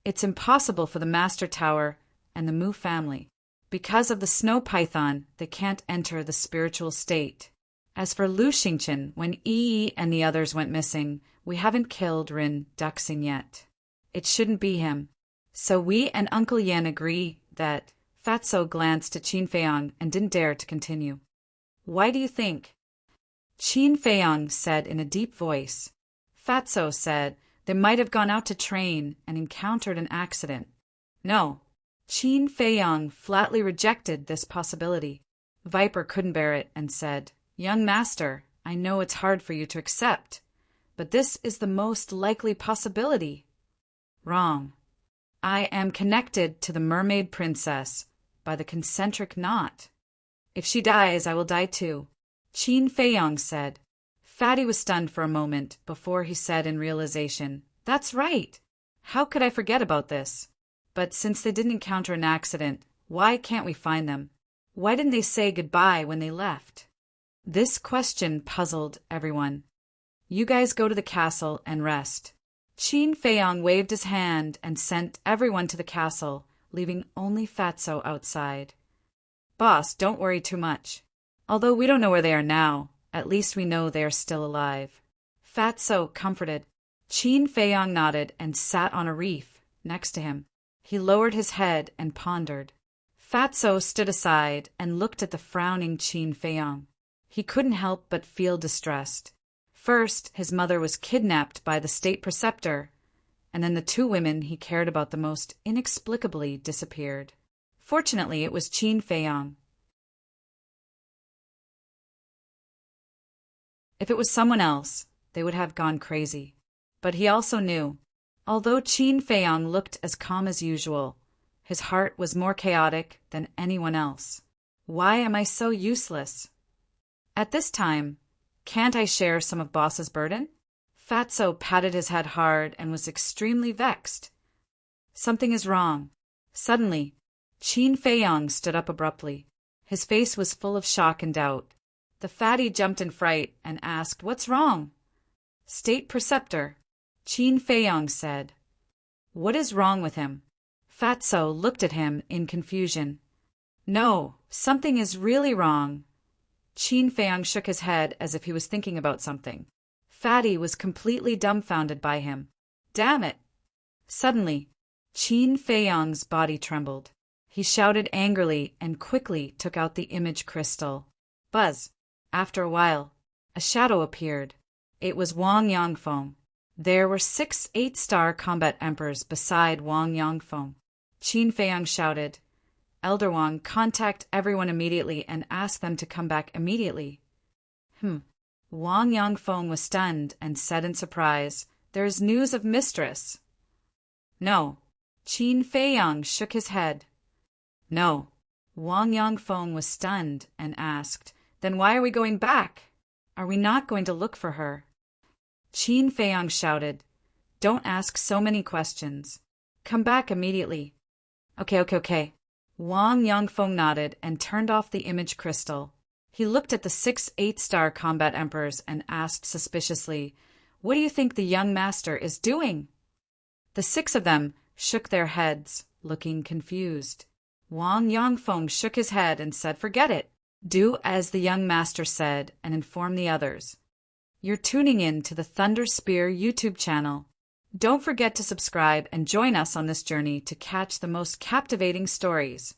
It's impossible for the Master Tower and the Mu family. Because of the snow python, they can't enter the spiritual state. As for Lu Xingqian, when Yi and the others went missing, we haven't killed Rin Duxing yet. It shouldn't be him. So we and Uncle Yan agree that Fatso glanced at Qin Feiyang and didn't dare to continue. Why do you think? Qin Feiyang said in a deep voice. Fatso said they might have gone out to train and encountered an accident. No. Qin Feiyang flatly rejected this possibility. Viper couldn't bear it and said, Young master, I know it's hard for you to accept, but this is the most likely possibility. Wrong. I am connected to the mermaid princess by the concentric knot. If she dies, I will die too, Qin Feiyang said. Fatty was stunned for a moment before he said in realization, That's right. How could I forget about this? But since they didn't encounter an accident, why can't we find them? Why didn't they say goodbye when they left? This question puzzled everyone. You guys go to the castle and rest. Qin Feiyang waved his hand and sent everyone to the castle, leaving only Fatso outside. Boss, don't worry too much. Although we don't know where they are now, at least we know they are still alive. Fatso comforted. Qin Feiyang nodded and sat on a reef next to him. He lowered his head and pondered. Fatso stood aside and looked at the frowning Qin Feiyang. He couldn't help but feel distressed. First, his mother was kidnapped by the state preceptor, and then the two women he cared about the most inexplicably disappeared. Fortunately, it was Qin Feiyang. If it was someone else, they would have gone crazy. But he also knew, although Qin Feiyang looked as calm as usual, his heart was more chaotic than anyone else. Why am I so useless? At this time, can't I share some of Boss's burden? Fatso patted his head hard and was extremely vexed. Something is wrong. Suddenly, Qin Feiyang stood up abruptly. His face was full of shock and doubt. The fatty jumped in fright and asked, What's wrong? State preceptor, Qin Feiyang said. What is wrong with him? Fatso looked at him in confusion. No, something is really wrong. Qin Feiyang shook his head as if he was thinking about something. Fatty was completely dumbfounded by him. Damn it! Suddenly, Qin Feiyang's body trembled. He shouted angrily and quickly took out the image crystal. Buzz! After a while, a shadow appeared. It was Wang Yangfeng. There were 6 8-star combat emperors beside Wang Yangfeng. Qin Feiyang shouted, Elder Wang, contact everyone immediately and ask them to come back immediately. Wang Yangfeng was stunned and said in surprise, There is news of mistress. No. Qin Feiyang shook his head. No. Wang Yangfeng was stunned and asked, Then why are we going back? Are we not going to look for her? Qin Feiyang shouted, Don't ask so many questions. Come back immediately. Okay. Wang Yangfeng nodded and turned off the image crystal. He looked at the 6 8-star combat emperors and asked suspiciously, What do you think the young master is doing? The 6 of them shook their heads, looking confused. Wang Yangfeng shook his head and said, Forget it. Do as the young master said and inform the others. You're tuning in to the Thunder Spear YouTube channel. Don't forget to subscribe and join us on this journey to catch the most captivating stories.